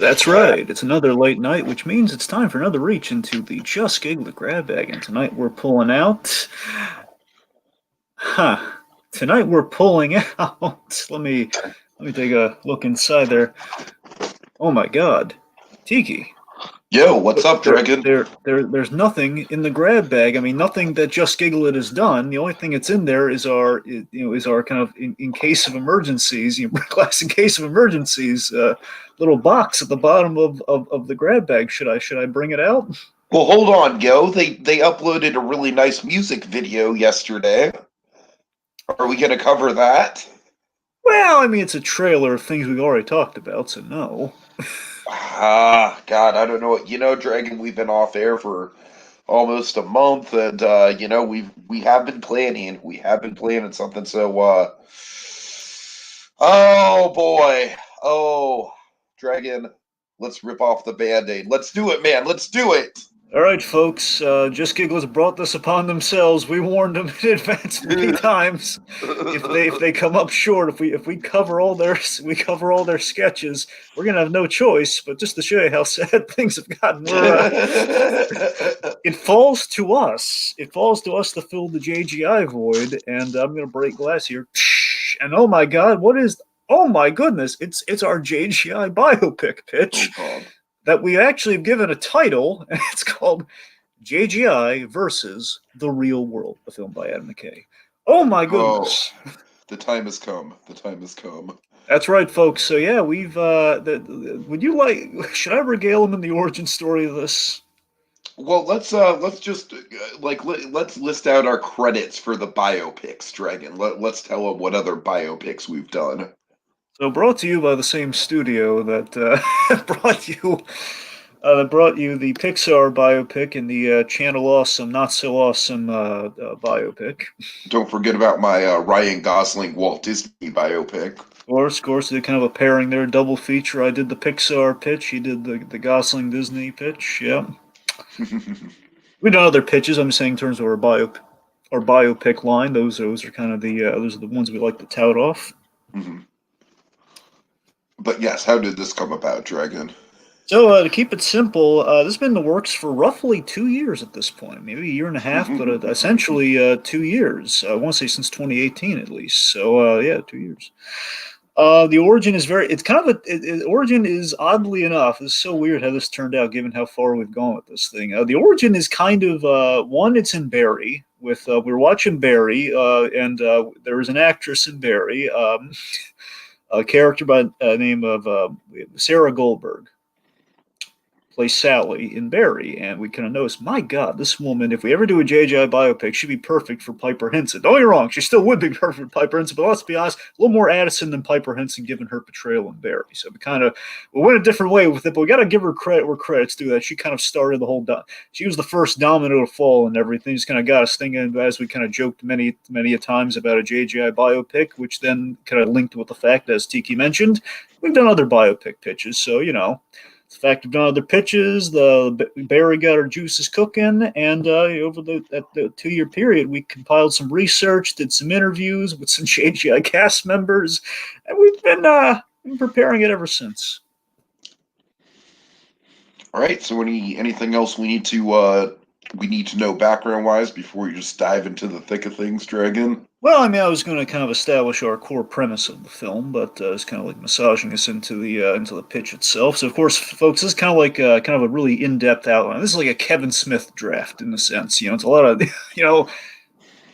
That's right. It's another late night, which means it's time for another reach into the Just Giggle It Grab Bag. And tonight we're pulling out. Huh. Tonight we're pulling out. Let me take a look inside there. Oh my God, Tiki. Yo, what's up, Dragon? There's nothing in the grab bag. I mean, nothing that Just Giggle It has done. The only thing that's in there is our kind of in case of emergencies, glass in case of emergencies, little box at the bottom of the grab bag. Should I bring it out? Well, hold on, yo. They uploaded a really nice music video yesterday. Are we gonna cover that? Well, I mean, it's a trailer of things we've already talked about, so no. God, I don't know. Dragon, we've been off air for almost a month, and we have been planning. We have been planning something. So, oh boy, oh Dragon, let's rip off the Band-Aid. Let's do it, man. Let's do it. All right, folks. Just Gigglers brought this upon themselves. We warned them in advance many times. If they come up short, if we cover all their sketches, we're gonna have no choice. But just to show you how sad things have gotten, it falls to us. It falls to us to fill the JGI void. And I'm gonna break glass here. And oh my God, what is? Oh my goodness! It's our JGI Biopic pitch. Oh, that we actually have given a title, and it's called JGI versus the Real World, a film by Adam McKay. Oh my goodness! Oh, the time has come. The time has come. That's right, folks. So yeah, we've. Would you like? Should I regale them in the origin story of this? Well, let's just let's list out our credits for the biopics, Dragon. Let's tell them what other biopics we've done. So brought to you by the same studio that brought you the Pixar biopic and the Channel Awesome, Not So Awesome biopic. Don't forget about my Ryan Gosling Walt Disney biopic. Of course, they did kind of a pairing there, double feature. I did the Pixar pitch, he did the Gosling Disney pitch. Yeah, we've done other pitches. I'm saying in terms of our biopic line. Those are kind of those are the ones we like to tout off. Mm-hmm. But yes, how did this come about, Dragon? So to keep it simple, this has been in the works for roughly 2 years at this point, maybe a year and a half, but essentially 2 years. I want to say since 2018 at least. So yeah, 2 years. The origin is origin is oddly enough, it's so weird how this turned out given how far we've gone with this thing. The origin is kind of, one, it's in Barry. We were watching Barry, and there was an actress in Barry. A character by the name of Sarah Goldberg plays Sally in Barry, and we kind of noticed, my God, this woman, if we ever do a JGI biopic, she'd be perfect for Piper Henson. Don't get me wrong, she still would be perfect for Piper Henson, but let's be honest, a little more Addison than Piper Henson given her portrayal in Barry. So we went a different way with it, but we got to give her credit where credit's due. That she kind of started the whole. She was the first domino to fall and everything. Just kind of got us thinking, as we kind of joked many a times about a JGI biopic, which then kind of linked with the fact, as Tiki mentioned, we've done other biopic pitches. So the fact we've done other pitches, the Barry got our juices cooking, and over the 2-year period, we compiled some research, did some interviews with some JGI cast members, and we've been preparing it ever since. All right. So anything else we need to know background wise before you just dive into the thick of things, Dragon? Well, I mean, I was going to kind of establish our core premise of the film, but it's kind of like massaging us into the pitch itself. So, of course, folks, this is kind of like kind of a really in-depth outline. This is like a Kevin Smith draft in a sense. It's a lot of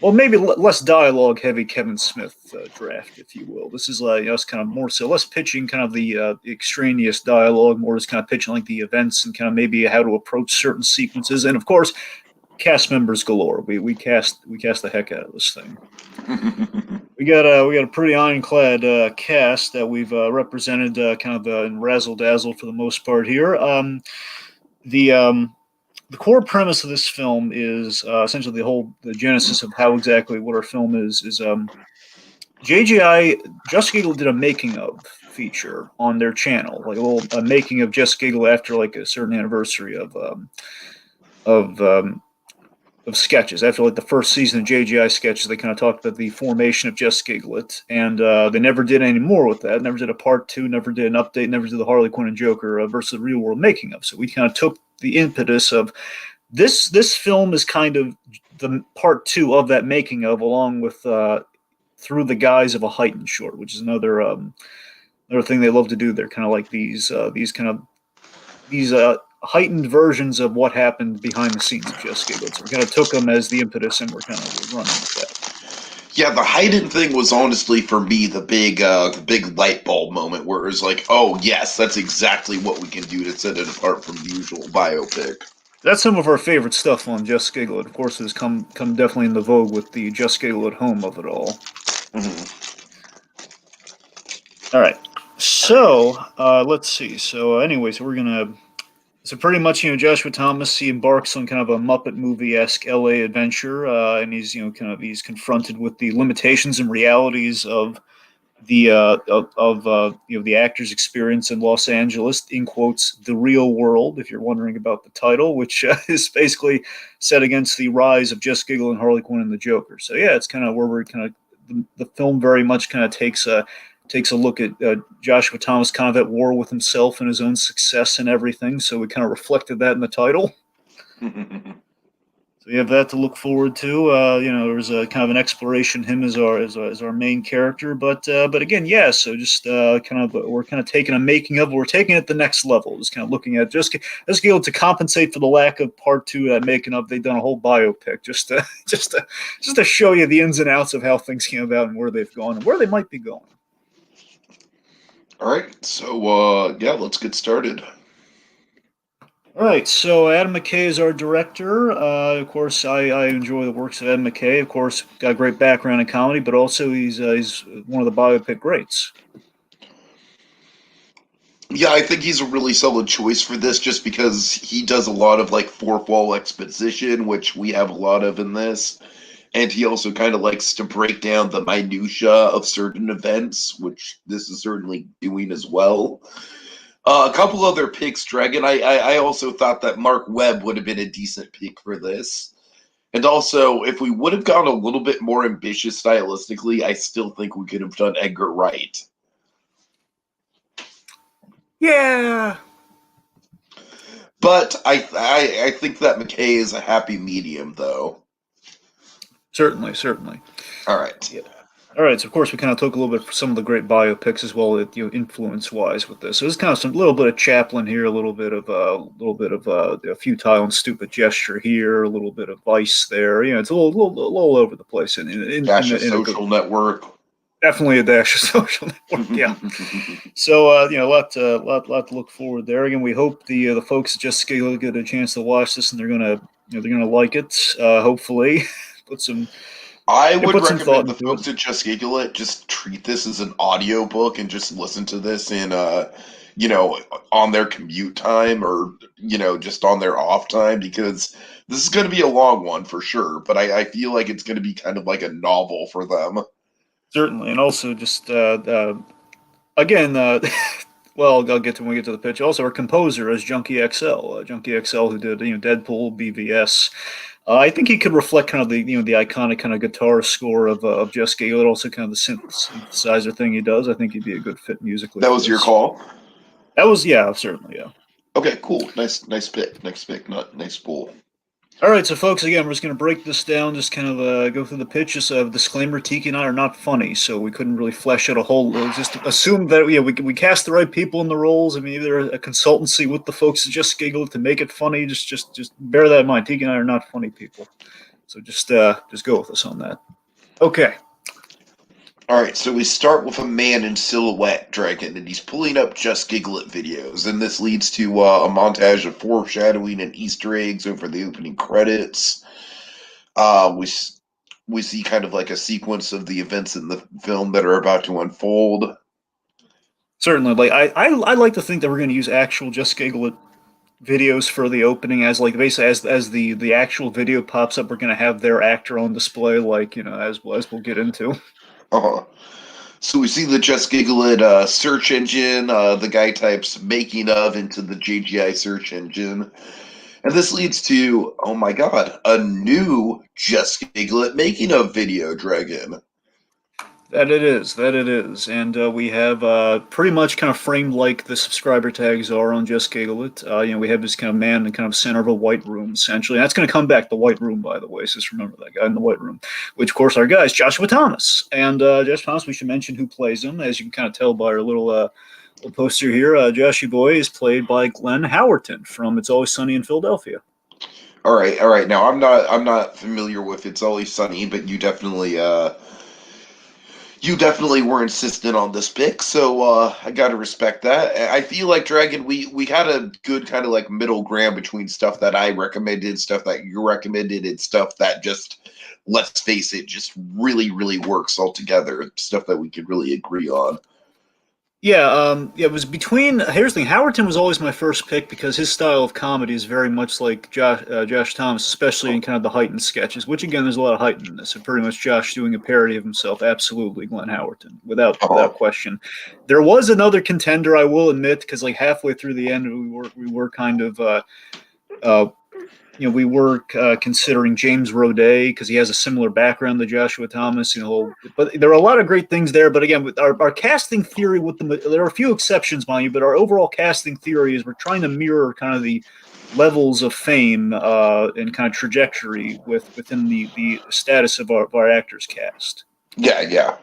well, maybe less dialogue-heavy Kevin Smith draft, if you will. This is it's kind of more so less pitching kind of the extraneous dialogue, more just kind of pitching like the events and kind of maybe how to approach certain sequences, and of course, cast members galore. We cast the heck out of this thing. we got a pretty ironclad cast that we've represented kind of in razzle dazzle for the most part here. The core premise of this film is essentially the genesis of how exactly what our film is JGI Just Giggle did a making of feature on their channel, like a making of Just Giggle after like a certain anniversary of sketches. After like the first season of JGI sketches, they kind of talked about the formation of Just Giggle It, and they never did any more with that. Never did a part two. Never did an update. Never did the Harley Quinn and Joker versus the real world making of. So we kind of took the impetus of this film is kind of the part two of that making of, along with through the guise of a heightened short, which is another thing they love to do. They're kind of like these heightened versions of what happened behind the scenes of Just Giggle It. So we kind of took them as the impetus, and we're kind of running with that. Yeah, the heightened thing was honestly for me the big light bulb moment where it was like, oh yes, that's exactly what we can do to set it apart from the usual biopic. That's some of our favorite stuff on Just Giggle It. Of course, it has come definitely into vogue with the Just Giggle It home of it all. Mm-hmm. All right. So let's see. So anyways, we're gonna. So pretty much, Joshua Thomas, he embarks on kind of a Muppet movie-esque LA adventure, and he's he's confronted with the limitations and realities of the actor's experience in Los Angeles, in quotes, the real world, if you're wondering about the title, which is basically set against the rise of Just Giggle and Harley Quinn and the Joker. So yeah, it's kind of where we're kind of the film very much kind of takes a look at Joshua Thomas kind of at war with himself and his own success and everything. So we kind of reflected that in the title. So we have that to look forward to. There's a kind of an exploration him as our main character, but again, yeah. So just we're kind of taking a making of. We're taking it the next level. Just kind of looking at just able to compensate for the lack of part two of that making of. They've done a whole biopic just to show you the ins and outs of how things came about and where they've gone and where they might be going. All right, so yeah, let's get started. All right, so Adam McKay is our director. Of course, I enjoy the works of Adam McKay. Of course, got a great background in comedy, but also he's one of the biopic greats. Yeah, I think he's a really solid choice for this just because he does a lot of like fourth wall exposition, which we have a lot of in this. And he also kind of likes to break down the minutia of certain events, which this is certainly doing as well. A couple other picks, Dragon. I also thought that Mark Webb would have been a decent pick for this. And also, if we would have gone a little bit more ambitious stylistically, I still think we could have done Edgar Wright. Yeah. But I think that McKay is a happy medium, though. Certainly. All right. Yeah. All right, so of course we kind of took a little bit from some of the great biopics as well, influence-wise with this. So there's kind of some little bit of Chaplin here, a little bit of a futile and stupid gesture here, a little bit of Vice there. It's a little over the place. Dash of Social Network. Definitely a dash of Social Network. Yeah. So a lot to look forward there. Again, we hope the folks at Just Giggle get a chance to watch this, and they're gonna like it. Hopefully, I would recommend the folks at Just Giggle It just treat this as an audio book and just listen to this in on their commute time or just on their off time, because this is going to be a long one for sure, but I feel like it's going to be kind of like a novel for them. Certainly, and also just again, well, I'll get to when we get to the pitch. Also, our composer is Junkie XL, who did Deadpool, BVS. I think he could reflect kind of the the iconic kind of guitar score of Just Giggle It, also kind of the synthesizer thing he does. I think he'd be a good fit musically. That was your call? That was, yeah, certainly, yeah. Okay, cool. Nice pick. Nice pull. All right, so folks, again, we're just going to break this down, just kind of go through the pitch. Just a disclaimer: Tiki and I are not funny, so we couldn't really flesh out a whole. Just assume that we cast the right people in the roles. I mean, either a consultancy with the folks that Just Giggle to make it funny. Just bear that in mind. Tiki and I are not funny people, so just go with us on that. Okay. All right, so we start with a man in silhouette, Dragon, and he's pulling up Just Giggle It videos, and this leads to a montage of foreshadowing and Easter eggs over the opening credits. We see kind of like a sequence of the events in the film that are about to unfold. Certainly, like I like to think that we're going to use actual Just Giggle It videos for the opening, as like basically as the actual video pops up, we're going to have their actor on display, like as we'll get into. Uh-huh. So we see the Just Giggle It search engine. The guy types "making of" into the JGI search engine, And this leads to, oh my god, a new Just Giggle It making of video, Dragon. That it is, and we have pretty much kind of framed like the subscriber tags are on Just Giggle It. We have this kind of man in the kind of center of a white room, essentially. And that's going to come back, the white room, by the way. So just remember that guy in the white room, which, of course, our guy is Joshua Thomas. And Joshua Thomas, we should mention who plays him. As you can kind of tell by our little poster here, Joshy Boy is played by Glenn Howerton from It's Always Sunny in Philadelphia. All right. Now I'm not familiar with It's Always Sunny, but you definitely were insistent on this pick, so I gotta respect that. I feel like Dragon, we had a good kind of like middle ground between stuff that I recommended, stuff that you recommended, and stuff that just, let's face it, just really, really works all together. Stuff that we could really agree on. Yeah, it was between. Here's the thing: Howerton was always my first pick because his style of comedy is very much like Josh Thomas, especially in kind of the heightened sketches. Which again, there's a lot of heightened in this. So pretty much Josh doing a parody of himself. Absolutely, Glenn Howerton, without question. There was another contender, I will admit, because like halfway through the end, we were kind of. We were considering James Roday because he has a similar background to Joshua Thomas. But there are a lot of great things there. But again, with our casting theory, there are a few exceptions, mind you, but our overall casting theory is we're trying to mirror kind of the levels of fame and kind of trajectory within the status of our actors cast. Yeah.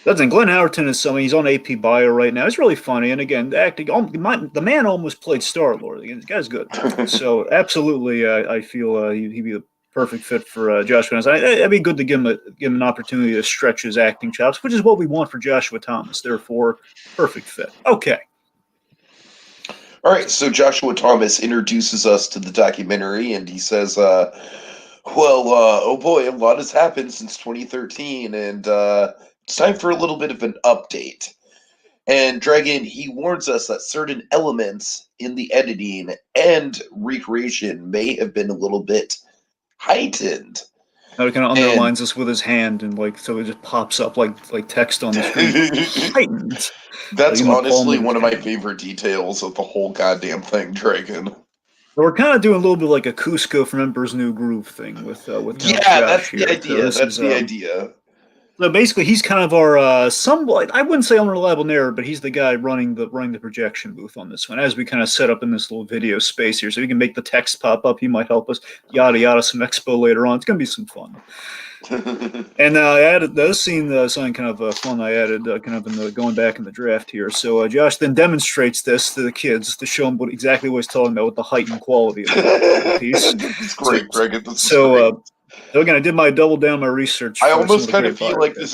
Listen, Glenn Howerton is something. He's on AP Bio right now. It's really funny, and again, the acting. The man almost played Star-Lord. This guy's good. So absolutely, I feel he'd be a perfect fit for Joshua. It'd be good to give him an opportunity to stretch his acting chops, which is what we want for Joshua Thomas. Therefore, perfect fit. Okay. All right, so Joshua Thomas introduces us to the documentary, and he says, oh boy, a lot has happened since 2013, and it's time for a little bit of an update. And Dragon, he warns us that certain elements in the editing and recreation may have been a little bit heightened. It kind of underlines this with his hand, and so it just pops up like text on the screen. Heightened. That's honestly one of my favorite details of the whole goddamn thing, Dragon. We're kind of doing a little bit like a Cusco from Emperor's New Groove thing with that's the idea. So that's the idea. So basically, he's kind of our somewhat, I wouldn't say unreliable narrator, but he's the guy running the projection booth on this one, as we kind of set up in this little video space here. So we can make the text pop up. He might help us, yada yada, some expo later on. It's gonna be some fun. And I added this scene, something kind of fun I added kind of in the going back in the draft here. So Josh then demonstrates this to the kids to show them exactly what he's talking about with the heightened quality of the piece. It's great, Greg. So again, I did my double down my research. I almost kind of feel like this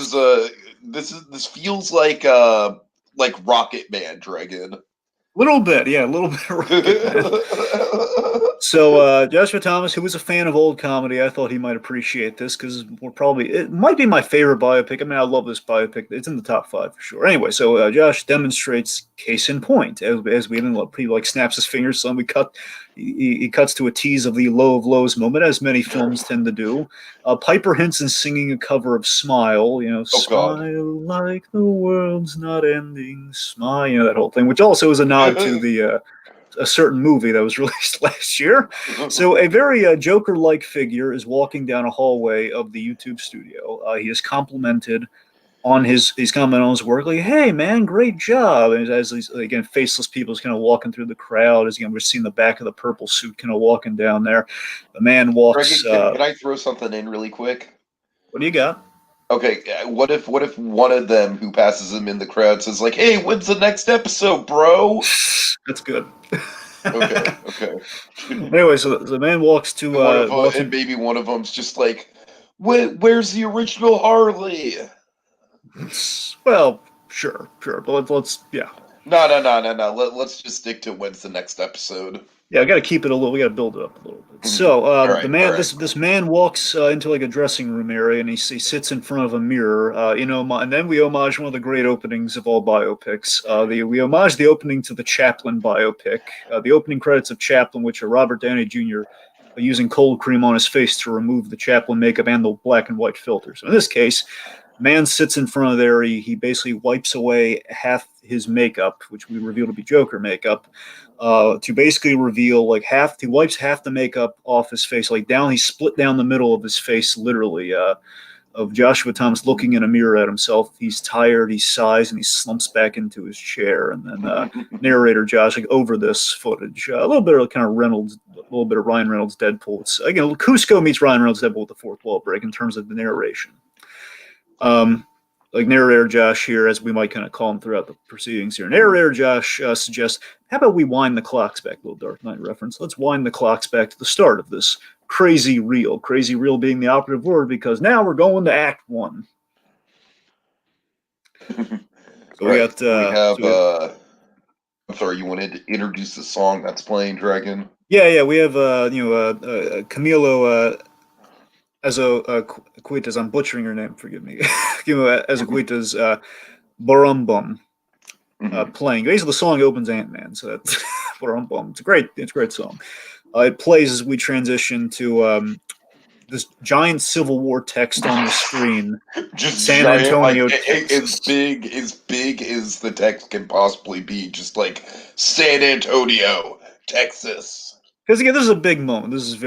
feels like Rocket Man, Dragon. Little bit, yeah, a little bit of Rocket Man. So Joshua Thomas, who was a fan of old comedy, I thought he might appreciate this because it might be my favorite biopic. I mean, I love this biopic. It's in the top 5 for sure. Anyway, so Josh demonstrates case in point as we end up, he snaps his fingers. So we cut. He cuts to a tease of the low of lows moment, as many films tend to do. Piper Henson singing a cover of "Smile," smile like the world's not ending, smile, that whole thing, which also is a nod to a certain movie that was released last year. So a very Joker-like figure is walking down a hallway of the YouTube studio. He is complimented on his work, like, "Hey man, great job!" And as these again faceless people is kind of walking through the crowd, as again we're seeing the back of the purple suit kind of walking down there. The man walks. Can I throw something in really quick? What do you got? Okay, what if one of them who passes him in the crowd says like, "Hey, when's the next episode, bro?" That's good. Okay. Anyway, so the man walks to and maybe one of them's just like, "Where's the original Harley?" Well, sure, but let's No. Let's just stick to when's the next episode. Yeah, I got to keep it a little. We got to build it up a little bit. So the man, this man walks into like a dressing room area, and he sits in front of a mirror. And then we homage one of the great openings of all biopics. We homage the opening to the Chaplin biopic. The opening credits of Chaplin, which are Robert Downey Jr. Using cold cream on his face to remove the Chaplin makeup and the black and white filters. So in this case, man sits in front of there. He basically wipes away half his makeup, which we reveal to be Joker makeup, to basically reveal like he wipes half the makeup off his face, like down. He split down the middle of his face, literally. Of Joshua Thomas looking in a mirror at himself. He's tired, he sighs, and he slumps back into his chair. And then narrator Josh, like, over this footage, a little bit of kind of Reynolds, a little bit of Ryan Reynolds Deadpool. It's again Cusco meets Ryan Reynolds Deadpool with the fourth wall break in terms of the narration. Like narrator Josh here, as we might kind of call him throughout the proceedings here. Narrator Josh suggests, how about we wind the clocks back? A little Dark Knight reference. Let's wind the clocks back to the start of this crazy reel. Crazy reel being the operative word, because now we're going to Act 1. So we have. I'm sorry, you wanted to introduce the song that's playing, Dragon? Yeah. We have Camilo Azuquita's. I'm butchering her name. Forgive me. Camilo Azuquita's Barumbum playing. Basically, the song opens Ant-Man, so that's Barumbum. It's a great song. It plays as we transition to this giant Civil War text on the screen. Just San giant, Antonio, like, Texas. as big as the text can possibly be. Just like San Antonio, Texas. Because again, this is a big moment. This is a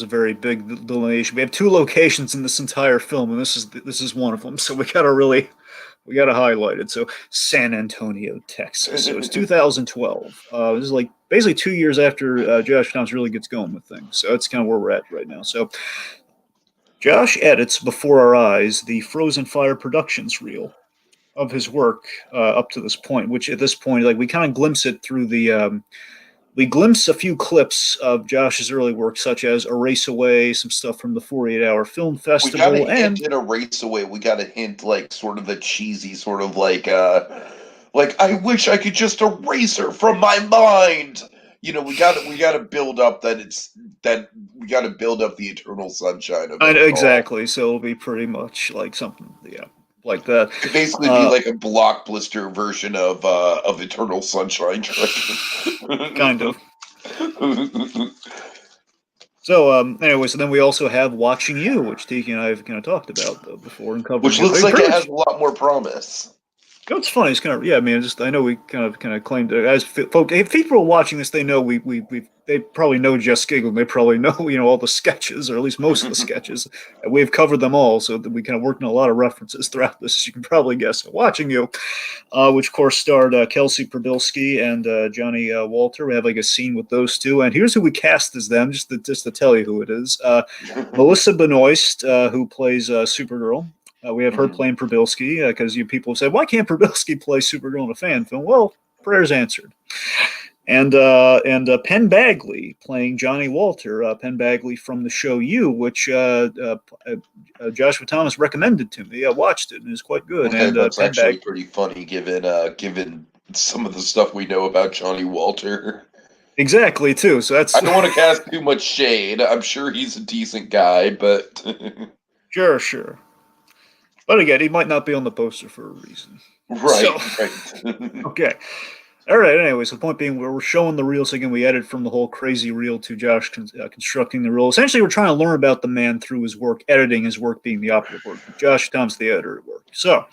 very big delineation. We have 2 locations in this entire film, and this is one of them. So we gotta highlight it. So San Antonio, Texas. So it's 2012. This is like basically 2 years after Josh Thomas really gets going with things. So that's kind of where we're at right now. So Josh edits before our eyes the Frozen Fire Productions reel of his work up to this point, which at this point, like, we kind of glimpse it through the. We glimpse a few clips of Josh's early work, such as Erase Away, some stuff from the 48-Hour Film Festival, We got a hint in Erase Away. We got a hint, like, sort of the cheesy, sort of like I wish I could just erase her from my mind. You know, we got to build up we got to build up the eternal sunshine of it. Exactly. So it'll be pretty much like something, like that. It'd basically be like a blockbuster version of Eternal Sunshine. Kind of. So, anyway, so then we also have Watching You, which Tiki and I have kind of talked about before and covered. Which looks like it has a lot more promise. You know, it's funny. It's kind of, I mean, I know we kind of claimed it as folks. If people are watching this, they know they probably know Just Giggle. They probably know all the sketches, or at least most of the sketches. We've covered them all, so that we kind of worked in a lot of references throughout this, as you can probably guess. So Watching You, which of course starred Kelsey Probylski and Johnny Walter. We have like a scene with those two, and here's who we cast as them, just to tell you who it is. Melissa Benoist, who plays Supergirl. We have her playing Probylski, because people have said, why can't Probylski play Supergirl in a fan film? Well, prayers answered. And Penn Badgley playing Johnny Walter. Penn Badgley from the show You, which Joshua Thomas recommended to me. I watched it, and it's quite good. Okay, and that's actually pretty funny, given some of the stuff we know about Johnny Walter. Exactly, too. So that's. I don't want to cast too much shade. I'm sure he's a decent guy, but Sure. But again, he might not be on the poster for a reason. Right. Okay. All right. Anyway, so the point being, we're showing the reels again. We added from the whole crazy reel to Josh constructing the reel. Essentially, we're trying to learn about the man through his work, editing his work being the operative work. Josh Thomas, the editor at work. So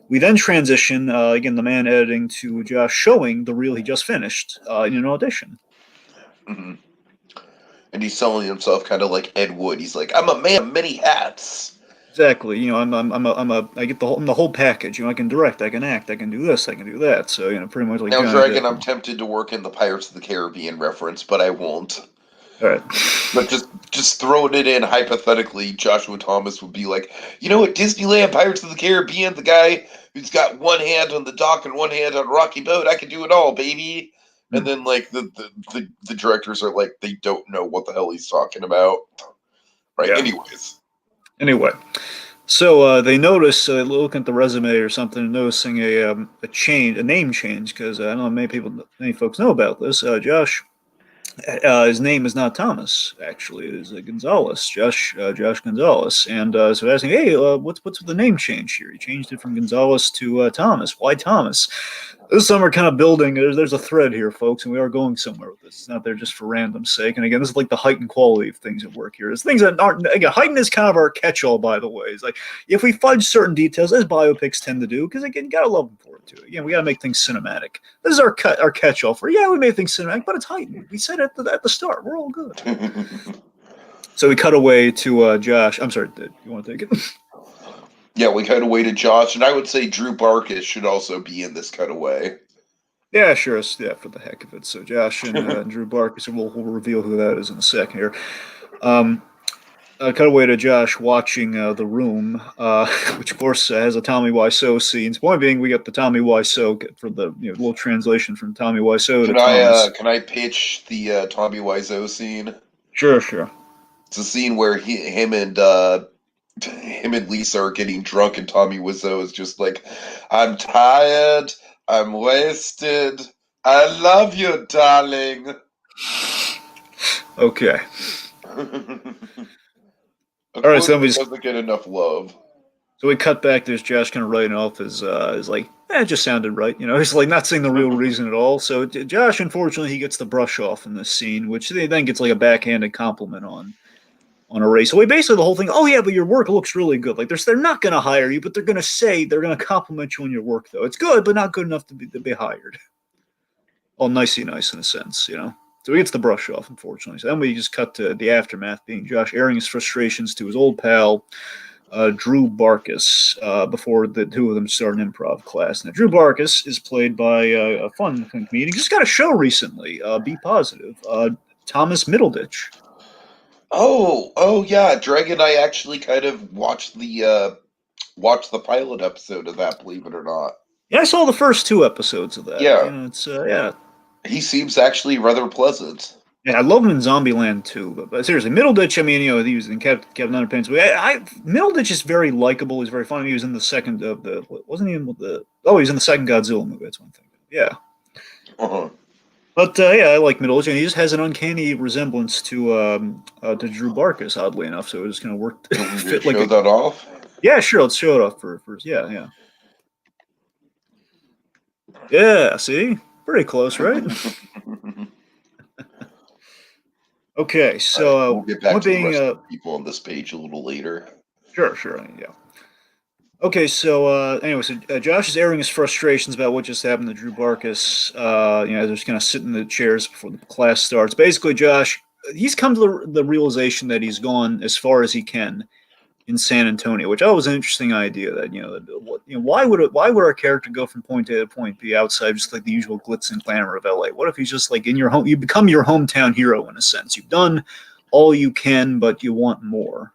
we then transition, again, the man editing, to Josh showing the reel he just finished in an audition. Mm-hmm. And he's selling himself kind of like Ed Wood. He's like, I'm a man of many hats. Exactly. I get the whole package. I can direct, I can act, I can do this, I can do that. So, pretty much like. Now, Dragon, I'm tempted to work in the Pirates of the Caribbean reference, but I won't. All right. But just throwing it in hypothetically, Joshua Thomas would be like, at Disneyland Pirates of the Caribbean, the guy who's got one hand on the dock and one hand on a rocky boat, I can do it all, baby. And then like the directors are like, they don't know what the hell he's talking about. Right. Yeah. Anyway, so they notice, looking at the resume or something, noticing a name change, because I don't know many folks know about this. Josh, his name is not Thomas. Actually, it is Gonzalez. Josh Gonzalez. And so asking, hey, what's with the name change here? He changed it from Gonzalez to Thomas. Why Thomas? This summer kind of building. There's a thread here, folks, and we are going somewhere with this. It's not there just for random sake. And again, this is like the heightened quality of things at work here. It's things that aren't again. Heightened is kind of our catch-all, by the way. It's like if we fudge certain details, as biopics tend to do, because again, you gotta love them for it too. Again, we gotta make things cinematic. This is our catch-all for we made things cinematic, but it's heightened. We said it at the start. We're all good. So we cut away to Josh. I'm sorry. You want to take it? Yeah, we cut away to Josh, and I would say Drew Barkus should also be in this cutaway. Yeah, sure. Yeah, for the heck of it. So Josh and Drew Barkus, and we'll reveal who that is in a second here. Cut away to Josh watching The Room, which of course has a Tommy Wiseau scene. Point being, we got the Tommy Wiseau for the little translation from Tommy Wiseau to Thomas. Can I pitch the Tommy Wiseau scene? Sure. It's a scene where him and Lisa are getting drunk, and Tommy Wiseau is just like, "I'm tired. I'm wasted. I love you, darling." Okay. All right, so we doesn't get enough love. So we cut back. There's Josh kind of writing off as like, it just sounded right. He's like not saying the real reason at all. So Josh, unfortunately, he gets the brush off in this scene, which they then gets like a backhanded compliment on a race. So basically the whole thing, oh yeah, but your work looks really good. Like they're not going to hire you, but they're going to compliment you on your work though. It's good, but not good enough to be hired. All nicey nice in a sense, So he gets the brush off, unfortunately. So then we just cut to the aftermath, being Josh airing his frustrations to his old pal, Drew Barkus, before the two of them start an improv class. Now, Drew Barkus is played by a fun comedian. He just got a show recently, Be Positive, Thomas Middleditch. Oh yeah, Dragon and I actually kind of watched the pilot episode of that, believe it or not. Yeah, I saw the first 2 episodes of that. Yeah. It's yeah. He seems actually rather pleasant. Yeah, I love him in Zombieland too. But seriously, Middleditch, I mean, he was in Captain Underpants. Middleditch is very likable. He's very funny. He was in the second of the, wasn't he in the, he was in the second Godzilla movie. That's one thing. Yeah. Uh-huh. But I like Middleditch, and he just has an uncanny resemblance to Drew Barkus, oddly enough. So it just kind of worked. Fit like that off? Yeah, sure. Let's show it off for yeah. Yeah, see? Pretty close, right? Okay, so we'll get back to the rest of the people on this page a little later. Sure, yeah. Okay, so anyway, Josh is airing his frustrations about what just happened to Drew Barkus. They're just kind of sitting in the chairs before the class starts. Basically, Josh, he's come to the realization that he's gone as far as he can in San Antonio, which was an interesting idea. That why would our character go from point A to point B outside just like the usual glitz and glamour of LA? What if he's just like in your home? You become your hometown hero in a sense. You've done all you can, but you want more.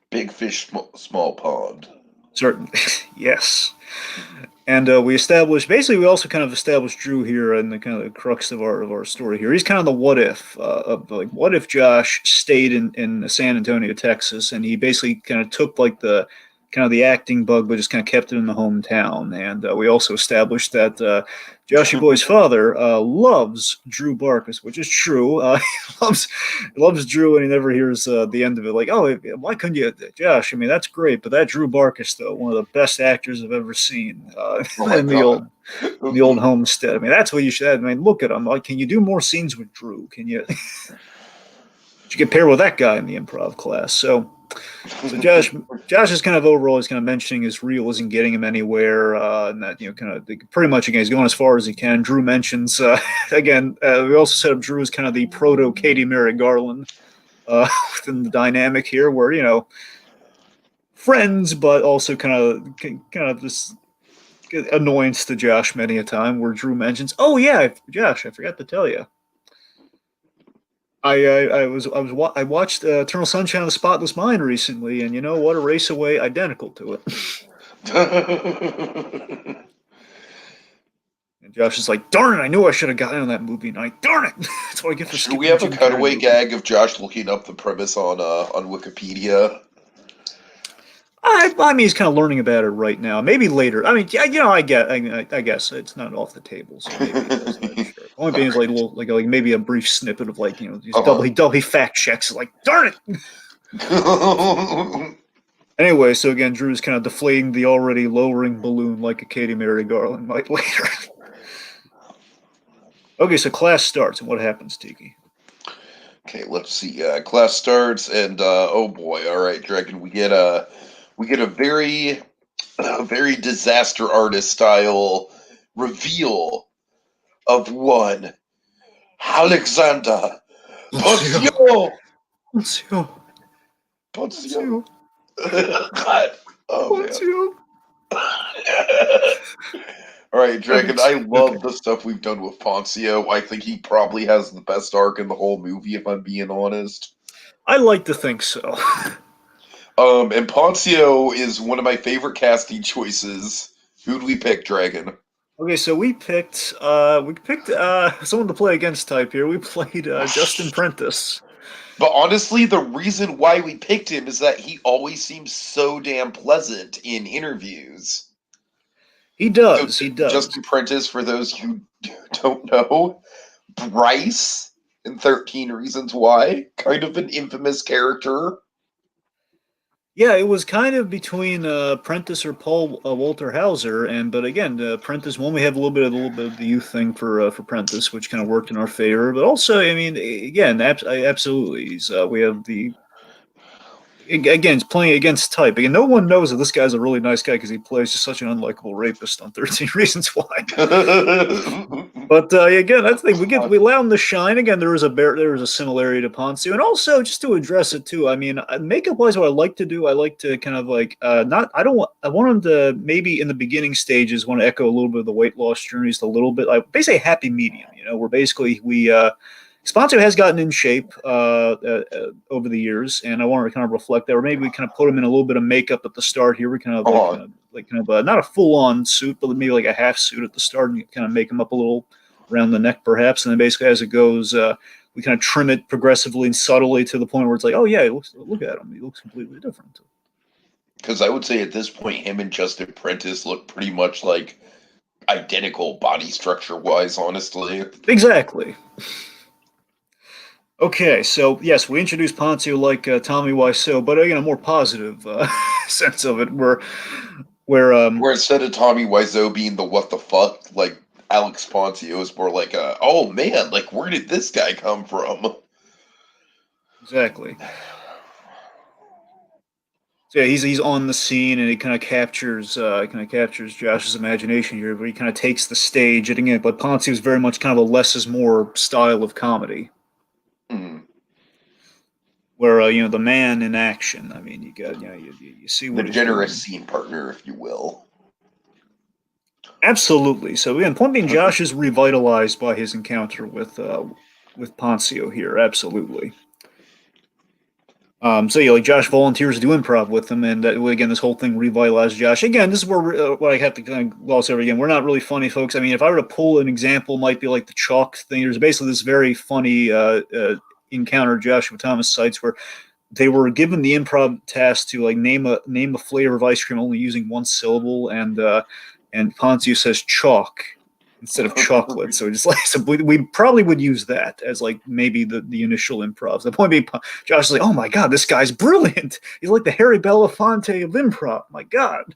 Big fish, small pond. Certainly, yes. And we also kind of established Drew here and the kind of the crux of our story here. He's kind of the what if of like, what if Josh stayed in San Antonio, Texas, and he basically kind of took like the acting bug, but just kind of kept it in the hometown. And we also established that Joshy Boy's father loves Drew Barkus, which is true. He loves Drew, and he never hears the end of it. Like, oh, why couldn't you, Josh? I mean, that's great, but that Drew Barkus, though, one of the best actors I've ever seen in the old homestead. I mean, that's what you should have. I mean, look at him. Like, can you do more scenes with Drew? Can you? You get paired with that guy in the improv class. So Josh is kind of overall, he's kind of mentioning his reel isn't getting him anywhere, and that kind of pretty much again he's going as far as he can. Drew mentions again. We also set up Drew as kind of the proto Katie Mary Garland within the dynamic here, where friends, but also kind of this annoyance to Josh many a time, where Drew mentions, "Oh yeah, Josh, I forgot to tell you. I watched Eternal Sunshine of the Spotless Mind recently, and you know what? A Race Away, identical to it." And Josh is like, "Darn it! I knew I should have gotten on that movie night. Darn it! That's what I get for." Should we have a cutaway gag of Josh looking up the premise on Wikipedia? I mean, he's kind of learning about it right now. Maybe later. I mean, I guess it's not off the table. So maybe he does that, sure. Only being is like a little, like maybe a brief snippet of like he fact checks. Like, darn it. Anyway, so again, Drew's kind of deflating the already lowering balloon like a Katie Mary Garland might later. Okay, so class starts, and what happens, Tiki? Okay, let's see. Class starts, and oh boy, all right, Dragon, we get a very disaster artist style reveal of one Alexander Poncio! Poncio. Poncio! Poncio. Poncio! God, oh man. Poncio! All right, Dragon. I Okay. love the stuff we've done with Poncio. I think he probably has the best arc in the whole movie, if I'm being honest. I like to think so. And Poncio is one of my favorite casting choices. Who'd we pick, Dragon? Okay, so we picked someone to play against type here. We played Justin Prentice. But honestly, the reason why we picked him is that he always seems so damn pleasant in interviews. He So, does, he does. Justin Prentice, for those who don't know, Bryce in 13 Reasons Why, kind of an infamous character. Yeah, it was kind of between Prentice or Paul Walter Hauser, and but again, Prentice. One, we have a little bit of the youth thing for Prentice, which kind of worked in our favor. But also, I mean, again, absolutely, we have the again, it's playing against type. Again, no one knows that this guy's a really nice guy because he plays just such an unlikable rapist on 13 Reasons Why. But again, that's the thing. We allow him to shine. Again, there is a similarity to Ponzu, and also just to address it too. I mean, makeup wise, what I like to do, I like to kind of like not. I don't want. I want him to maybe in the beginning stages want to echo a little bit of the weight loss journey, just a little bit, like basically a happy medium. You know, where basically we. Sponso has gotten in shape over the years, and I want to kind of reflect that, or maybe we kind of put him in a little bit of makeup at the start here. We kind of not a full on suit, but maybe like a half suit at the start, and kind of make him up a little around the neck, perhaps, and then basically as it goes, we kind of trim it progressively and subtly to the point where it's like, oh yeah, look at him, he looks completely different. Because I would say at this point, him and Justin Prentice look pretty much like identical body structure wise, honestly. Exactly. Okay, so yes, we introduced Poncio like Tommy Wiseau, but again, a more positive sense of it, where Where instead of Tommy Wiseau being the what the fuck, like Alex Poncio is more like a, oh man, like where did this guy come from? exactly. So yeah, he's on the scene and he kind of captures Josh's imagination here, but he kind of takes the stage. And again, but Ponzi was very much kind of a less is more style of comedy, Hmm. where the man in action. I mean, you see The what he's doing. generous scene partner, if you will. Absolutely. So again, point being, Josh is revitalized by his encounter with Poncio here. Absolutely. So yeah, like Josh volunteers to do improv with him, and again, this whole thing revitalized Josh. Again, this is where I have to kind of gloss over again. We're not really funny, folks. I mean, if I were to pull an example, it might be like the chalk thing. There's basically this very funny encounter Joshua Thomas cites where they were given the improv task to like name a flavor of ice cream only using one syllable, and Pontius says chalk instead of chocolate. So just like we probably would use that as like maybe the initial improv. The point being, Josh is like, oh my god, this guy's brilliant. He's like the Harry Belafonte of improv. My god,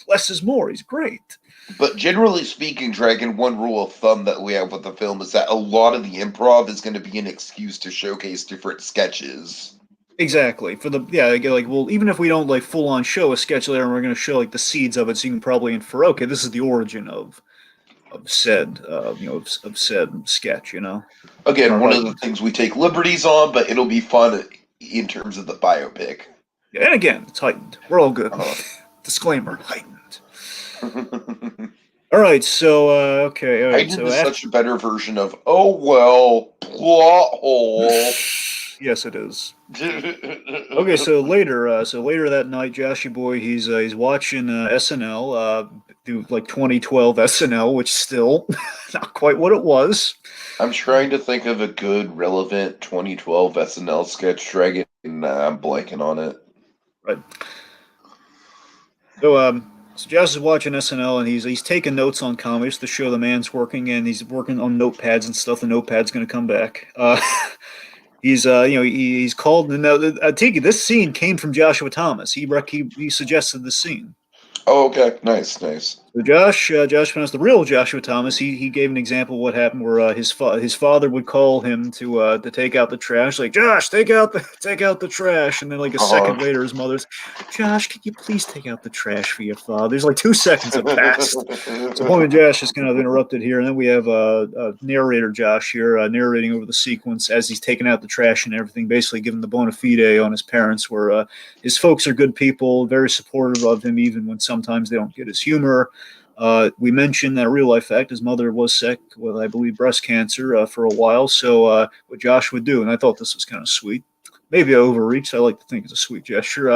less is more. He's great. But generally speaking, Dragon, one rule of thumb that we have with the film is that a lot of the improv is going to be an excuse to showcase different sketches. Exactly. For the yeah, like well, even if we don't like full on show a sketch later, we're going to show like the seeds of it, so you can probably infer, okay, this is the origin of said of said sketch, Again, or one of the heightened. things we take liberties on, but it'll be fun in terms of the biopic. Yeah, and again, it's heightened. We're all good. Uh, Disclaimer: heightened. All right, so okay, all right, Heightened so is after such a better version of, oh well, plot hole. yes, it is. Okay, so later that night, Joshy boy, he's watching SNL, do like 2012 SNL, which still not quite what it was. I'm trying to think of a good, relevant 2012 SNL sketch, Dragon. Nah, I'm blanking on it. Right. So Josh is watching SNL and he's taking notes on comics to show the man's working and he's working on notepads and stuff. The notepad's going to come back. He's he's called. No, Tiki. This scene came from Joshua Thomas. He suggested the scene. Oh, okay. Nice, nice. So Josh Thomas, the real Joshua Thomas, he gave an example of what happened where his father would call him to take out the trash, like Josh, take out the trash, and then like a Uh-huh. second later, his mother's, Josh, can you please take out the trash for your father? There's like 2 seconds have passed. So point Josh is kind of interrupted here, and then we have narrator Josh here narrating over the sequence as he's taking out the trash and everything, basically giving the bona fide on his parents, where his folks are good people, very supportive of him, even when sometimes they don't get his humor. We mentioned that real life fact, his mother was sick with, I believe, breast cancer for a while. So what Josh would do, and I thought this was kind of sweet, maybe I overreached. I like to think it's a sweet gesture.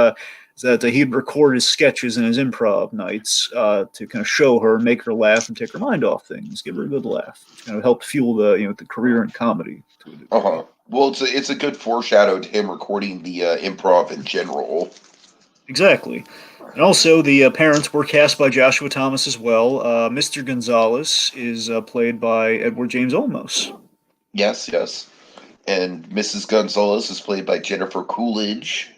Is that he'd record his sketches in his improv nights to kind of show her, make her laugh, and take her mind off things, give her a good laugh, which kind of helped fuel the career in comedy to a degree. Uh-huh. Well, it's a good foreshadow to him recording the improv in general. Exactly. And also, the parents were cast by Joshua Thomas as well. Mr. Gonzalez is played by Edward James Olmos. Yes, yes. And Mrs. Gonzalez is played by Jennifer Coolidge.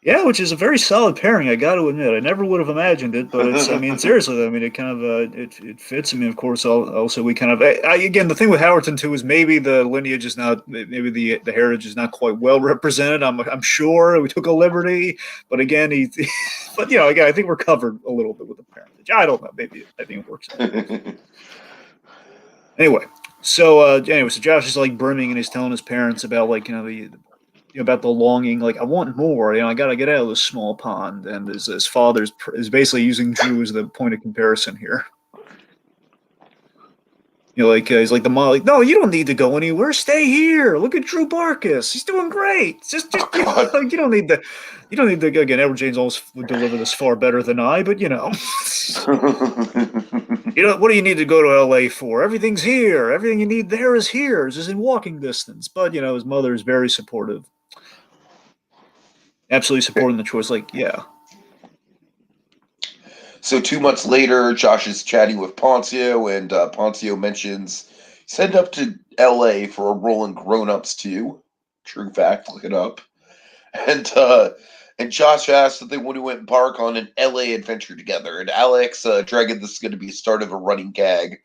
Yeah, which is a very solid pairing. I got to admit, I never would have imagined it, but it's. I mean, seriously, I mean, it kind of it fits. I mean, of course, also we kind of. Again, the thing with Howerton too is maybe the lineage is not, maybe the heritage is not quite well represented. I'm sure we took a liberty, but again, but again, I think we're covered a little bit with the parentage. I don't know. Maybe I think it works out. Anyway, so Josh is like brimming and he's telling his parents about like about the longing, like I want more. I got to get out of this small pond. And his father is basically using Drew as the point of comparison here. Like he's like the mom, like, no, you don't need to go anywhere. Stay here. Look at Drew Barkus. He's doing great. Oh God. You don't need to. Again, Edward James always would deliver this far better than I, but what do you need to go to LA for? Everything's here. Everything you need there is here. It's just in walking distance. But his mother is very supportive. Absolutely supporting the choice. Like, yeah. So 2 months later, Josh is chatting with Poncio, and Poncio mentions he's heading up to L.A. for a role in Grown Ups 2. True fact, look it up. And Josh asks if they want to embark on an L.A. adventure together. And Alex, Dragon, this is going to be the start of a running gag.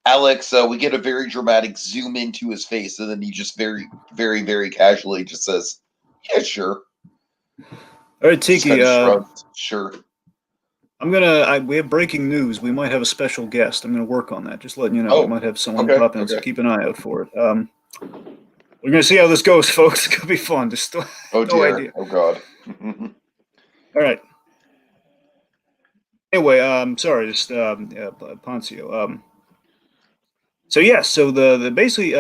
Alex, we get a very dramatic zoom into his face, and then he just very, very, very casually just says, "Yeah, sure." All right, Tiki. Kind of shrugged. Sure. We have breaking news. We might have a special guest. I'm gonna work on that. Just letting you know. Oh, We might have someone okay, pop in, so keep an eye out for it. We're gonna see how this goes, folks. It's gonna be fun. Just Oh no dear. idea. Oh God. All right. Anyway, sorry, just Poncio. So yes, so the basically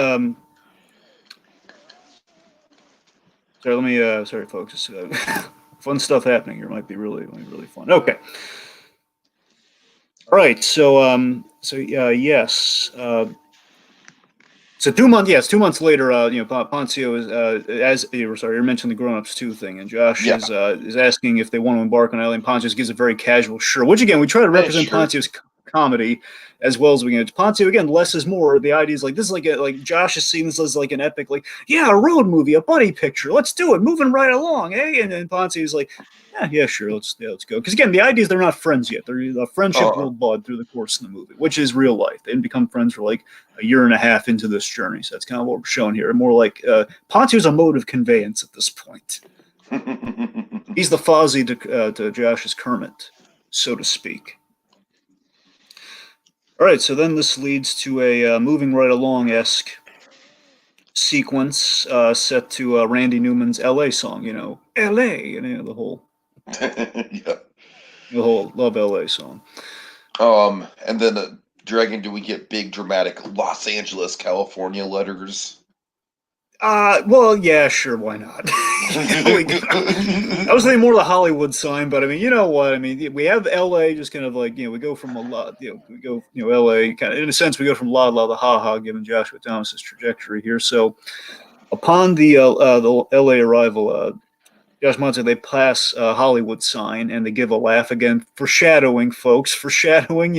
sorry, let me sorry folks, just, fun stuff happening here. Might be really fun. Okay. All right. So yes. So 2 months, yes, 2 months later, Poncio is as you were sorry, you mentioned the Grown Ups 2 thing, and Josh Yeah. is asking if they want to embark on Alien. Poncio gives a very casual sure, which again we try to represent Sure. Poncio's comedy as well as we can. Poncio again, less is more. The idea is like this is like Josh is seeing this as like an epic, like a road movie, a buddy picture. Let's do it, moving right along, eh? And then Poncio's like, yeah, sure, let's go. Because again, the idea is they're not friends yet. The friendship will bud through the course of the movie, which is real life. They didn't become friends for like a year and a half into this journey. So that's kind of what we're showing here. More like Poncho's a mode of conveyance at this point. He's the Fozzie to Josh's Kermit, so to speak. All right, so then this leads to a moving right along-esque sequence set to Randy Newman's L.A. song, L.A., the whole Yeah. the whole Love L.A. song. And then Dragon, do we get big dramatic Los Angeles, California letters? Well, yeah, sure, why not? I was thinking more the Hollywood sign, but I mean, you know what? I mean, we have L.A. just kind of like we go from a lot, we go L.A. kind of in a sense we go from la la the ha ha, given Joshua Thomas's trajectory here. So upon the L.A. arrival, Josh Monson, they pass a Hollywood sign and they give a laugh again, foreshadowing, folks, passing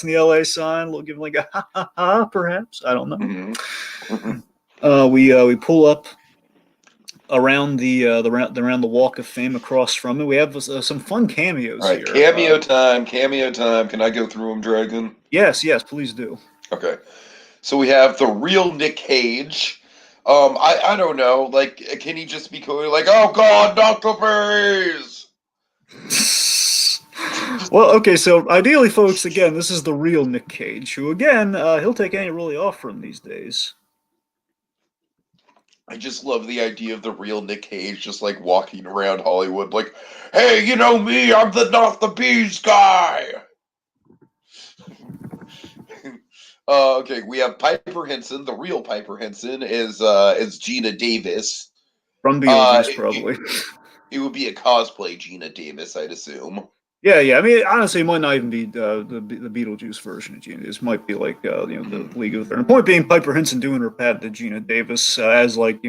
the LA sign, giving like a ha ha ha, perhaps. I don't know. Mm-hmm. We pull up around the Walk of Fame across from it. We have some fun All cameos right, here. cameo time, cameo time. Can I go through them, Dragon? Yes, yes, please do. Okay. So we have the real Nick Cage. I don't know. Like, can he just be like, oh God, not the bees? Well, okay, so ideally, folks, again, this is the real Nick Cage, who, again, he'll take any role he offer him these days. I just love the idea of the real Nick Cage just like walking around Hollywood, like, hey, you know me, I'm the not the bees guy. Okay, we have Piper Henson. The real Piper Henson is Gina Davis. From Uh, Beetlejuice, it, probably. it would be a cosplay Gina Davis, I'd assume. Yeah, yeah. I mean, honestly, it might not even be the Beetlejuice version of Gina. This might be like the League of Their. The point being, Piper Henson doing her pat to Gina Davis as like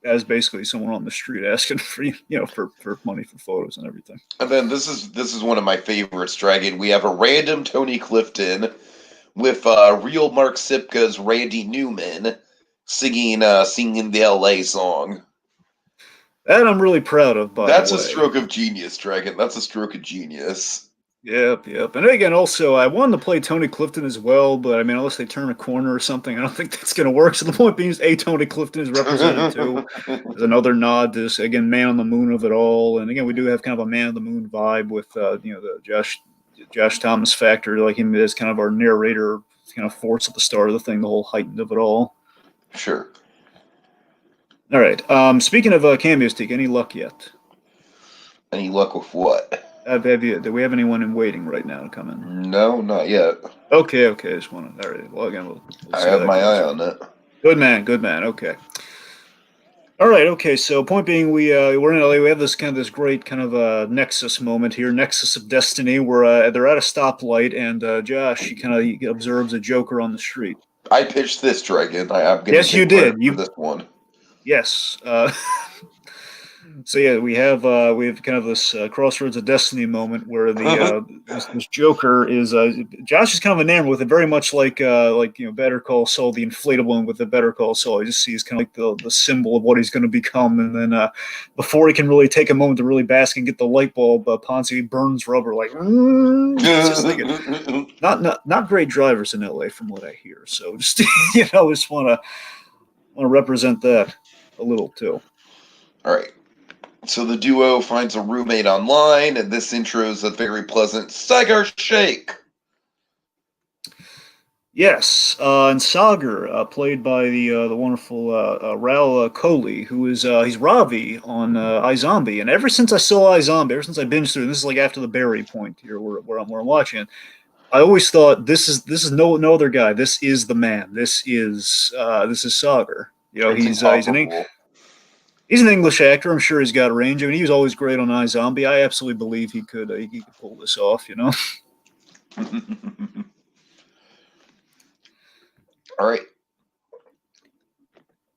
as basically someone on the street asking for for money for photos and everything. And then this is one of my favorites, Dragon. We have a random Tony Clifton with real Mark Sipka's Randy Newman singing the LA song. That I'm really proud of, by the That's a way. stroke of genius, Dragon. That's a stroke of genius. Yep, yep. And again, also, I wanted to play Tony Clifton as well, but I mean, unless they turn a corner or something, I don't think that's going to work. So the point being is, A, Tony Clifton is represented too. There's another nod to this, again, man on the moon of it all. And again, we do have kind of a man on the moon vibe with, the Josh Thomas factor, like him as kind of our narrator, kind of force at the start of the thing, the whole heightened of it all. Sure. All right. Speaking of cameos, Teak, any luck yet? Any luck with what? Do we have anyone in waiting right now to come in? No, not yet. Okay, okay. I just want to. All right. Well, again, we'll I see how have that my goes. eye on it. Good man. Good man. Okay. All right. Okay. So, point being, we're in LA. We have this great kind of nexus moment here, nexus of destiny, where they're at a stoplight, and Josh he kind of observes a Joker on the street. I pitched this, Dragon. I'm going to Yes, you take credit did. for this one. Yes. So yeah, we have kind of this crossroads of destiny moment where this Joker is Josh is kind of enamored with it, very much like Better Call Saul, the inflatable one with the Better Call Saul. He just sees kind of like the symbol of what he's going to become, and then before he can really take a moment to really bask and get the light bulb, Ponce burns rubber like. Just thinking, not great drivers in LA from what I hear. So just just want to represent that a little too. All right. So the duo finds a roommate online, and this intro is a very pleasant Sagar Shake. Yes, and Sagar, played by the wonderful Raul Coley, who is he's Ravi on iZombie, and ever since I saw iZombie, ever since I binged through, this is like after the Barry point here, where I'm watching it, I always thought this is no other guy. This is the man. This is Sagar. He's an English actor. I'm sure he's got a range. I mean, he was always great on iZombie. I absolutely believe he could pull this off. All right.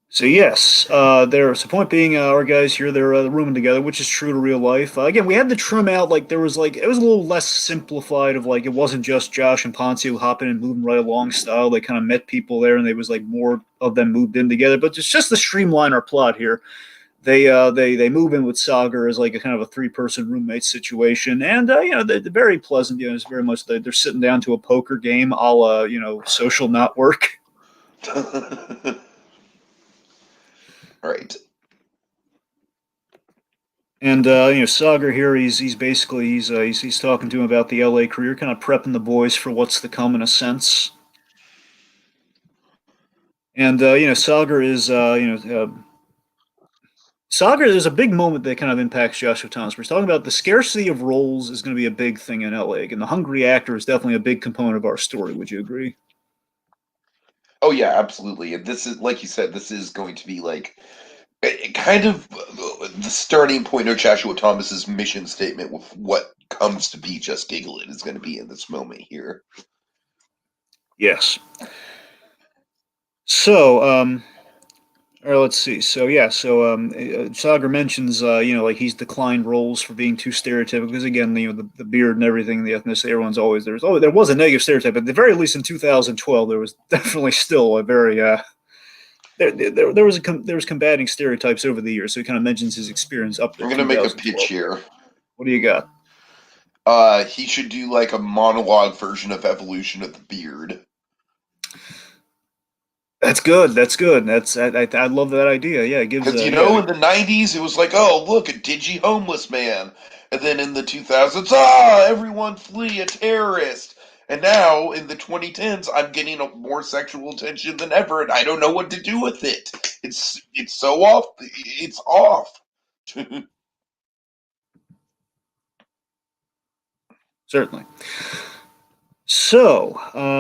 So yes, so point being, our guys here they're rooming together, which is true to real life. Again, we had to trim out like there was like it was a little less simplified of like it wasn't just Josh and Ponce who hopping and moving right along style. They kind of met people there, and there was like more of them moved in together. But it's just to streamline our plot here. They move in with Sagar as like a kind of a 3-person roommate situation, and they're very pleasant. It's very much they're sitting down to a poker game, a la Social Network. Right. And Sagar here, he's basically he's talking to him about the LA career, kind of prepping the boys for what's to come in a sense. And Sagar is Sagar, there's a big moment that kind of impacts Joshua Thomas. We're talking about the scarcity of roles is going to be a big thing in LA, and the hungry actor is definitely a big component of our story. Would you agree? Oh yeah, absolutely. And this is like you said, this is going to be like kind of the starting point of Joshua Thomas's mission statement with what comes to be Just Giggle It is going to be in this moment here. Yes. So, all right, let's see. So yeah, so Sagar mentions like he's declined roles for being too stereotypical because again, the beard and everything, the ethnicity, everyone's always there was a negative stereotype, but at the very least in 2012 there was definitely still a very there was combating stereotypes over the years, so he kind of mentions his experience up to I'm gonna make a pitch 2012. here. What do you got? He should do like a monologue version of Evolution of the Beard. That's good. That's good. I love that idea. Yeah, it gives Because yeah. in the '90s it was like, oh look, a digi homeless man, and then in the 2000s, ah, everyone flee a terrorist. And now in the 2010s, I'm getting more sexual attention than ever, and I don't know what to do with it. It's so off. It's off. Certainly. So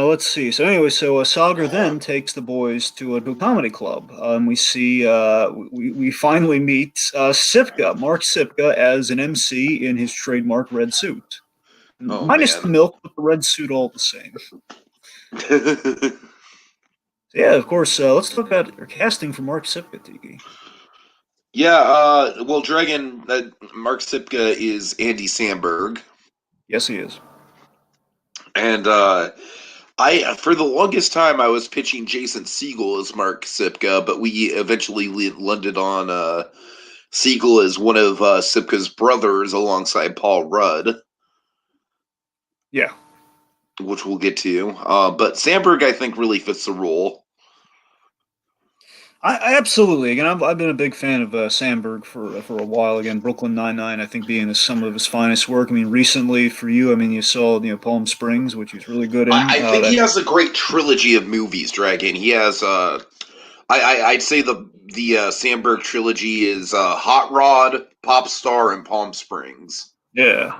let's see. So anyway, so Sagar then takes the boys to a comedy club. We see we finally meet Sipka, Mark Sipka, as an MC in his trademark red suit, Oh minus the man. milk, but the red suit all the same. So, yeah, of course. Let's talk about casting for Mark Sipka, Tiki. Yeah, well, Dragon, Mark Sipka is Andy Samberg, Yes, he is. and I for the longest time I was pitching Jason Segel as Mark Sipka, but we eventually landed on Segel as one of Sipka's brothers alongside Paul Rudd, Yeah. which we'll get to. But Samberg, I think, really fits the role. I absolutely. Again, I've been a big fan of Sandberg for a while. Again, Brooklyn Nine-Nine, I think, being some of his finest work. I mean, recently for you, I mean, you saw Palm Springs, which he's really good in. I think he has a great trilogy of movies. Dragon. He has. I'd say the Sandberg trilogy is Hot Rod, Pop Star, and Palm Springs. Yeah,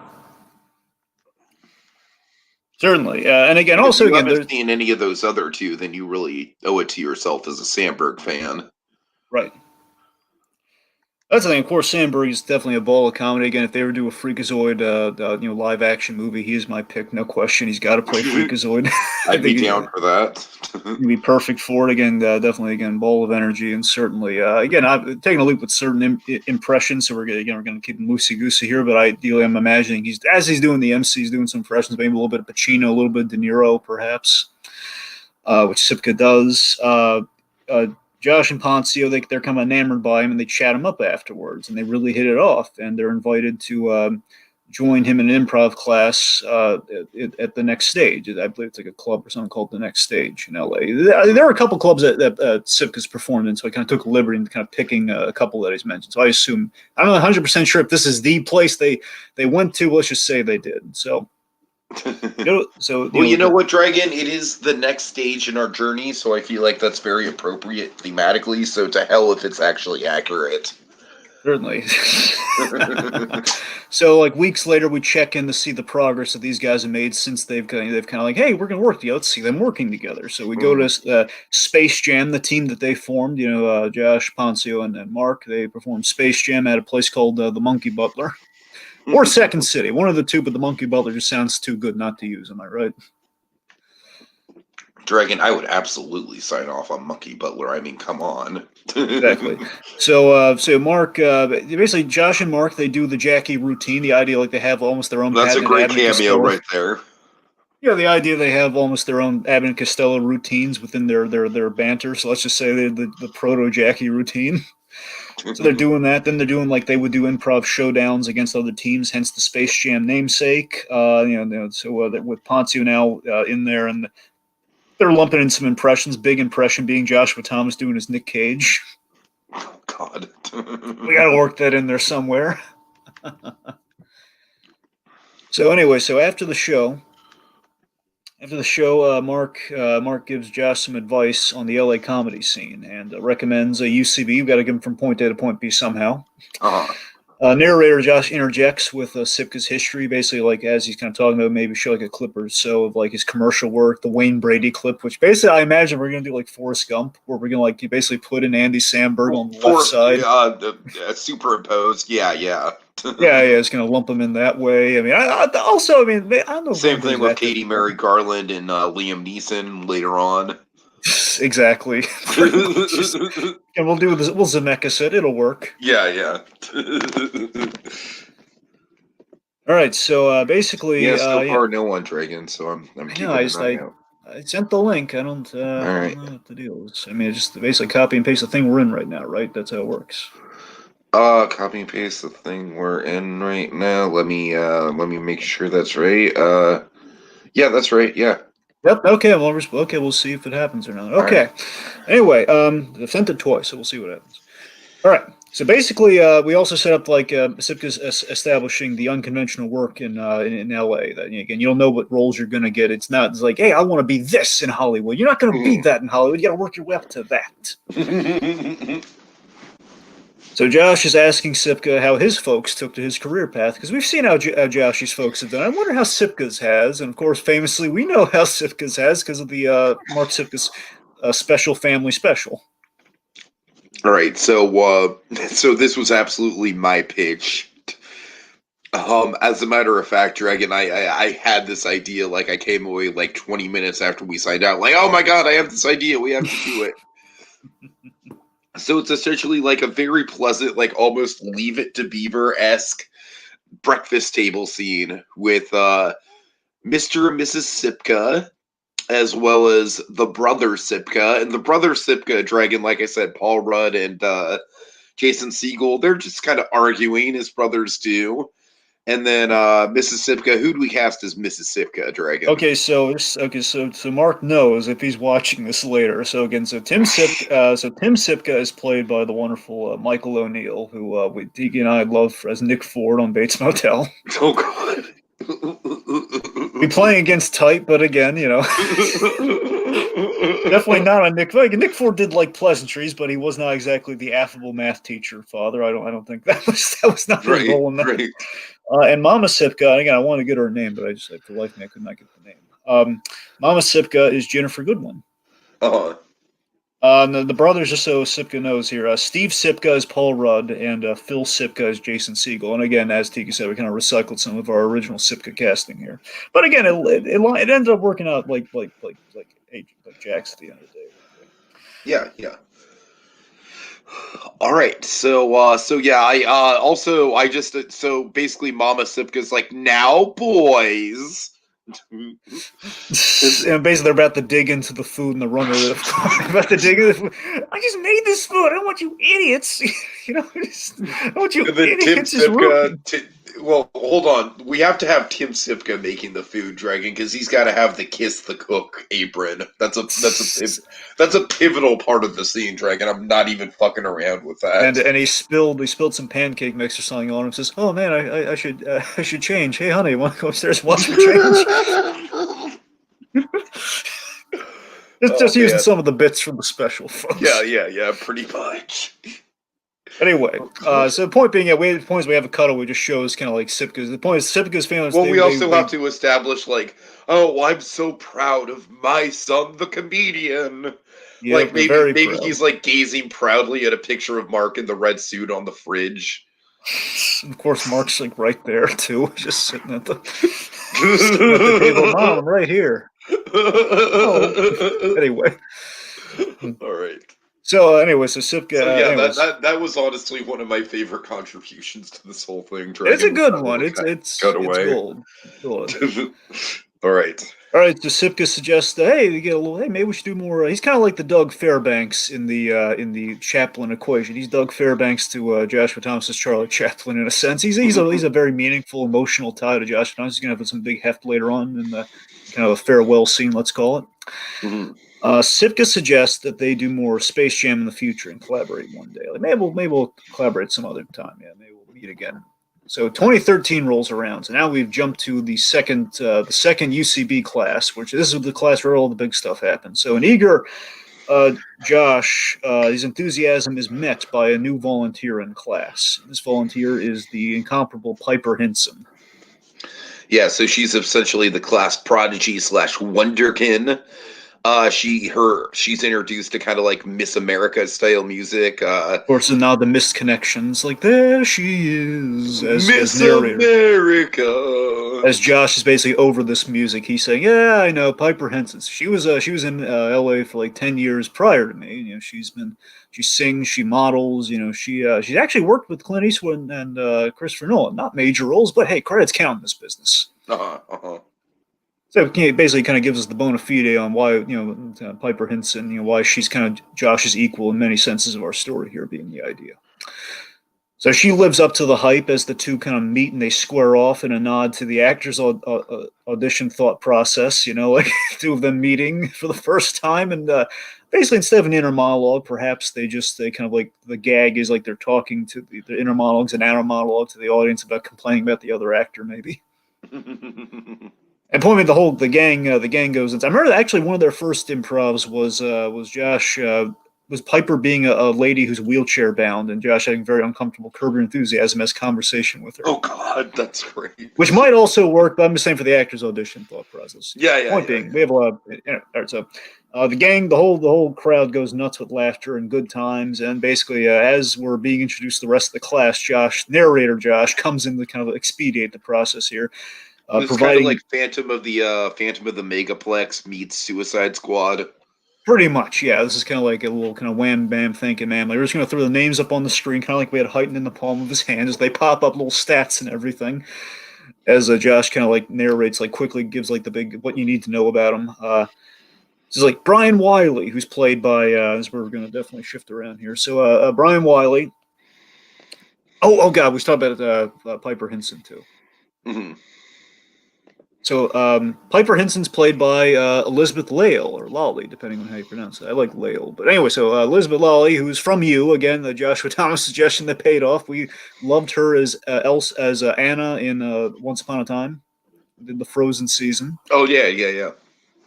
certainly. And again, And if also you again, haven't there's seen any of those other two, then you really owe it to yourself as a Sandberg fan. right. That's the thing. Of course, Sandberg is definitely a ball of comedy. Again, if they ever do a Freakazoid, live action movie, he is my pick, no question. He's got to play Freakazoid. I I'd be think down for that. he'd be perfect for it. Again, definitely again, ball of energy, and certainly again, I've taken a leap with certain impressions. So we're going to keep loosey goosey here, but ideally, I'm imagining he's doing the MC, he's doing some impressions, maybe a little bit of Pacino, a little bit of De Niro, perhaps, which Sipka does. Josh and Poncio, they're kind of enamored by him, and they chat him up afterwards, and they really hit it off. And they're invited to join him in an improv class at the Next Stage. I believe it's like a club or something called the Next Stage in LA. There are a couple clubs that Sipka's performed in, so I kind of took a liberty in kind of picking a couple that he's mentioned. So I assume I'm not 100% sure if this is the place they went to. Let's just say they did. So. Well, you know what, Dragon? It is the next stage in our journey, so I feel like that's very appropriate thematically. So to hell if it's actually accurate. Certainly. So, like weeks later, we check in to see the progress that these guys have made since they've kind of like, hey, we're going to work together. Let's see them working together. So we go to Space Jam, the team that they formed. Josh, Poncio, and Mark. They performed Space Jam at a place called the Monkey Butler. Or Second City, one of the two, but the Monkey Butler just sounds too good not to use. Am I right? Dragon, I would absolutely sign off on Monkey Butler. I mean, come on. Exactly. So Mark, basically, Josh and Mark, they do the Jackie routine. The idea, like they have almost their own. That's a patented great Abbott cameo Costello. right there. Yeah, the idea they have almost their own Abbott and Costello routines within their banter. So let's just say they're the proto Jackie routine. So they're doing that. Then they're doing like they would do improv showdowns against other teams, hence the Space Jam namesake. So with Poncio now in there, and they're lumping in some impressions. Big impression being Joshua Thomas doing his Nick Cage. Oh, God. We got to work that in there somewhere. So anyway, so after the show, Mark gives Josh some advice on the LA comedy scene and recommends a UCB. You've got to get him from point A to point B somehow. Uh-huh. Narrator Josh interjects with Sipka's history, basically like as he's kind of talking about, maybe show like a clip or so of like his commercial work, the Wayne Brady clip, which basically I imagine we're gonna do like Forrest Gump, where we're gonna like you basically put in Andy Samberg on the left side. Superimposed. Yeah. Yeah, it's gonna lump him in that way. I mean, I don't know. Same thing with Katie Mary Garland and Liam Neeson later on. Exactly. And we'll do this. We'll Zemeckis it. It'll work. Yeah. All right. So basically, still far no on Dragon. So I'm keeping an eye out. I sent the link. I All don't right. know what the deal is. I mean, it's just basically copy and paste the thing we're in right now, right? That's how it works. Copy and paste the thing we're in right now. Let me make sure that's right. Yeah, that's right. Yeah. Yep. Okay. Well, okay. We'll see if it happens or not. All right. Okay. Anyway, I've sent it twice, so we'll see what happens. All right. So basically, we also set up like Sipka's establishing the unconventional work in L.A. That again, you don't know what roles you're going to get. It's not. It's like, hey, I want to be this in Hollywood. You're not going to be that in Hollywood. You got to work your way up to that. So Josh is asking Sipka how his folks took to his career path because we've seen how Josh's folks have done. I wonder how Sipka's has, and of course, famously, we know how Sipka's has because of the Mark Sipka's special family special. All right. So this was absolutely my pitch. As a matter of fact, Dragon, I had this idea. Like, I came away like 20 minutes after we signed out. Like, oh my god, I have this idea. We have to do it. So it's essentially like a very pleasant, like almost Leave It to Beaver-esque breakfast table scene with Mr. and Mrs. Sipka, as well as the brother Sipka. And the brother Sipka, Dragon, like I said, Paul Rudd and Jason Segel, they're just kind of arguing as brothers do. And then Mrs. Sipka, who do we cast as Mrs. Sipka, Dragon? So Mark knows if he's watching this later. So again, Tim Sipka is played by the wonderful Michael O'Neill, who Tiki and I love as Nick Ford on Bates Motel. Oh god. Be playing against type, but again, definitely not on Nick. Like, Nick Ford did like pleasantries, but he was not exactly the affable math teacher father. I don't think that was not his role in that. Right. And Mama Sipka, again, I want to get her name, but I just, like, for the life of me, I could not get the name. Mama Sipka is Jennifer Goodwin. Uh-huh. The brothers, just so Sipka knows here, Steve Sipka is Paul Rudd, and Phil Sipka is Jason Segel. And again, as Tiki said, we kind of recycled some of our original Sipka casting here. But again, it ended up working out like Jax at the end of the day. Yeah. All right. So yeah, I just so basically Mama Sipka's like, now boys. And basically, they're about to dig into the food and the runner. About to dig into the food. I just made this food. I don't want you idiots. I want you idiots. Tim Sipka. Well, hold on. We have to have Tim Sipka making the food, Dragon, because he's got to have the kiss the cook apron. That's a pivotal part of the scene, Dragon. I'm not even fucking around with that. And he spilled some pancake mix or something on him. Says, "Oh man, I should change. Hey honey, want to go upstairs and wash for change?" Just using some of the bits from the special, folks. Yeah, pretty much. Anyway, so the point being, the point is we have a cutaway just shows kind of like Sipka's. The point is Sipka's family. Well, we also have to establish, like, oh, I'm so proud of my son, the comedian. Yeah, like maybe he's like gazing proudly at a picture of Mark in the red suit on the fridge. Of course, Mark's like right there too, just sitting at the table. Mom, I'm right here. Oh. Anyway, all right. So Sipka. So yeah, that was honestly one of my favorite contributions to this whole thing. Dragon, it's a good one. It's gold. All right. So Sipka suggests, hey, we get a little. Hey, maybe we should do more. He's kind of like the Doug Fairbanks in the Chaplin equation. He's Doug Fairbanks to Joshua Thomas's Charlie Chaplin in a sense. He's a very meaningful, emotional tie to Joshua Thomas. He's gonna have some big heft later on in the kind of a farewell scene, let's call it. Mm-hmm. Sipka suggests that they do more Space Jam in the future and collaborate one day. Like maybe we'll collaborate some other time. Yeah, maybe we'll meet again. So 2013 rolls around. So now we've jumped to the second UCB class, which this is the class where all the big stuff happens. So an eager Josh, his enthusiasm is met by a new volunteer in class. This volunteer is the incomparable Piper Hinson. Yeah, so she's essentially the class prodigy / wonderkin. She's introduced to kind of like Miss America style music. Of course, and now the missed connections, like there she is, Miss America. As Josh is basically over this music, he's saying, "Yeah, I know Piper Henson. She was in L.A. for like 10 years prior to me. She sings, she models. She's actually worked with Clint Eastwood and Christopher Nolan. Not major roles, but hey, credits count in this business." So it basically kind of gives us the bona fide on why, Piper Hinson, why she's kind of Josh's equal in many senses of our story here being the idea. So she lives up to the hype as the two kind of meet and they square off in a nod to the actors' audition thought process, like two of them meeting for the first time. And basically, instead of an inner monologue, perhaps they kind of like the gag is like they're talking to the inner monologues and outer monologue to the audience about complaining about the other actor, maybe. And point me the gang goes into. I remember actually one of their first improvs was Josh was Piper being a lady who's wheelchair bound, and Josh having very uncomfortable Curb Your Enthusiasm as conversation with her. Oh God, that's great. Which might also work, but I'm just saying for the actor's audition thought process. Yeah. Point being, we have a lot of. All right, so the gang, the whole crowd goes nuts with laughter and good times, and basically, as we're being introduced to the rest of the class, narrator Josh, comes in to kind of expedite the process here. It's kind of like Phantom of the Megaplex meets Suicide Squad. Pretty much, yeah. This is kind of like a little kind of wham bam thinking, man. Like we're just gonna throw the names up on the screen, kind of like we had Heighten in the palm of his hand, as they pop up little stats and everything. As Josh kind of like narrates, like quickly gives like the big what you need to know about him. This is like Brian Wiley, who's played by. This is where we're gonna definitely shift around here. So Brian Wiley. Oh God, we talked about Piper Hinson too. Mm-hmm. So Piper Hinson's played by Elizabeth Lail, or Lawley, depending on how you pronounce it. I like Lail. But anyway, so Elizabeth Lawley, who's from You, again, the Joshua Thomas suggestion that paid off. We loved her as Anna in Once Upon a Time, did the Frozen season. Oh, yeah.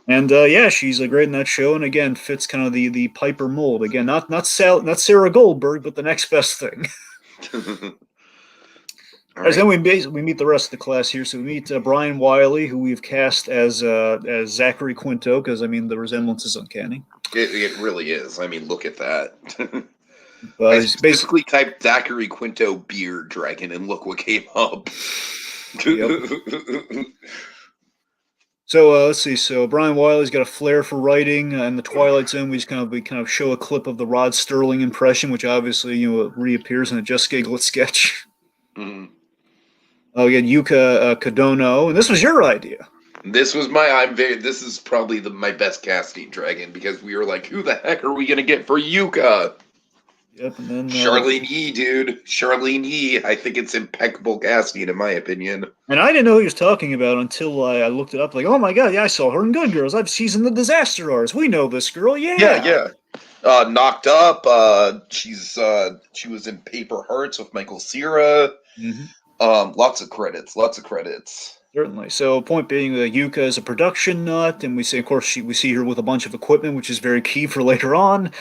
And she's great in that show, and again fits kind of the Piper mold. Again, not Sarah Goldberg, but the next best thing. Right. Then we meet the rest of the class here. So we meet Brian Wiley, who we've cast as Zachary Quinto, because I mean the resemblance is uncanny. It really is. I mean, look at that. I basically typed Zachary Quinto beard dragon, and look what came up. Yep. So let's see. So Brian Wiley's got a flair for writing. In the Twilight Zone, we kind of show a clip of the Rod Sterling impression, which obviously reappears in a Just Giggle It sketch. Mm-hmm. Again, Yuka Kodono, and this was your idea. This was this is probably my best casting, Dragon, because we were like, who the heck are we gonna get for Yuka? Yep, and then Charlene Yee, dude. Charlene Yee. I think it's impeccable casting, in my opinion. And I didn't know who he was talking about until I looked it up. Like, oh my god, yeah, I saw her in Good Girls. She's in the Disaster Artist. We know this girl, yeah. Yeah. Knocked Up. She was in Paper Hearts with Michael Cera. Mm-hmm. Lots of credits. Certainly. So, point being that Yuka is a production nut, and we see her with a bunch of equipment, which is very key for later on.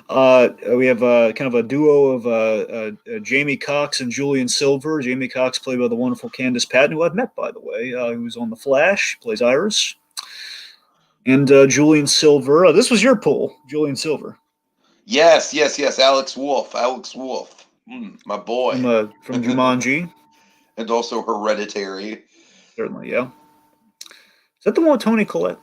We have kind of a duo of Jamie Cox and Julian Silver. Jamie Cox, played by the wonderful Candice Patton, who I've met, by the way, who's on The Flash, plays Iris. And Julian Silver. This was your pool, Julian Silver. Yes. Alex Wolff. My boy. From Jumanji. And also Hereditary. Certainly, yeah. Is that the one with Toni Collette?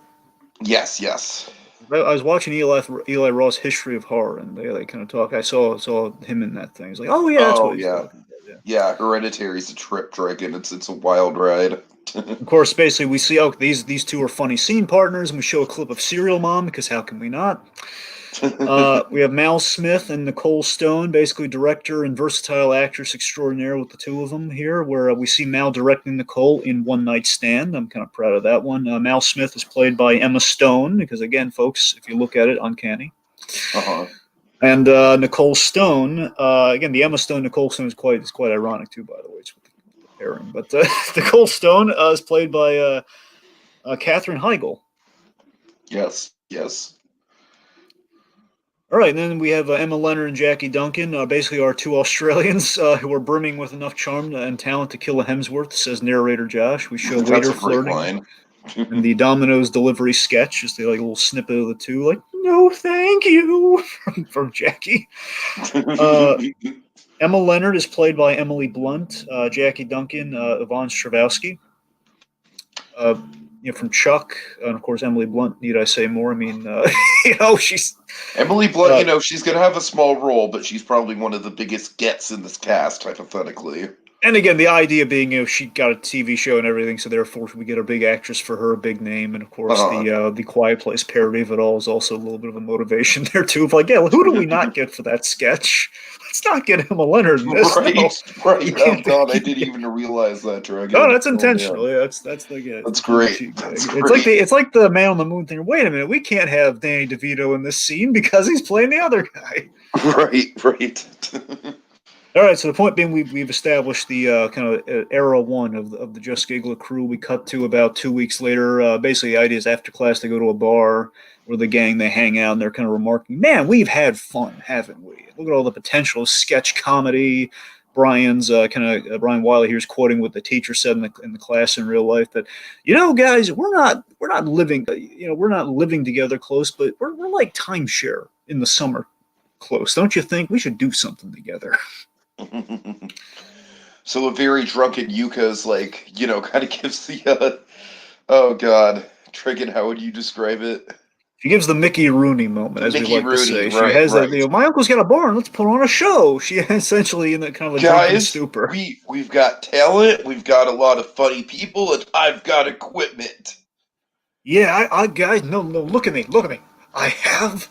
Yes. I was watching Eli Roth's History of Horror, and they kind of talk. I saw him in that thing. He's like, oh yeah, that's what he's talking about. Yeah, Hereditary's a trip, Dragon. It's a wild ride. Of course, basically, we see these two are funny scene partners, and we show a clip of Serial Mom, because how can we not? We have Mal Smith and Nicole Stone, basically director and versatile actress extraordinaire with the two of them here, where we see Mal directing Nicole in One Night Stand. I'm kind of proud of that one. Mal Smith is played by Emma Stone, because again, folks, if you look at it, uncanny. Uh-huh. And Nicole Stone, again, the Emma Stone Nicole Stone is quite ironic too, by the way. It's with the pairing, but Nicole Stone is played by Katherine Heigl. Yes. All right, and then we have Emma Leonard and Jackie Duncan, basically our two Australians who are brimming with enough charm and talent to kill a Hemsworth, says narrator Josh. We show waiter flirting and the Domino's delivery sketch, just a little snippet of the two, like, no, thank you, from Jackie. Emma Leonard is played by Emily Blunt. Jackie Duncan, Yvonne Stravowski. From Chuck, and of course Emily Blunt. Need I say more? I mean, she's Emily Blunt. She's gonna have a small role, but she's probably one of the biggest gets in this cast, hypothetically. And again, the idea being, she got a TV show and everything, so therefore we get a big actress for her, a big name, and of course Uh-huh. the Quiet Place parody of it all is also a little bit of a motivation there too. Of like, yeah, well, who do we not get for that sketch? Let's not get Emma Leonard in this. No, Right, you right. Oh can't. God, I didn't even realize that, Oh, Dragon. that's Oh man, intentional. Yeah, that's the yeah, it's that's a tongue in great. cheek That's gag. great. It's like the Man on the Moon thing. Wait a minute, we can't have Danny DeVito in this scene because he's playing the other guy. Right, right. All right, so the point being, we've established the kind of era one of the Just Giggle It crew. We cut to about 2 weeks later. Basically, the idea is after class they go to a bar where the gang they hang out and they're kind of remarking, "Man, we've had fun, haven't we? Look at all the potential sketch comedy." Brian's Brian Wiley here's quoting what the teacher said in the class in real life that, guys, we're not living we're not living together close, but we're like timeshare in the summer close. Don't you think we should do something together? So a very drunken Yuka is like, kind of gives the, oh God, Dragon, how would you describe it? She gives the Mickey Rooney moment, The as we Mickey like to Rooney, say. She right, has that, right. my uncle's got a barn, let's put on a show. She essentially in that kind of a drunken Guys, stupor. we've got talent, we've got a lot of funny people, and I've got equipment. Yeah, I guys, no, look at me, look at me. I have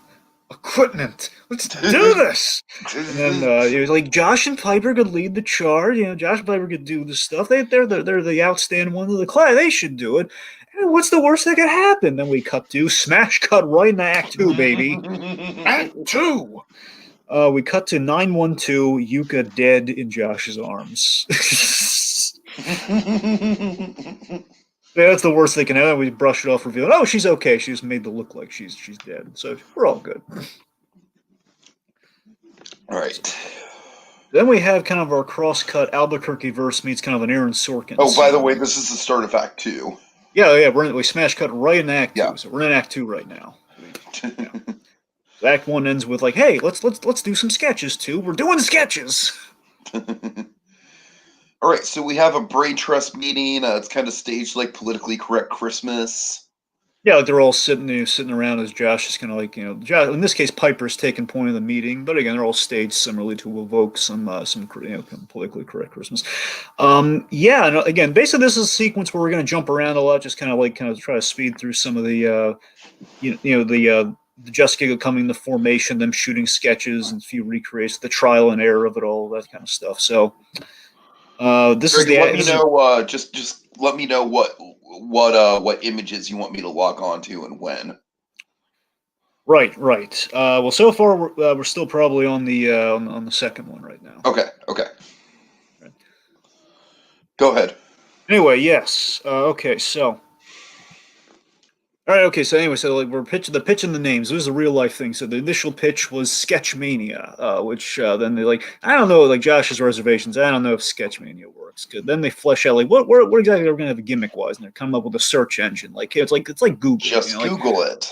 equipment. Let's do this. And then it was like Josh and Piper could lead the charge. Josh and Piper could do the stuff. They're the outstanding one of the class. They should do it. And what's the worst that could happen? Then we smash cut right into Act Two, baby. Act Two. We cut to 912, Yuka dead in Josh's arms. Yeah, that's the worst they can have. We brush it off, revealing, oh, she's okay. She's made to look like she's dead. So we're all good. All right. Then we have kind of our cross-cut Albuquerque verse meets kind of an Aaron Sorkin. Oh, by the scene. way, this is the start of Act Two. Yeah, we smash cut right in Act Yeah. Two. So we're in Act Two right now. Yeah. Act One ends with like, hey, let's do some sketches too. We're doing sketches. All right, so we have a brain trust meeting. It's kind of staged like politically correct Christmas. Yeah, like they're all sitting around as Josh is kind of like, Josh, in this case, Piper's taking point of the meeting, but again, they're all staged similarly to evoke some politically correct Christmas. Yeah, and again, basically, this is a sequence where we're going to jump around a lot, just kind of try to speed through some of the, the Just Giggle coming to formation, them shooting sketches and a few recreates, the trial and error of it all, that kind of stuff. So, this is Greg, the let me this is know. Just let me know what images you want me to log on to and when. right. Well, so far we're still probably on the second one right now. Okay. Go ahead. Anyway, yes. Okay, so. All right. Okay. So anyway, so like we're pitching the names. This is a real life thing. So the initial pitch was Sketchmania, which then they like I don't know like Josh's reservations. I don't know if Sketchmania works. Good. Then they flesh out like what exactly are we gonna have a gimmick wise, and they're coming up with a search engine. Like it's like Google. Just Like, Google it.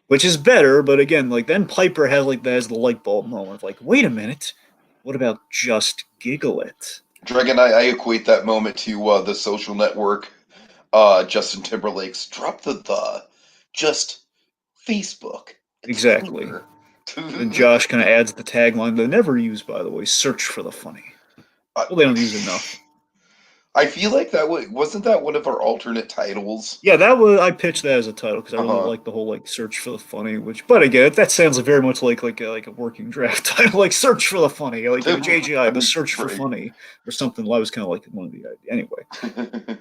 which is better. But again, like then Piper has like that as the light bulb moment. Like wait a minute, what about Just Giggle It? Dragon, I equate that moment to the Social Network. Justin Timberlake's drop the just Facebook. It's Exactly. clear. And Josh kind of adds the tagline they never use, by the way: "Search for the funny." Well, they don't use it enough. I feel like wasn't that one of our alternate titles. Yeah, that was I pitched that as a title because I really Uh-huh. like the whole like search for the funny. Which, but again, that sounds very much like a working draft title, like search for the funny, like JGI, the search for Right. funny, or something. I was kind of like one of the anyway.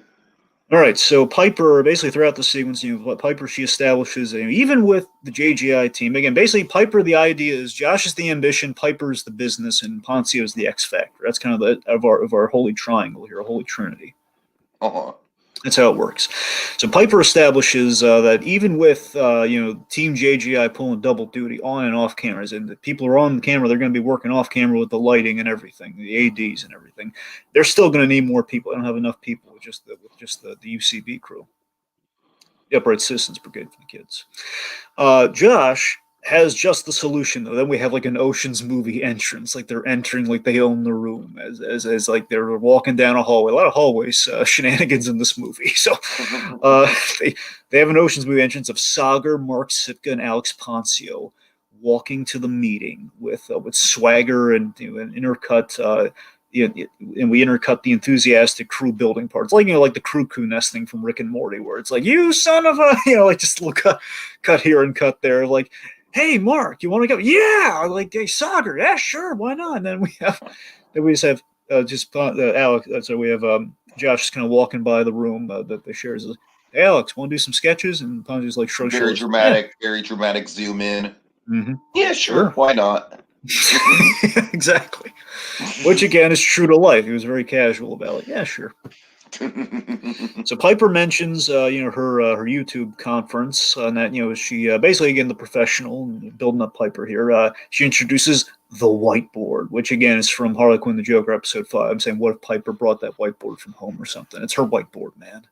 All right, so Piper basically throughout the sequence, Piper she establishes even with the JGI team again. Basically, Piper the idea is Josh is the ambition, Piper is the business, and Poncio is the X factor. That's kind of of our holy triangle here, a holy trinity. Uh-huh. That's how it works. So Piper establishes that even with Team JGI pulling double duty on and off cameras, and the people are on the camera, they're going to be working off camera with the lighting and everything, the ads and everything. They're still going to need more people. They don't have enough people with just the UCB crew, the Upright Citizens Brigade for the kids. Josh has just the solution though. Then we have like an Ocean's movie entrance, like they're entering like they own the room, as like they're walking down a hallway. A lot of hallways shenanigans in this movie. So they have an Ocean's movie entrance of Sagar, Mark Sitka, and Alex Poncio walking to the meeting with swagger and an intercut and we intercut the enthusiastic crew building parts, like like the crew nesting from Rick and Morty, where it's like, you son of a, like just a little cut here and cut there, like, hey Mark, you want to go? Yeah, like, hey Sagar, yeah sure, why not? And then we just have Alex. So we have Josh kind of walking by the room that they share. Like, hey Alex, want to do some sketches? And Ponzi's like, sure, shoulders. Yeah. Very dramatic zoom in. Mm-hmm. Yeah, sure, why not? Exactly. Which again is true to life. He was very casual about it. Yeah, sure. So Piper mentions, her YouTube conference, and that she basically, again, the professional building up Piper here. She introduces the whiteboard, which again is from Harley Quinn the Joker episode 5. I'm saying, what if Piper brought that whiteboard from home or something? It's her whiteboard, man.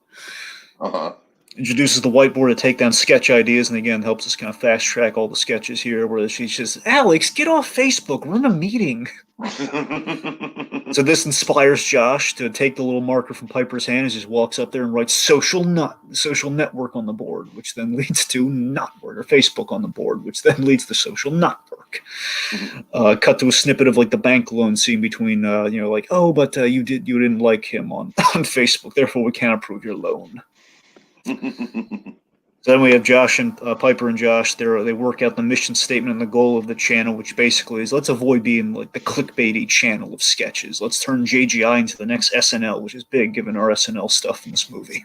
Introduces the whiteboard to take down sketch ideas, and again helps us kind of fast track all the sketches here. Where she's just, Alex, get off Facebook, run a meeting. So this inspires Josh to take the little marker from Piper's hand and just walks up there and writes social network on the board, which then leads to notwork, or Facebook on the board, which then leads to social network. Cut to a snippet of like the bank loan scene between like, oh, but you didn't like him on Facebook, therefore we can't approve your loan. So then we have Josh and Piper and Josh. They work out the mission statement and the goal of the channel, which basically is, let's avoid being like the clickbaity channel of sketches. Let's turn JGI into the next SNL, which is big given our SNL stuff in this movie.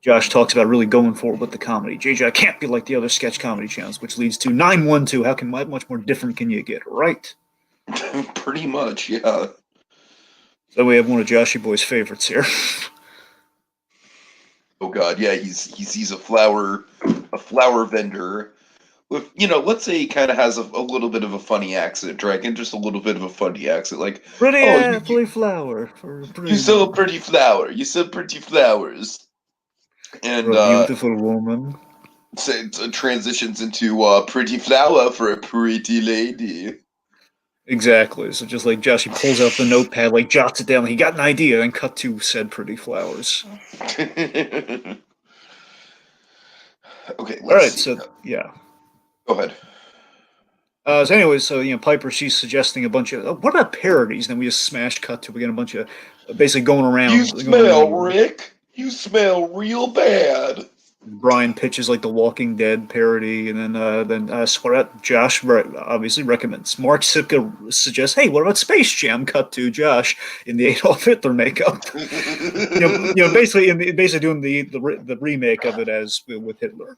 Josh talks about really going forward with the comedy. JGI can't be like the other sketch comedy channels, which leads to 912. How much more different can you get, right? Pretty much, yeah. So we have one of Joshy Boy's favorites here. Oh God, yeah, he's a flower vendor with, let's say he kind of has a little bit of a funny accent, Dragon, just a little bit of a funny accent, like, pretty flower for you sell a pretty flower, you sell pretty flowers, and for a beautiful woman. So it transitions into pretty flower for a pretty lady. Exactly. So just like Josh, he pulls out the notepad, like jots it down. He got an idea, and cut to said pretty flowers. Okay. All right. See. So yeah. Go ahead. So anyways, Piper, she's suggesting a bunch of what about parodies? Then we just smash cut to again a bunch of basically going around. You smell, Rick. You smell real bad. Brian pitches like the Walking Dead parody, and then Josh obviously recommends. Mark Sipka suggests, "Hey, what about Space Jam?" Cut to Josh in the Adolf Hitler makeup. basically doing the remake of it as with Hitler.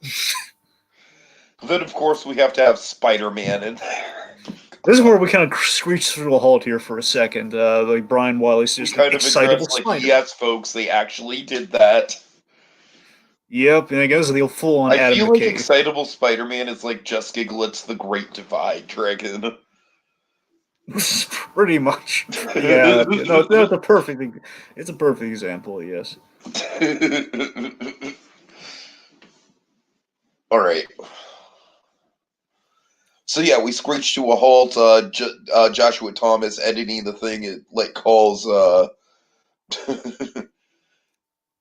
Then of course we have to have Spider-Man in there. This is where we kind of screech through a halt here for a second. Like Brian Wiley's just kind of excitable Spider. Yes, folks, they actually did that. Yep, and I guess the full-on Adam McKay. I feel like Excitable Spider-Man is like Just Giggle It's the Great Divide, Dragon. Pretty much. Yeah, no, it's a perfect example, yes. All right. So yeah, we screech to a halt. Joshua Thomas editing the thing. It like calls.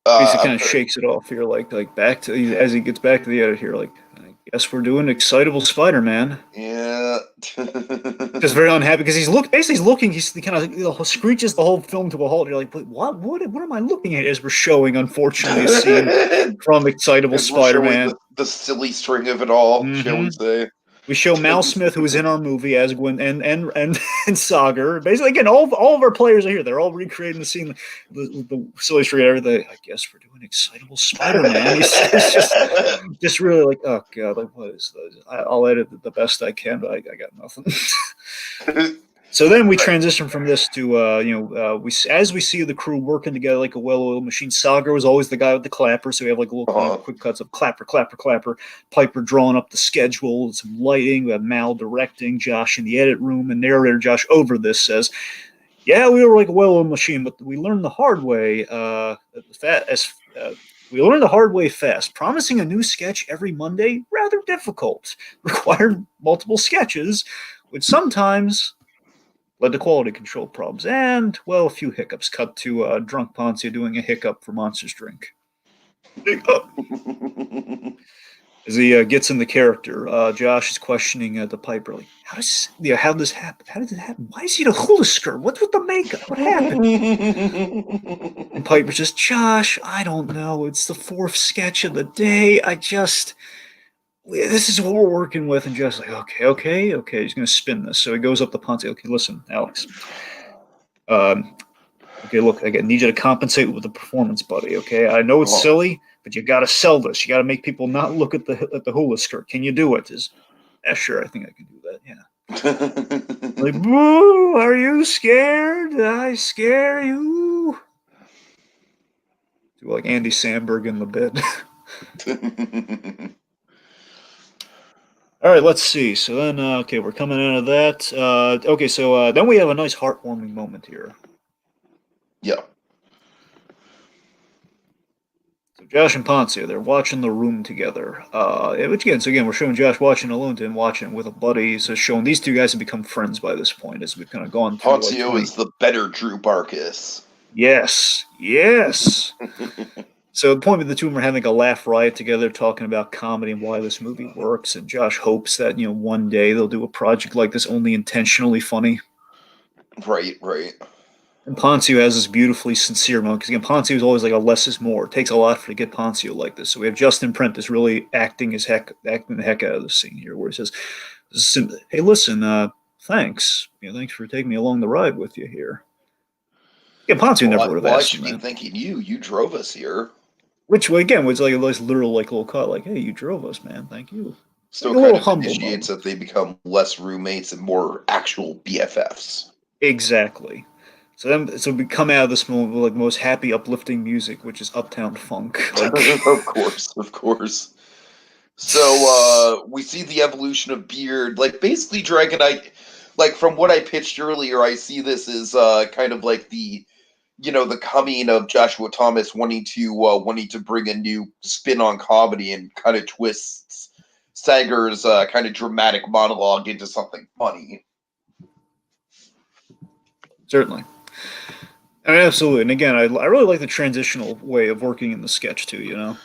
Basically kind of shakes it off here, like back to as he gets back to the edit here, like, I guess we're doing Excitable Spider-Man. Yeah. Just very unhappy because he's looking. He kind of screeches the whole film to a halt. You're like, but what am I looking at? As we're showing, unfortunately, a scene from Excitable Spider-Man. The silly string of it all, shall we say? We show Mal Smith, who was in our movie as Gwen, and Sagar. Basically, again, all of our players are here. They're all recreating the scene, the silly string and everything. I guess we're doing Excitable Spider-Man. He's just really like, oh god, like what is this? I'll edit it the best I can, but I got nothing. So then we transition from this to as we see the crew working together like a well-oiled machine. Sagar was always the guy with the clapper, so we have like a little kind of quick cuts of clapper, clapper, clapper. Piper drawing up the schedule, some lighting. We have Mal directing, Josh in the edit room, and narrator Josh over this says, "Yeah, we were like a well-oiled machine, but we learned the hard way. We learned the hard way fast. Promising a new sketch every Monday, rather difficult. Required multiple sketches, which sometimes led to quality control problems and, well, a few hiccups." Cut to drunk Ponzi doing a hiccup for Monsters Drink. Hiccup. As he gets in the character, Josh is questioning the Piper, like, how did this happen? How did it happen? Why is he in a hula skirt? What's with the makeup? What happened? And Piper's just, Josh, I don't know. It's the fourth sketch of the day. This is what we're working with. And Josh's like, okay. He's going to spin this. So he goes up to Ponce. Okay, listen, Alex. Okay, look, I need you to compensate with the performance, buddy. Okay, I know it's silly, but you got to sell this. You got to make people not look at the hula skirt. Can you do it? Yeah, sure. I think I can do that. Yeah. Like, boo! Are you scared? Did I scare you? Do like Andy Samberg in the bed. All right, let's see. So then, okay, we're coming out of that. Okay, so then we have a nice heartwarming moment here. Yeah. So Josh and Ponce, they're watching The Room together. Which again, we're showing Josh watching alone to him watching it with a buddy. So showing these two guys have become friends by this point as we've kind of gone through. Ponce is the better Drew Barkus. Yes. So the point of the two of them are having a laugh riot together, talking about comedy and why this movie works. And Josh hopes that one day they'll do a project like this, only intentionally funny. Right. And Ponce has this beautifully sincere moment because again, Ponce was always like a less is more. It takes a lot to get Ponce like this. So we have Justin Prentice really acting the heck out of the scene here, where he says, "Hey, listen, thanks. Thanks for taking me along the ride with you here." Yeah, Ponce never would have asked him that. I should be thanking you. You drove us here. Which again was like a nice literal little cut, like, "Hey, you drove us, man. Thank you." Still kind of initiates that they become less roommates and more actual BFFs. Exactly. So we come out of this moment with like the most happy, uplifting music, which is Uptown Funk. Like, of course. So we see the evolution of Beard. Like basically, Dragon. From what I pitched earlier, I see this as kind of like the coming of Joshua Thomas wanting to bring a new spin on comedy and kind of twists Sager's kind of dramatic monologue into something funny. Certainly. I mean, absolutely. And again, I really like the transitional way of working in the sketch too,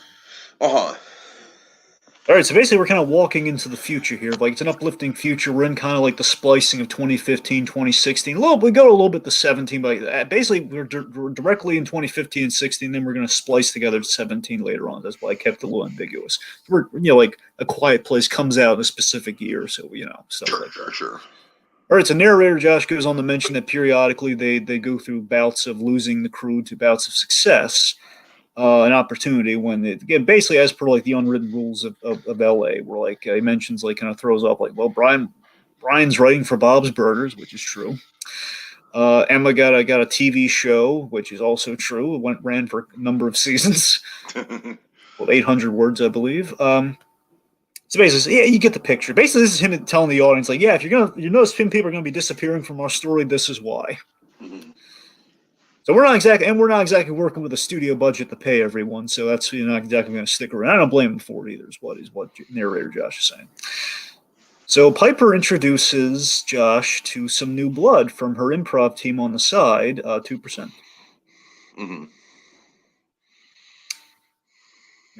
Uh-huh. All right, so basically we're kind of walking into the future here. Like, it's an uplifting future. We're in kind of like the splicing of 2015, 2016. We go a little bit to 17, but basically we're directly in 2015 and 16, then we're going to splice together 17 later on. That's why I kept it a little ambiguous. We're, like A Quiet Place comes out in a specific year, so, stuff like that. Sure. All right, so narrator Josh goes on to mention that periodically they go through bouts of losing the crew to bouts of success. An opportunity when again, basically as per like the unwritten rules of LA, where like he mentions like kind of throws up like, well, Brian's writing for Bob's Burgers, which is true. Emma got a TV show, which is also true. It ran for a number of seasons, well, 800 words, I believe. So basically, yeah, you get the picture. Basically, this is him telling the audience, like, yeah, if you notice people are going to be disappearing from our story, this is why. Mm-hmm. So we're not exactly working with a studio budget to pay everyone. So that's not exactly going to stick around. I don't blame him for it either. Is what narrator Josh is saying. So Piper introduces Josh to some new blood from her improv team on the side, 2%. Mm-hmm.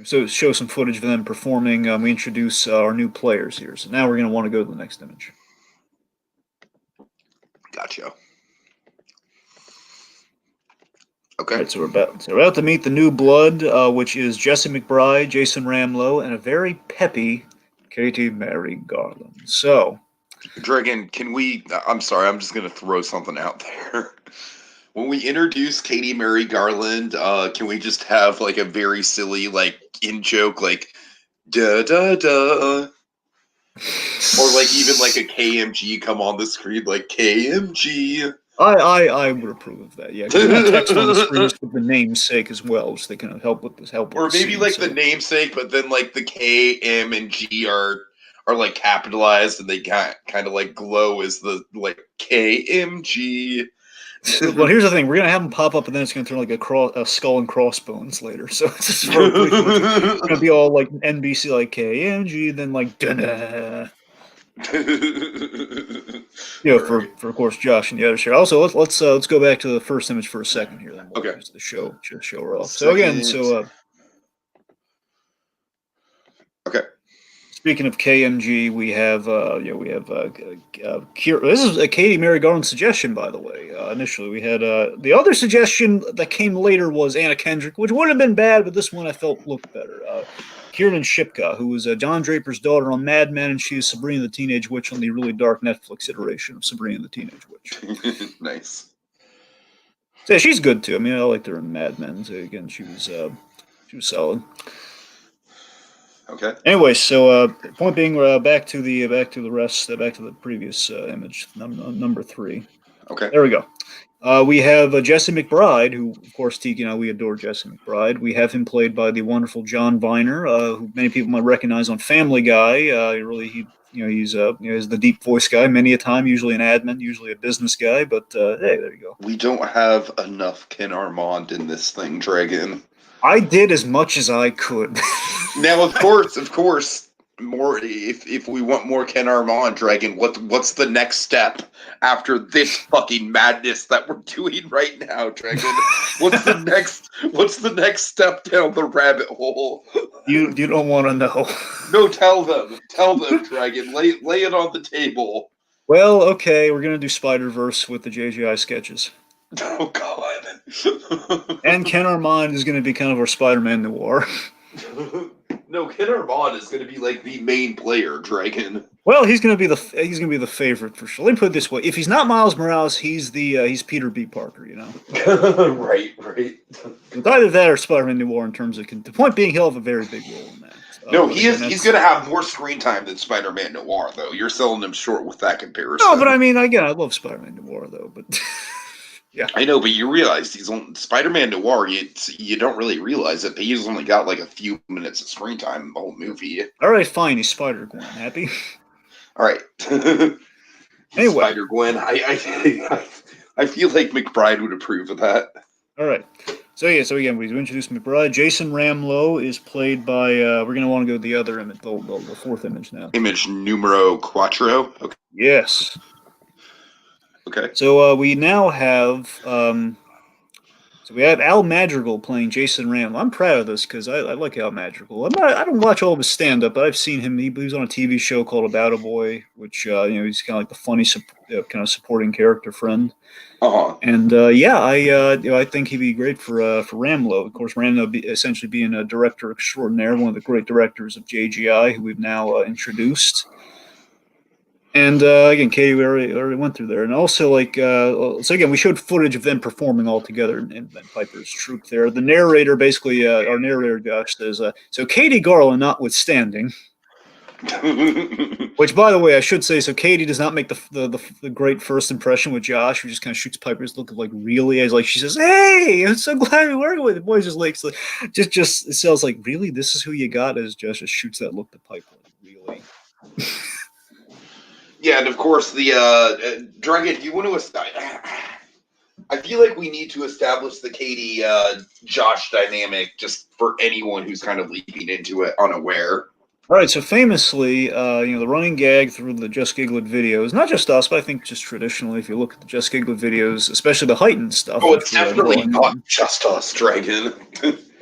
So show some footage of them performing. We introduce our new players here. So now we're going to want to go to the next image. Gotcha. Okay. All right, so we're about to meet the new blood, which is Jesse McBride, Jason Ramlow, and a very peppy Katie Mary Garland. So, Dragon, I'm sorry, I'm just going to throw something out there. When we introduce Katie Mary Garland, can we just have like a very silly like in joke like da da da, or like even like a KMG come on the screen like KMG. I would approve of that. Yeah, text on the screen just with the namesake as well, so they can help with this. Or maybe like the namesake, but then like the K, M, and G are like capitalized, and they kind of like glow as the like KMG. Well, here's the thing: we're gonna have them pop up, and then it's gonna turn like a skull and crossbones later. So it's just it's gonna be all like NBC, like KMG, then like da-da. For of course Josh and the other show. Also, let's go back to the first image for a second here. Then we'll the show her off. So again, okay. Speaking of KMG, we have Kira. This is a Katie Mary Garland suggestion, by the way. Initially, we had the other suggestion that came later was Anna Kendrick, which would have been bad, but this one I felt looked better. Kiernan Shipka, who was John Draper's daughter on Mad Men, and she is Sabrina the Teenage Witch on the really dark Netflix iteration of Sabrina the Teenage Witch. Nice. So, yeah, she's good too. I mean, I liked her in Mad Men. So, again, she was solid. Okay. Anyway, so point being, back to the previous image, number 3. Okay. There we go. We have Jesse McBride, who, of course, Tiki and I, we adore Jesse McBride. We have him played by the wonderful John Viner, who many people might recognize on Family Guy. He's the deep voice guy many a time, usually an admin, usually a business guy. But hey, there you go. We don't have enough Ken Armand in this thing, Dragon. I did as much as I could. Now, of course, more if we want more Ken Armand, Dragon, what's the next step after this fucking madness that we're doing right now, Dragon? What's the next step down the rabbit hole? You don't want to know. No, tell them, Dragon. Lay it on the table. Well, okay, we're gonna do Spider-Verse with the JGI sketches. Oh God. And Ken Armand is going to be kind of our Spider-Man noir. No, Ken Armand is going to be like the main player, Dragon. Well, he's going to be the favorite for sure. Let me put it this way: if he's not Miles Morales, he's Peter B. Parker. You know. Right. It's either that or Spider-Man noir in terms of the point being he'll have a very big role in that. No, he's going to have more screen time than Spider-Man noir, though. You're selling him short with that comparison. No, but I mean, again, I love Spider-Man noir though, but. Yeah, I know, but you realize he's on Spider-Man Noir. You don't really realize it, but he's only got like a few minutes of screen time in the whole movie. All right, fine. He's Spider-Gwen. Happy? All right. Anyway, Spider-Gwen. I feel like McBride would approve of that. All right. So again, we introduced McBride. Jason Ramlow is played by. We're gonna want to go to the other image, the fourth image now. Image numero cuatro. Okay. Yes. Okay. So we now have we have Al Madrigal playing Jason Ramlow. I'm proud of this because I like Al Madrigal. I don't watch all of his stand up, but I've seen him. He was on a TV show called About a Boy, which he's kind of like the funny kind of supporting character friend. Uh-huh. And I think he'd be great for Ramlow. Of course, Ramlow essentially being a director extraordinaire, one of the great directors of JGI, who we've now introduced. And again, Katie, we already went through there, and also so again, we showed footage of them performing all together in Piper's troupe. There, the narrator basically, our narrator Josh says, "So Katie Garland, notwithstanding," which, by the way, I should say, so Katie does not make the great first impression with Josh, who just kind of shoots Piper's look of like really, as like she says, "Hey, I'm so glad you're working with the boys." Just like just it sounds like really, this is who you got, as Josh just shoots that look to Piper, like, really. Yeah, and of course the Dragon. You want to? I feel like we need to establish the Katie Josh dynamic just for anyone who's kind of leaping into it unaware. All right, so famously, the running gag through the Just Giggle It videos, not just us, but I think just traditionally, if you look at the Just Giggle It videos, especially the heightened stuff. Oh, it's definitely not just us, Dragon.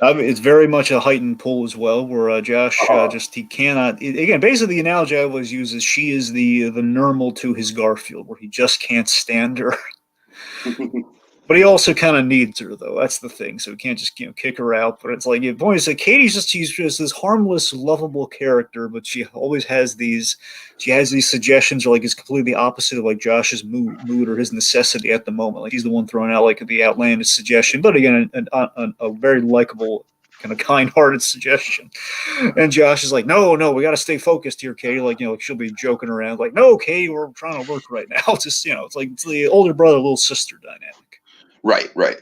I mean, it's very much a heightened pull as well, where Josh he cannot. Again, basically, the analogy I always use is she is the normal to his Garfield, where he just can't stand her. But he also kind of needs her, though. That's the thing. So he can't just kick her out. But it's like the point is that she's just this harmless, lovable character, but she always has these. She has these suggestions, or like it's completely opposite of like Josh's mood or his necessity at the moment. Like he's the one throwing out like the outlandish suggestion, but again, a very likable, kind of kind-hearted suggestion. And Josh is like, no, we got to stay focused here, Katie. Like she'll be joking around, like, no, Katie, we're trying to work right now. Just it's like it's the older brother, little sister dynamic. Right.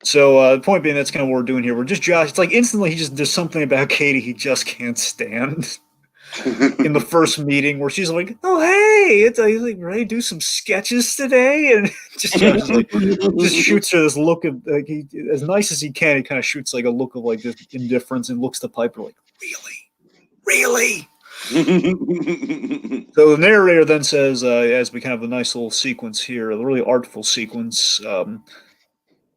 So the point being, that's kind of what we're doing here. We're just Josh. It's like instantly there's something about Katie he just can't stand. In the first meeting, where she's like, "Oh hey, he's like ready to do some sketches today," and just shoots her this look of like as nice as he can. He kind of shoots like a look of like just indifference and looks to Piper like, really. So the narrator then says, as we kind of have a nice little sequence here, a really artful sequence.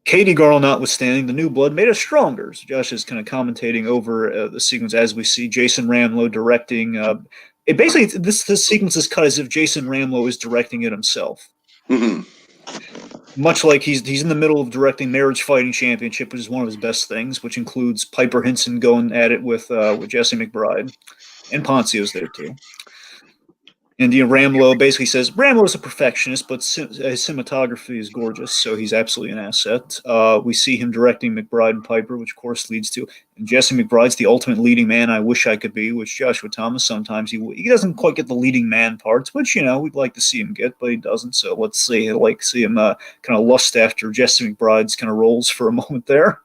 Katie Garl notwithstanding, the new blood made us stronger. So Josh is kind of commentating over the sequence as we see Jason Ramlow directing. It basically this sequence is cut as if Jason Ramlow is directing it himself. Mm-hmm. Much like he's in the middle of directing Marriage Fighting Championship, which is one of his best things, which includes Piper Hinson going at it with Jesse McBride, and Poncio's there too. And Ramlow basically says Ramlow is a perfectionist, but his cinematography is gorgeous, so he's absolutely an asset. We see him directing McBride and Piper, which of course leads to and Jesse McBride's the ultimate leading man I wish I could be, which Joshua Thomas sometimes he doesn't quite get the leading man parts, which we'd like to see him get, but he doesn't. So let's see, I'd like to see him kind of lust after Jesse McBride's kind of roles for a moment there.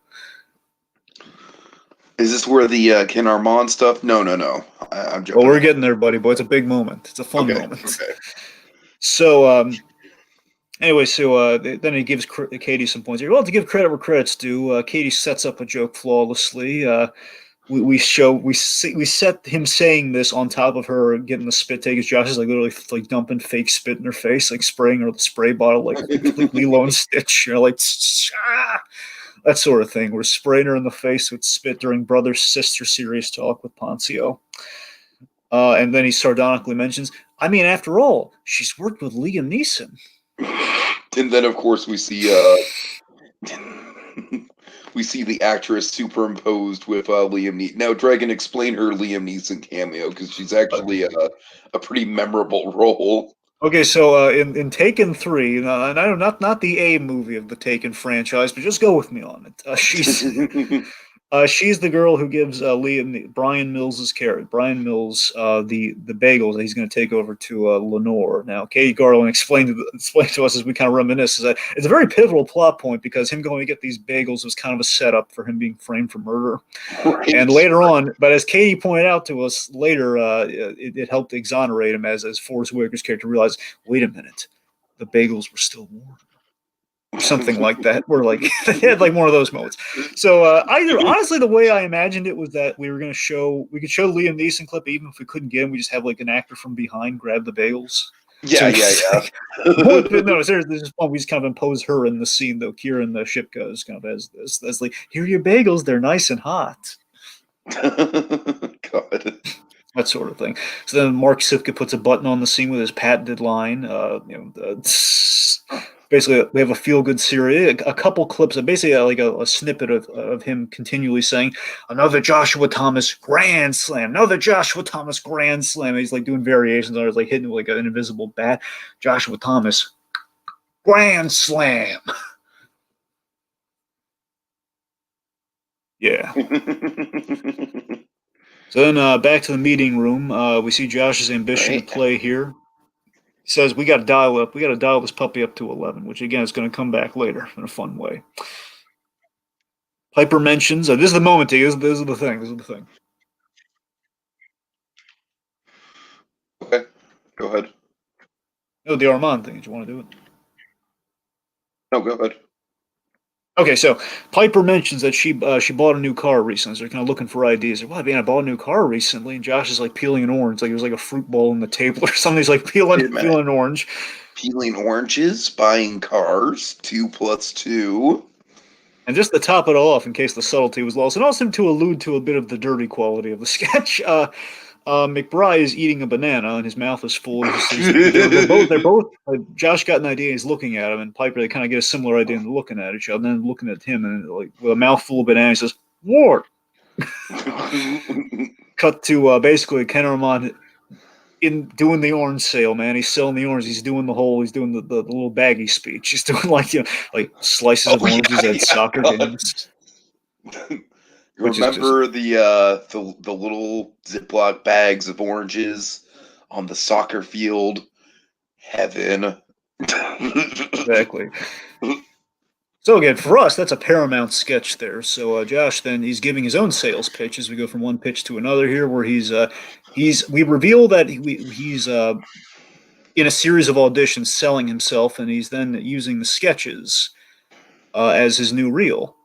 Is this where the Ken Armand stuff? No. I'm joking. Well, we're getting there, buddy. Boy, it's a big moment. It's a fun moment. Okay. So, anyway, so then he gives Katie some points here. Well, to give credit where credit's due, Katie sets up a joke flawlessly. We set him saying this on top of her getting the spit take. As Josh is like literally like dumping fake spit in her face, like spraying her with a spray bottle, like Lilo and Stitch, like that sort of thing. We're spraying her in the face with spit during brother-sister serious talk with Poncio. And then he sardonically mentions, I mean, after all, she's worked with Liam Neeson. And then, of course, we see the actress superimposed with Liam Neeson. Now, Dragon, explain her Liam Neeson cameo, because she's actually a pretty memorable role. Okay, so in Taken 3, and I know not the A movie of the Taken franchise, but just go with me on it. She's the girl who gives Brian Mills's character, Brian Mills, the bagels that he's going to take over to Lenore. Now, Katie Garland explained to us as we kind of reminisce is that it's a very pivotal plot point because him going to get these bagels was kind of a setup for him being framed for murder. Right. And later on, but as Katie pointed out to us later, it helped exonerate him as Forrest Whitaker's character realized, wait a minute, the bagels were still warm. Or something like that. Where like they had like one of those moments. So honestly, the way I imagined it was that we could show Liam Neeson clip even if we couldn't get him. We just have like an actor from behind grab the bagels. Yeah. No, seriously, this is fun. We just kind of impose her in the scene though. Kieran the Shipka is kind of as like, here are your bagels. They're nice and hot. God. That sort of thing. So then Mark Sipka puts a button on the scene with his patented line. Basically, we have a feel-good series, a couple clips, basically like a snippet of him continually saying, another Joshua Thomas grand slam, another Joshua Thomas grand slam. And he's like doing variations on it, like hitting like an invisible bat. Joshua Thomas grand slam. Yeah. So then back to the meeting room. We see Josh's ambition to play here. He says, we got to dial this puppy up to 11, which again is going to come back later in a fun way. Piper mentions, this is the moment, this is the thing. Okay, go ahead. No, the Armand thing. Did you want to do it? No, go ahead. Okay, so Piper mentions that she bought a new car recently. So they're kind of looking for ideas. Well, man, I bought a new car recently, and Josh is like peeling an orange, like it was like a fruit bowl on the table or something. He's like peeling an orange. Peeling oranges, buying cars, 2 + 2. And just to top it all off, in case the subtlety was lost, and also to allude to a bit of the dirty quality of the sketch, McBride is eating a banana and his mouth is full. They're both Josh got an idea, he's looking at him, and Piper, they kind of get a similar idea and looking at each other, and then looking at him, and like with a mouthful of banana, he says, Ward! Cut to basically Ken Armand in doing the orange sale, man. He's selling the orange. He's doing the little baggy speech. He's doing like slices of oranges at soccer games. Remember the little Ziploc bags of oranges on the soccer field? Heaven. Exactly. So again, for us, that's a paramount sketch there. So Josh, then he's giving his own sales pitch as we go from one pitch to another here, where we reveal that he's in a series of auditions selling himself, and he's then using the sketches as his new reel.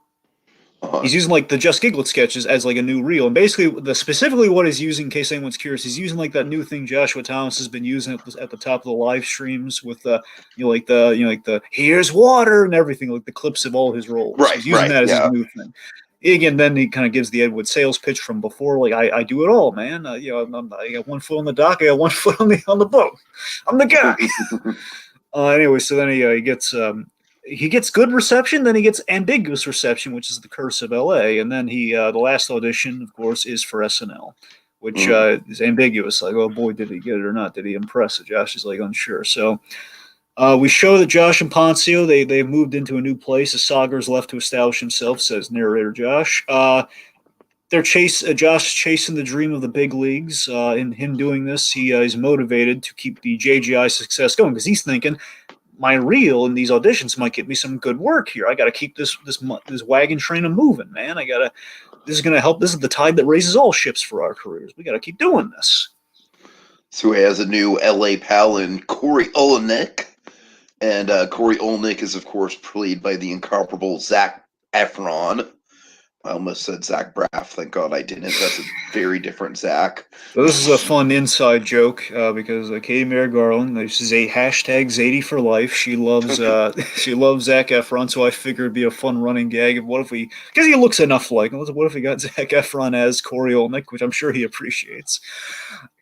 Uh-huh. He's using like the Just Giggle It sketches as like a new reel, and basically specifically what he's using, in case anyone's curious, he's using like that new thing Joshua Thomas has been using at the top of the live streams with like the here's water and everything, like the clips of all his roles. Right, He's using right, that as his yeah. new thing. Again, then he kind of gives the Ed Wood sales pitch from before, like I do it all, man. I got 1 foot on the dock, I got 1 foot on the boat. I'm the guy. Anyway, so then he gets good reception, then he gets ambiguous reception, which is the curse of LA, and then the last audition, of course, is for SNL, which is ambiguous. Like, oh boy, did he get it or not? Did he impress? Josh is like unsure. So we show that Josh and Poncio they've moved into a new place. The Sagar's left to establish himself, says narrator Josh. Josh is chasing the dream of the big leagues. In him doing this, he's motivated to keep the JGI success going because he's thinking my reel in these auditions might get me some good work here. I got to keep this wagon train moving, man. This is going to help. This is the tide that raises all ships for our careers. We got to keep doing this. So he has a new LA pal in Corey Olenek. And Corey Olenek is, of course, played by the incomparable Zac Efron. I almost said Zach Braff. Thank God I didn't. That's a very different Zach. So this is a fun inside joke because Katie Mary Garland, this is a hashtag Zadie for life. She loves she loves Zac Efron, so I figured it'd be a fun running gag. What if because he looks enough like him, what if we got Zac Efron as Corey Olenek, which I'm sure he appreciates.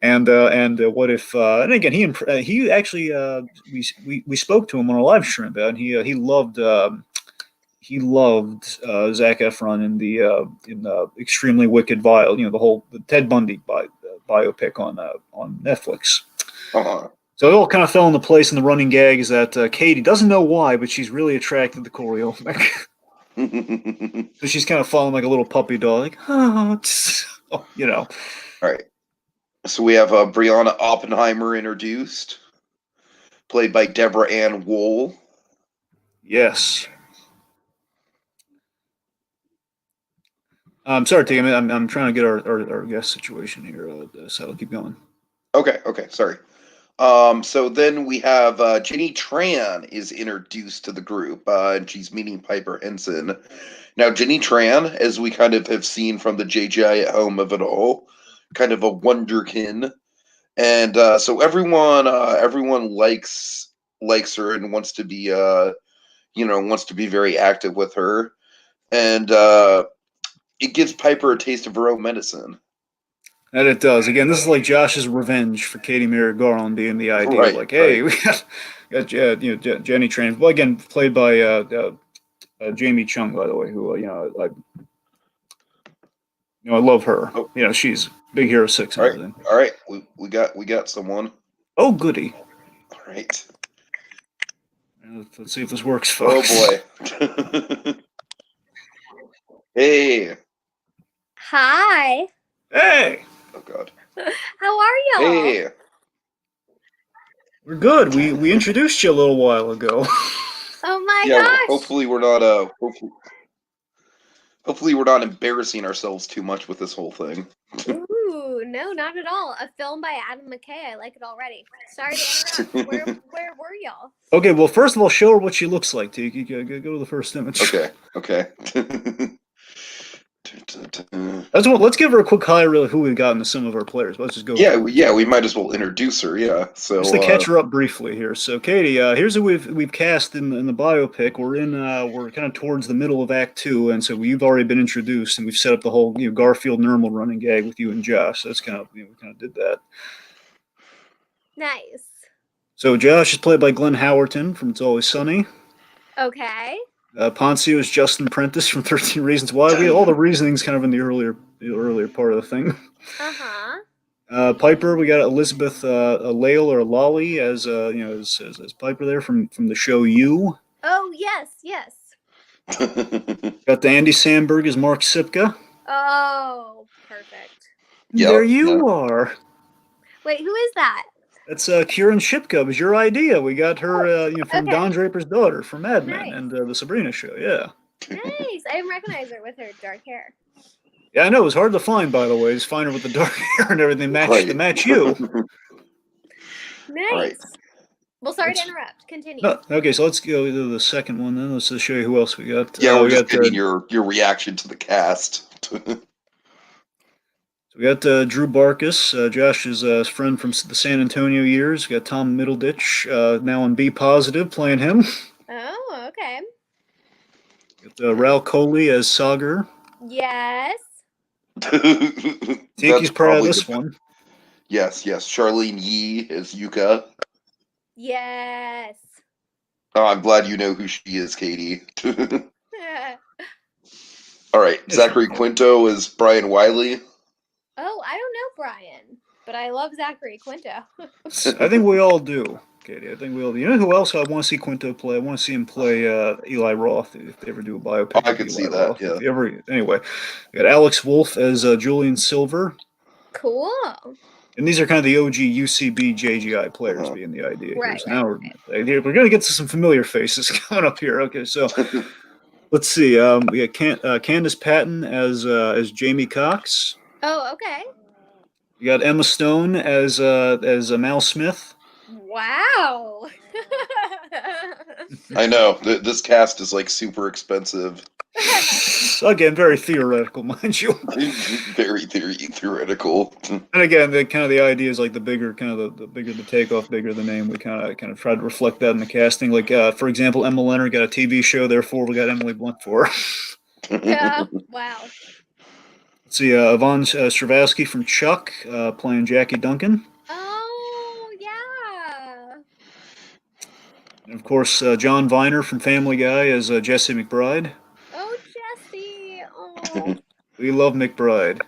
And what if and again he actually we spoke to him on a live stream about it, and he loved Zac Efron in the Extremely Wicked Vile, the Ted Bundy biopic on Netflix. Uh-huh. So it all kind of fell into place, in the running gag is that Katie doesn't know why, but she's really attracted to Corey Olenek. So she's kind of following like a little puppy dog, like, All right. So we have Brianna Oppenheimer introduced, played by Deborah Ann Wool. Yes. I'm sorry, Tim. I'm trying to get our guest situation here, so I'll keep going. Okay, sorry. So then we have Jenny Tran is introduced to the group, and she's meeting Piper Henson. Now, Jenny Tran, as we kind of have seen from the JGI at home of it all, kind of a wonderkin, and so everyone likes her and wants to be very active with her, and it gives Piper a taste of her own medicine. And it does. Again, this is like Josh's revenge for Katie Mary Garland being the idea. Right, like, hey, right. we got Jenny Tran. Well, again, played by Jamie Chung, by the way, who I love her. Oh. She's Big Hero 6 and everything. All right, we got someone. Oh, goody. All right. Let's see if this works, folks. Oh boy. Hey. Hi. Hey. Oh God. How are y'all? Hey. We're good. We introduced you a little while ago. Oh my Yeah. gosh. Hopefully we're not embarrassing ourselves too much with this whole thing. Ooh, no, not at all. A film by Adam McKay. I like it already. Sorry to interrupt. Where were y'all? Okay, well, first of all, show her what she looks like, Tiki. Go to the first image. Okay. Let's give her a quick high reel of who we've got in some of our players. Let's just go. Yeah, we might as well introduce her. Yeah, so just to catch her up briefly here. So, Katie, here's who we've cast in the biopic. We're kind of towards the middle of Act 2, and so you've already been introduced, and we've set up the whole Garfield Nermal running gag with you and Josh. So that's kind of we kind of did that. Nice. So Josh is played by Glenn Howerton from It's Always Sunny. Okay. Poncio is Justin Prentice from 13 Reasons Why. We had all the reasonings kind of in the earlier part of the thing. Piper, we got Elizabeth Lale or Lolly as as Piper there from the show You. Oh yes. Got the Andy Samberg as Mark Sipka. Oh, perfect. Yep, there you are. Wait, who is that? That's Kieran Shipka. It was your idea. We got her from Don Draper's daughter from Mad Men and the Sabrina show. Yeah. Nice. I didn't recognize her with her dark hair. Yeah, I know. It was hard to find, by the way. Just find her with the dark hair and everything to match you. Nice. Well, sorry to Let's- interrupt. Continue. No, okay, so let's go to the second one then. Let's just show you who else we got. Yeah, we're we just got getting your reaction to the cast. we got Drew Barkus, Josh's friend from the San Antonio years. We got Tom Middleditch, now on B Positive, playing him. Oh, okay. Got Ralph Coley as Sagar. Yes. Tiki's proud of this one. Yes. Charlene Yee is Yuka. Yes. Oh, I'm glad you know who she is, Katie. All right, Zachary Quinto is Brian Wiley. Oh, I don't know Brian, but I love Zachary Quinto. I think we all do, Katie. I think we all do. You know who else I want to see Quinto play? I want to see him play Eli Roth if they ever do a biopic. Oh, I of could Eli see that, Roth. yeah. If you ever, anyway, we got Alex Wolff as Julian Silver. Cool. And these are kind of the OG UCB JGI players being the idea Right, here. So now we're going to get to some familiar faces coming up here. Okay, so let's see. We got Candace Patton as Jamie Cox. Oh, okay. We got Emma Stone as Mal Smith. Wow. I know this cast is like super expensive. Again, very theoretical, mind you. Very theoretical. And again, the idea is like the bigger the bigger the takeoff, bigger the name. We kind of try to reflect that in the casting. Like for example, Emma Leonard got a TV show, therefore we got Emily Blunt for her. Yeah. Wow. Let's see, Yvonne Strahovski from Chuck playing Jackie Duncan. Oh, yeah. And of course, John Viner from Family Guy as Jesse McBride. Oh, Jesse. Oh. We love McBride.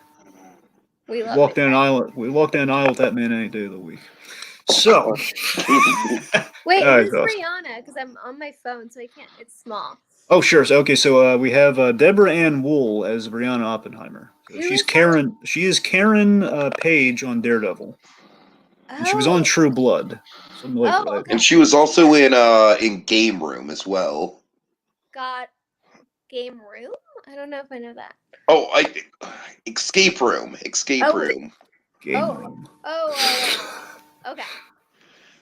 We love walk down an aisle. We walk down an aisle with that man any day of the week. So, wait, all right, who's Ross. Brianna? Because I'm on my phone, so I can't. It's small. Oh, sure. So, okay, so we have Deborah Ann Wool as Brianna Oppenheimer. So Who she's is that? Karen. She is Karen Page on Daredevil. And she was on True Blood. Something like that. okay. And she was also in Game Room as well. Got Game Room? I don't know if I know that. Oh, Escape Room. Escape Oh. Room. Game Oh. Room. Okay.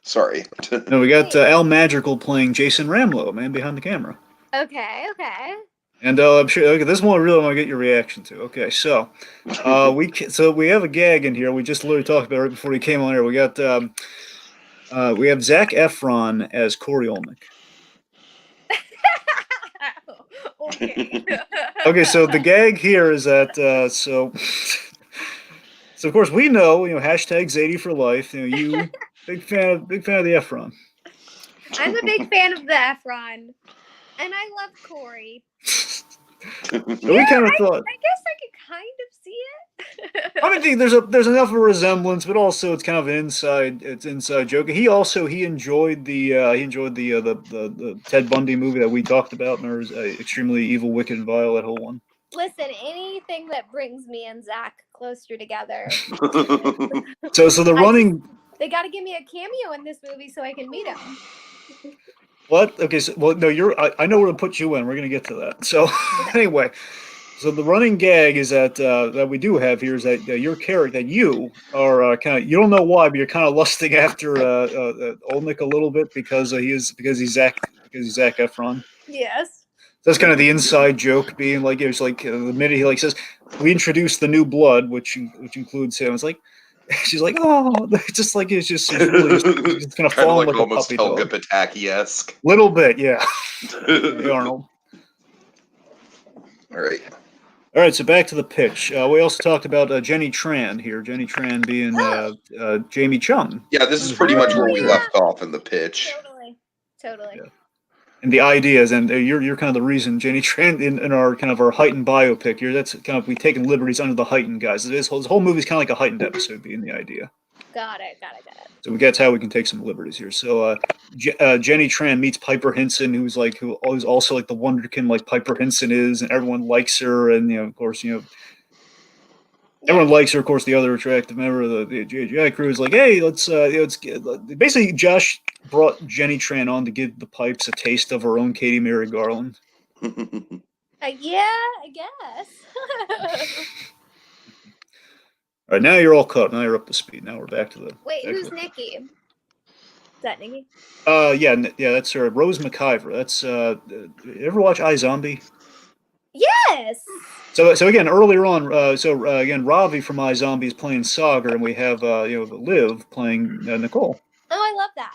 Sorry. No, we got Al Madrigal playing Jason Ramlow, man behind the camera. Okay. And I'm sure. Okay, this one I really want to get your reaction to. Okay, so we have a gag in here. We just literally talked about it right before he came on here. We got we have Zac Efron as Corey Olnick. Okay. Okay, so the gag here is that so of course we know hashtag Zadie for life. You big fan of the Efron. I'm a big fan of the Efron, and I love Corey. So we kind of thought. I guess I could kind of see it. I think there's enough of a resemblance, but also it's kind of an inside joke. He enjoyed the Ted Bundy movie that we talked about, and there's Extremely Evil, Wicked, and Vile, that whole one. Listen, anything that brings me and Zach closer together. So the running. They got to give me a cameo in this movie so I can meet him. What? Okay, so no, I know where to put you in. We're gonna get to that. So anyway, so the running gag is that we do have here is that your character, that you are you don't know why, but you're kind of lusting after Olnick a little bit because he's Zac Efron. Yes. That's kind of the inside joke, being like it's like the minute he says we introduced the new blood, which includes him. It's like she's like, oh, it's really just kind of falling like almost a puppy Helga dog. Pataki-esque. Little bit, yeah. Arnold. All right. So back to the pitch. We also talked about Jenny Tran here. Jenny Tran being Jamie Chung. Yeah, this is pretty much where we left off in the pitch. Totally. Yeah. And the ideas, and you're kind of the reason, Jenny Tran, in our kind of our heightened biopic here. That's kind of we taking liberties under the heightened guys. This whole movie's kind of like a heightened episode, being the idea. Got it. So that's how we can take some liberties here. So Jenny Tran meets Piper Henson, who's also like the wonderkin like Piper Henson is, and everyone likes her, and of course everyone likes her. Of course, the other attractive member of the JGI crew is like, hey, let's get. Basically, Josh brought Jenny Tran on to give the pipes a taste of her own Katie Mary Garland. Yeah, I guess. All right, now you're all caught. Now you're up to speed. Now we're back to the. Wait, who's Nikki? that Nikki? Yeah, that's her. Rose McIver. That's you ever watch iZombie? Yes. So again, earlier on, again, Ravi from iZombie is playing Sagar, and we have Liv playing Nicole. Oh, I love that.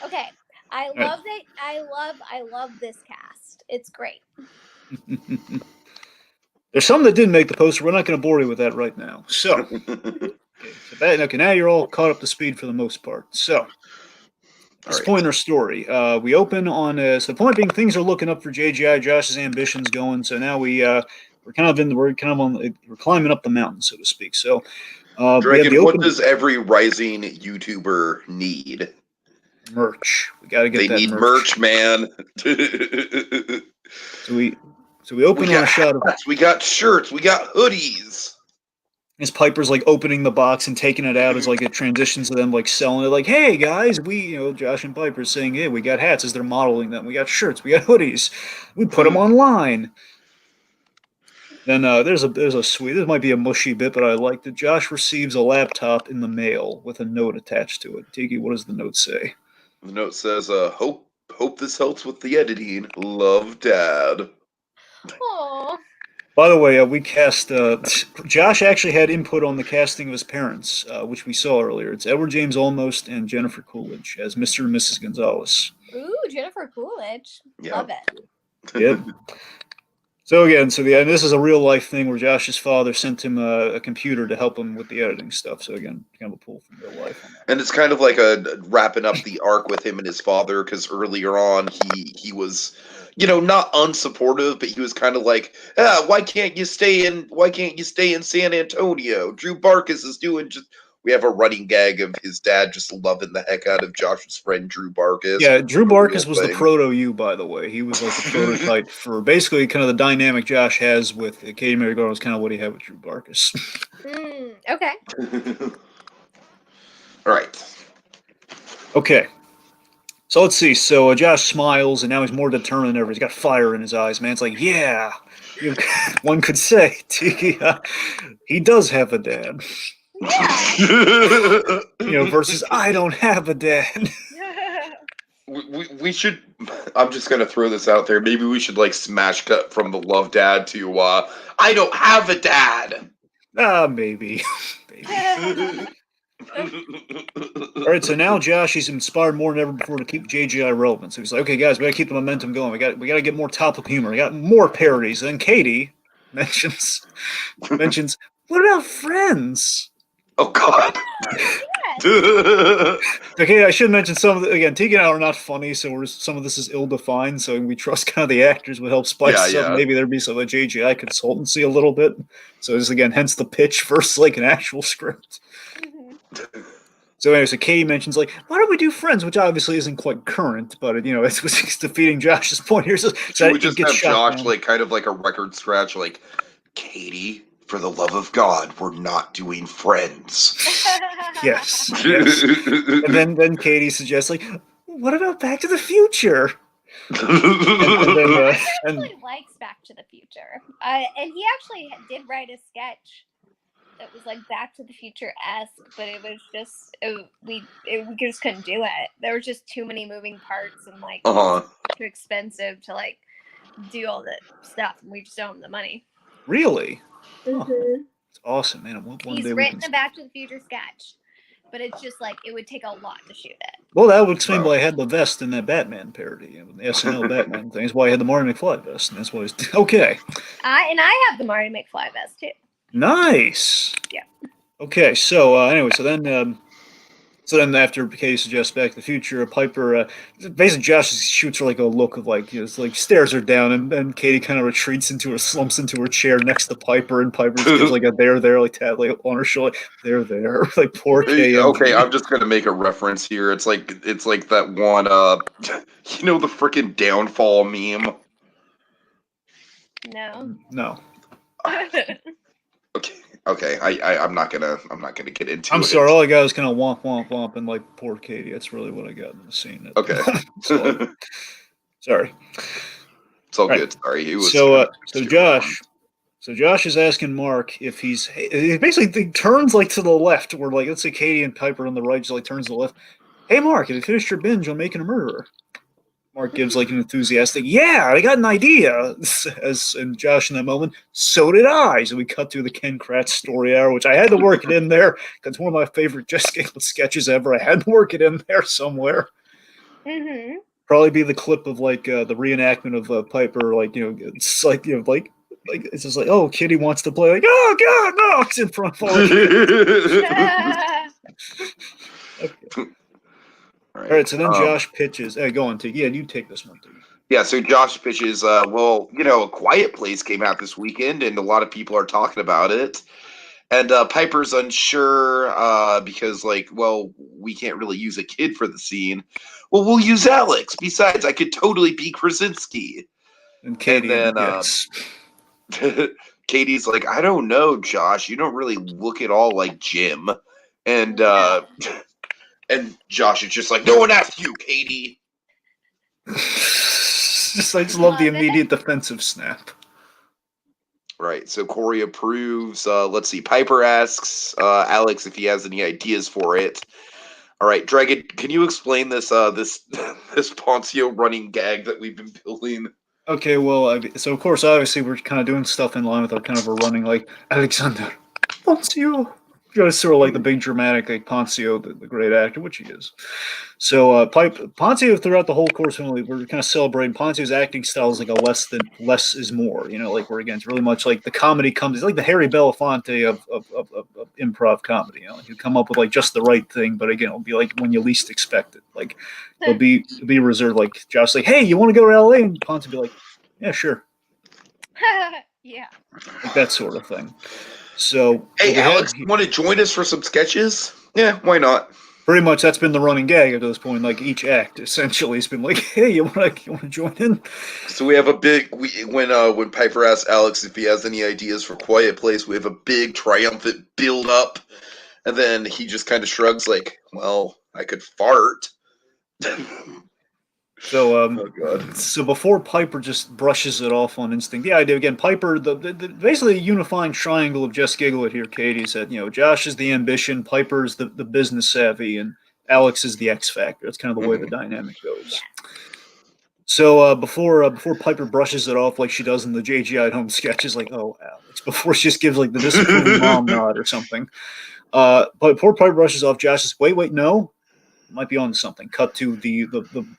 Okay, I Right. love it. I love this cast. It's great. There's some that didn't make the poster. We're not going to bore you with that right now. So, okay, now you're all caught up to speed for the most part. So, this point in our story, we open on so the point being things are looking up for JGI. Josh's ambitions going. So now we're climbing up the mountain, so to speak. So, we have the Dragon, what open does every rising YouTuber need? merch. We got to get They that need merch, man. So we open on a shot of hats, we got shirts, we got hoodies. as Piper's like opening the box and taking it out as like it transitions to them like selling it, like, hey guys, Josh and Piper saying, hey, we got hats as they're modeling them, we got shirts, we got hoodies, we put them online. Then there's a sweet, this might be a mushy bit, but I liked it. Josh receives a laptop in the mail with a note attached to it. Tiki, what does the note say? The note says, hope this helps with the editing. Love, Dad. Aww. By the way, we cast. Josh actually had input on the casting of his parents, which we saw earlier. It's Edward James Olmos and Jennifer Coolidge as Mr. and Mrs. Gonzalez. Ooh, Jennifer Coolidge. Yeah. Love it. Yep. So again, and this is a real life thing where Josh's father sent him a computer to help him with the editing stuff. So again, kind of a pull from real life on that. And it's kind of like a wrapping up the arc with him and his father, because earlier on he was, not unsupportive, but he was kind of like, why can't you stay in San Antonio? Drew Barkus is doing just. We have a running gag of his dad just loving the heck out of Josh's friend Drew Barkus. Yeah, Drew Barkus was the proto-you, by the way. He was like the prototype for basically kind of the dynamic Josh has with Katie Marigold was kind of what he had with Drew Barkus. Okay. All right. Okay. So let's see. So Josh smiles, and now he's more determined than ever. He's got fire in his eyes, man. It's like, yeah. One could say, Tiki, he does have a dad. Versus I don't have a dad. We should. I'm just gonna throw this out there. Maybe we should smash cut from the Love Dad to I don't have a dad. Maybe. All right, so now Josh is inspired more than ever before to keep JGI relevant. So he's like, okay, guys, we gotta keep the momentum going. We got to get more topical humor. We got more parodies. And then Katie mentions, what about Friends? Oh God. Okay, I should mention some of the, again, Tiki and I are not funny, so some of this is ill-defined, so we trust kind of the actors would help spice up. Maybe there'd be some JGI consultancy a little bit. So just again, hence the pitch versus an actual script. So anyway, so Katie mentions why don't we do Friends, which obviously isn't quite current, but it's defeating Josh's point here. So we just have Josh kind of like a record scratch, Katie, for the love of God, we're not doing Friends. Yes. And then Katie suggests what about Back to the Future? I actually likes Back to the Future, and he actually did write a sketch that was Back to the Future-esque, but it was just we just couldn't do it. There were just too many moving parts and too expensive to do all the stuff, and we just don't have the money. Really? Mm-hmm. It's awesome, man. He's written a Back to the Future sketch, but it's just it would take a lot to shoot it. Well, that would explain why I had the vest in that Batman parody, the SNL Batman thing. That's why I had the Marty McFly vest, and that's why he's okay. I have the Marty McFly vest too. Nice. Yeah. Okay, so anyway, so then after Katie suggests Back to the Future, Piper basically Josh shoots her a look of stares her down, and Katie kind of retreats slumps into her chair next to Piper, and Piper just gives a there tap on her shoulder. There, poor Katie. Okay, I'm just gonna make a reference here. It's like that one the freaking downfall meme. No. Okay. I'm not gonna get into it. I'm sorry. All I got is kind of womp womp womp and poor Katie. That's really what I got in the scene. Okay. Sorry. It's all good. Sorry. It was So Josh is asking Mark if he basically turns to the left, where let's say Katie and Piper on the right just turns to the left. Hey, Mark, have you finished your binge on Making a Murderer? Mark gives like an enthusiastic, yeah, I got an idea. And Josh in that moment, so did I. So we cut through the Ken Kratz story hour, which I had to work it in there because it's one of my favorite Just Giggle It sketches ever. I had to work it in there somewhere. Mm-hmm. Probably be the clip of like the reenactment of Piper, like it's like like it's just like, oh, Kitty wants to play, like, oh God, no, it's in front of all the kids. Okay. All right, so then Josh pitches. Hey, go on, Tiki. Yeah, you take this one, Tiki. Yeah, so Josh pitches, well, A Quiet Place came out this weekend, and a lot of people are talking about it. And Piper's unsure because, like, well, we can't really use a kid for the scene. Well, we'll use Alex. Besides, I could totally be Krasinski. And Katie, and then yes. Katie's like, I don't know, Josh. You don't really look at all like Jim. And and Josh is just like, no one asked you, Katie. I just love the immediate defensive snap. Right. So Corey approves. Let's see. Piper asks Alex if he has any ideas for it. All right, Dragon, can you explain this this Poncio running gag that we've been building? Okay, well, so of course, obviously, we're kind of doing stuff in line with our kind of a running, like, Alexander Poncio. You know, sort of like the big dramatic, like Poncio, the great actor, which he is. So, Poncio throughout the whole course, we're kind of celebrating Poncio's acting style is like a less is more. You know, like we're again, it's really much like the comedy comes. It's like the Harry Belafonte of improv comedy. You know, you come up with like just the right thing, but again, it'll be like when you least expect it. Like it'll be reserved. Like Josh, like, hey, you want to go to L.A. and Poncio will be like, yeah, sure. Yeah. Like that sort of thing. So, hey, Alex, you want to join us for some sketches? Yeah, why not? Pretty much, that's been the running gag at this point. Like each act, essentially, has been like, "Hey, you want to join in?" So we have a big when Piper asks Alex if he has any ideas for Quiet Place, we have a big triumphant build up, and then he just kind of shrugs, like, "Well, I could fart." So, oh God. So before Piper just brushes it off on instinct, the idea again, Piper, the basically a unifying triangle of Just Giggle It here, Katie said, Josh is the ambition, Piper's the business savvy, and Alex is the X factor. That's kind of the way the dynamic goes. So before Piper brushes it off like she does in the JGI at home sketches, like, oh, Alex, before she just gives like the disapproving mom nod or something. But before Piper brushes off, Josh says, wait, no. Might be on something. Cut to the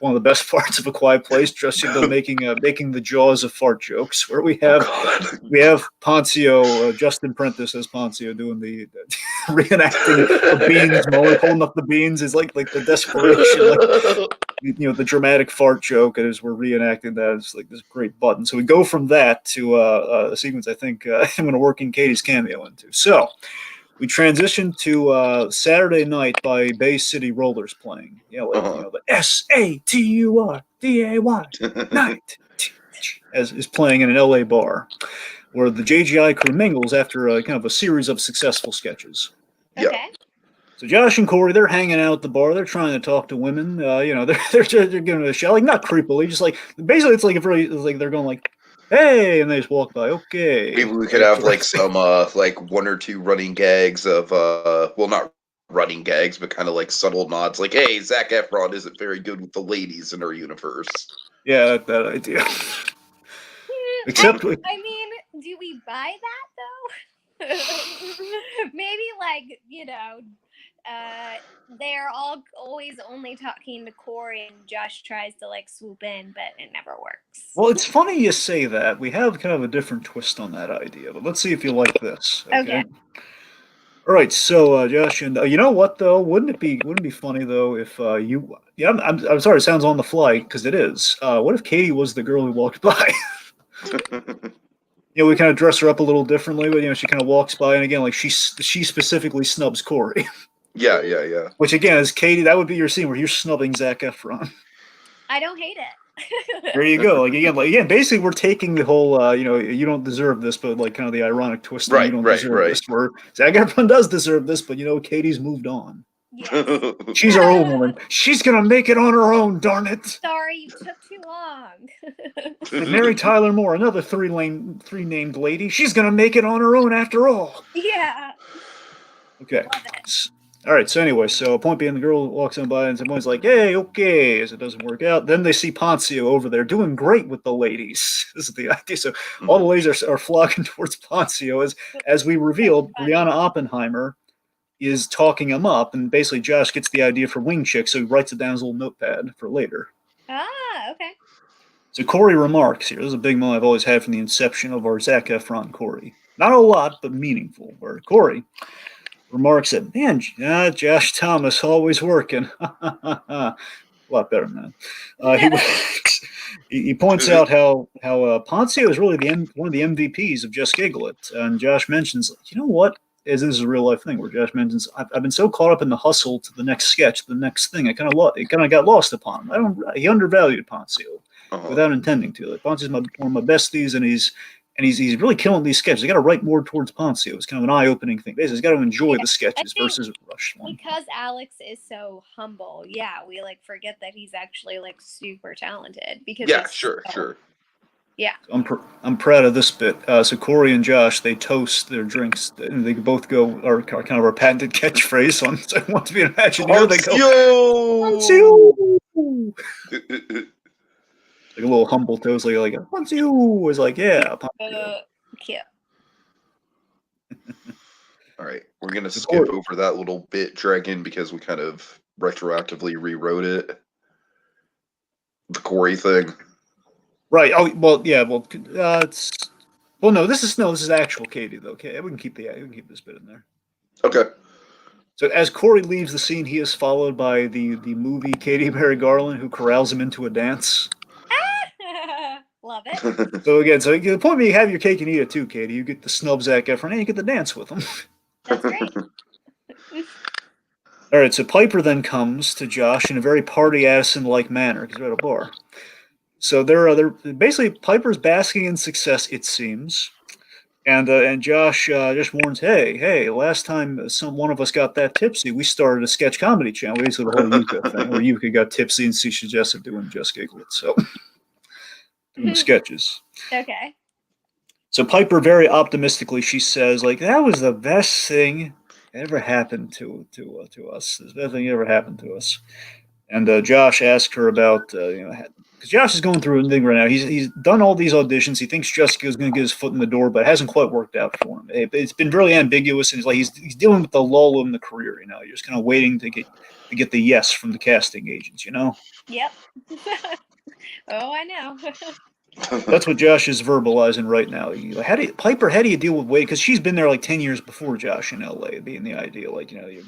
one of the best parts of A Quiet Place, Just Giggle making the jaws of fart jokes, where we have Poncio, Justin Prentice as Poncio doing the reenacting the beans, holding up the beans is like the desperation, like the dramatic fart joke, and as we're reenacting that, it's like this great button. So we go from that to a sequence I think I'm going to work in Katie's cameo into. So. We transitioned to Saturday Night by Bay City Rollers playing. The SATURDAY night as is playing in an LA bar where the JGI crew mingles after kind of a series of successful sketches. Okay. So Josh and Corey, they're hanging out at the bar. They're trying to talk to women. They're giving it a shot, like not creepily, just like basically it's like they're going like, hey, and they just walk by. Okay. Maybe we could have like some like one or two running gags of well, not running gags, but kind of like subtle nods, like, hey, Zac Efron isn't very good with the ladies in our universe. Yeah, that idea. Except, I mean, do we buy that though? Maybe like they're always only talking to Corey and Josh tries to like swoop in, but it never works. Well, it's funny you say that. We have kind of a different twist on that idea, but let's see if you like this. Okay. All right, so Josh, and you know what though? Wouldn't it be funny though if you? Yeah, I'm sorry, it sounds on the fly because it is. What if Katie was the girl who walked by? We kind of dress her up a little differently, but she kind of walks by, and again, like she specifically snubs Corey. Yeah. Which again is Katie. That would be your scene where you're snubbing Zac Efron. I don't hate it. There you go. Like again, basically we're taking the whole, you don't deserve this, but like kind of the ironic twist. Right, you don't deserve this. Where Zac Efron does deserve this, but Katie's moved on. Yes. She's our old woman. She's gonna make it on her own. Darn it! Sorry, you took too long. And Mary Tyler Moore, another three named lady. She's gonna make it on her own after all. Yeah. Okay. All right. So anyway, so point being, the girl walks on by and someone's like, "Hey, okay," as it doesn't work out. Then they see Poncio over there doing great with the ladies. This is the idea. So all the ladies are flocking towards Poncio as we revealed, Brianna Oppenheimer is talking him up, and basically Josh gets the idea for Wing Chick, so he writes it down as a little notepad for later. Ah, okay. So Corey remarks here. This is a big moment I've always had from the inception of our Zac Efron Corey. Not a lot, but meaningful. Where Corey remarks that, man, Josh Thomas always working. A lot better than that. He points out how Poncio is really one of the MVPs of Just Giggle It. And Josh mentions, you know what? As this is a real life thing where Josh mentions, I've been so caught up in the hustle to the next sketch, the next thing, it kind of got lost upon him. He undervalued Poncio without intending to. Like, Poncio's one of my besties, and he's really killing these sketches. You got to write more towards Poncio. It's kind of an eye-opening thing. Basically, he's got to enjoy the sketches versus rush one. Because Alex is so humble, we forget that he's actually super talented. Because sure. Yeah. I'm proud of this bit. So Corey and Josh, they toast their drinks, and they both go our kind of our patented catchphrase on "I want to be an Imagineer." They go, Poncio! Like a little humble toast, like Poncio was like, yeah. Cute. All right, we're gonna skip over that little bit, Dragon, because we kind of retroactively rewrote it. The Corey thing. Right. Oh well, yeah. Well, no. This is actual Katie though. Okay, we can keep this bit in there. Okay. So as Corey leaves the scene, he is followed by the movie Katie Mary Garland, who corrals him into a dance. Love it. So again, the point being, you have your cake and eat it too, Katie. You get the snub Zac Efron, and you get the dance with him. That's great. All right. So Piper then comes to Josh in a very Party Addison-like manner because they're at a bar. So they're basically Piper's basking in success, it seems, and Josh just warns, hey, last time one of us got that tipsy, we started a sketch comedy channel, basically the whole Yuka thing, where Yuka got tipsy and she suggested doing Just Giggle It, so doing sketches. Okay. So Piper very optimistically, she says, that was the best thing ever happened to us. The best thing ever happened to us. And Josh asked her about, because Josh is going through a thing right now. He's done all these auditions. He thinks Jessica's going to get his foot in the door, but it hasn't quite worked out for him. It's been really ambiguous, and he's dealing with the lull in the career. You're just kind of waiting to get the yes from the casting agents. Yep. Oh, I know. That's what Josh is verbalizing right now. How do you deal with waiting? Because she's been there 10 years before Josh in LA, being the idea. You're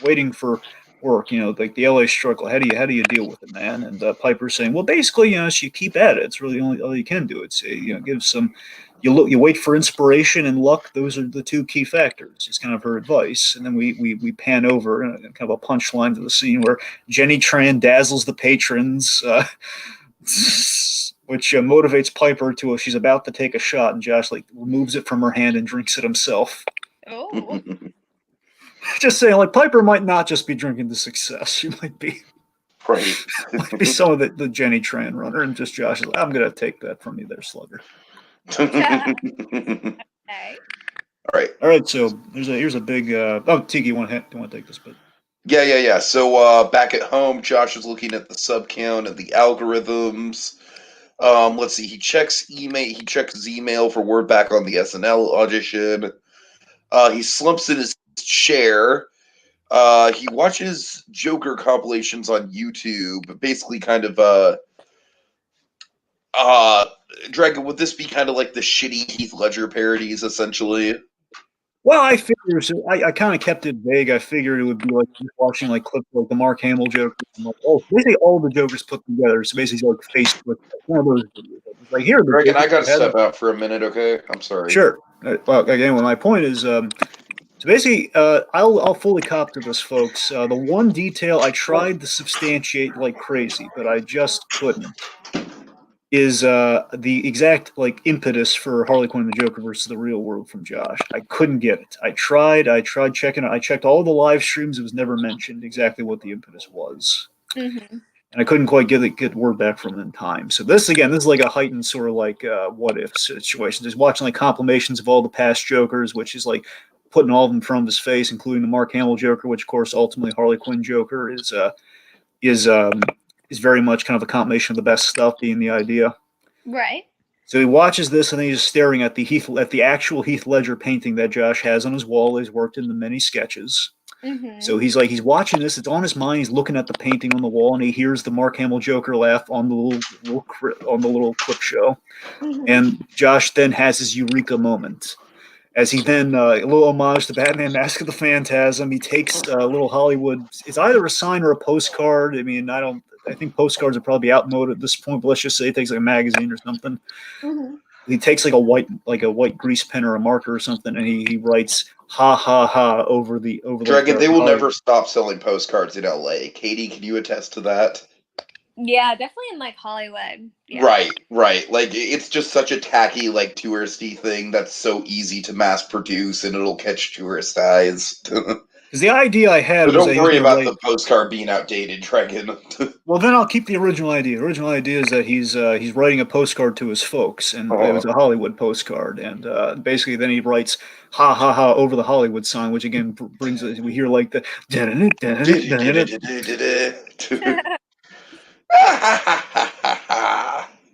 waiting for work, like the LA struggle. How do you deal with it, man? And Piper's saying, well, basically, you keep at it. It's really all you can do. It's give some. You wait for inspiration and luck. Those are the two key factors. It's kind of her advice. And then we pan over kind of a punchline to the scene where Jenny Tran dazzles the patrons, which motivates Piper to she's about to take a shot, and Josh removes it from her hand and drinks it himself. Oh. Just saying, Piper might not just be drinking the success. She might be some of the Jenny Tran runner, and just Josh is I'm going to take that from you there, slugger. Okay. All right. So here's a big. Tiki, you want to take this bit? Yeah. So back at home, Josh is looking at the sub count and the algorithms. Let's see. He checks email. He checks his email for word back on the SNL audition. He slumps in his chair. He watches Joker compilations on YouTube. Basically, kind of Dragon, would this be kind of like the shitty Heath Ledger parodies, essentially? Well, I figured. So I kind of kept it vague. I figured it would be like watching clips like the Mark Hamill Joker. Basically all the Jokers put together. So basically Facebook. One of those videos. Here, Dragon, I gotta step out for a minute. Okay, I'm sorry. Sure. Well, again, my point is. So basically, I'll fully cop to this, folks. The one detail I tried to substantiate like crazy, but I just couldn't, is the exact impetus for Harley Quinn and the Joker versus the real world from Josh. I couldn't get it. I tried checking it. I checked all the live streams. It was never mentioned exactly what the impetus was. Mm-hmm. And I couldn't quite get word back from him in time. So this is like a heightened sort of what if situation. Just watching compilations of all the past Jokers, which is putting all of them in front of his face, including the Mark Hamill Joker, which of course ultimately Harley Quinn Joker is very much kind of a combination of the best stuff being the idea. Right. So he watches this and then he's staring at the actual Heath Ledger painting that Josh has on his wall. He's worked in the many sketches. Mm-hmm. So he's watching this. It's on his mind. He's looking at the painting on the wall, and he hears the Mark Hamill Joker laugh on the little clip show. Mm-hmm. And Josh then has his eureka moment, as he then a little homage to Batman: Mask of the Phantasm. He takes a little Hollywood. It's either a sign or a postcard. I mean, I think postcards would probably be outmoded at this point. But let's just say he takes like a magazine or something. Mm-hmm. He takes like a white grease pen or a marker or something, and he writes "ha ha ha" over the Dragon, they will never stop selling postcards in LA. Katie, can you attest to that? Yeah, definitely in like Hollywood. Yeah. Right. Like it's just such a tacky, like touristy thing that's so easy to mass produce, and it'll catch tourist eyes. Because the idea I had But was don't worry about the postcard being outdated, Dragon. Well, then I'll keep the original idea. The original idea is that he's writing a postcard to his folks, and it was a Hollywood postcard, and basically then he writes "ha ha ha" over the Hollywood sign, which again brings we hear like the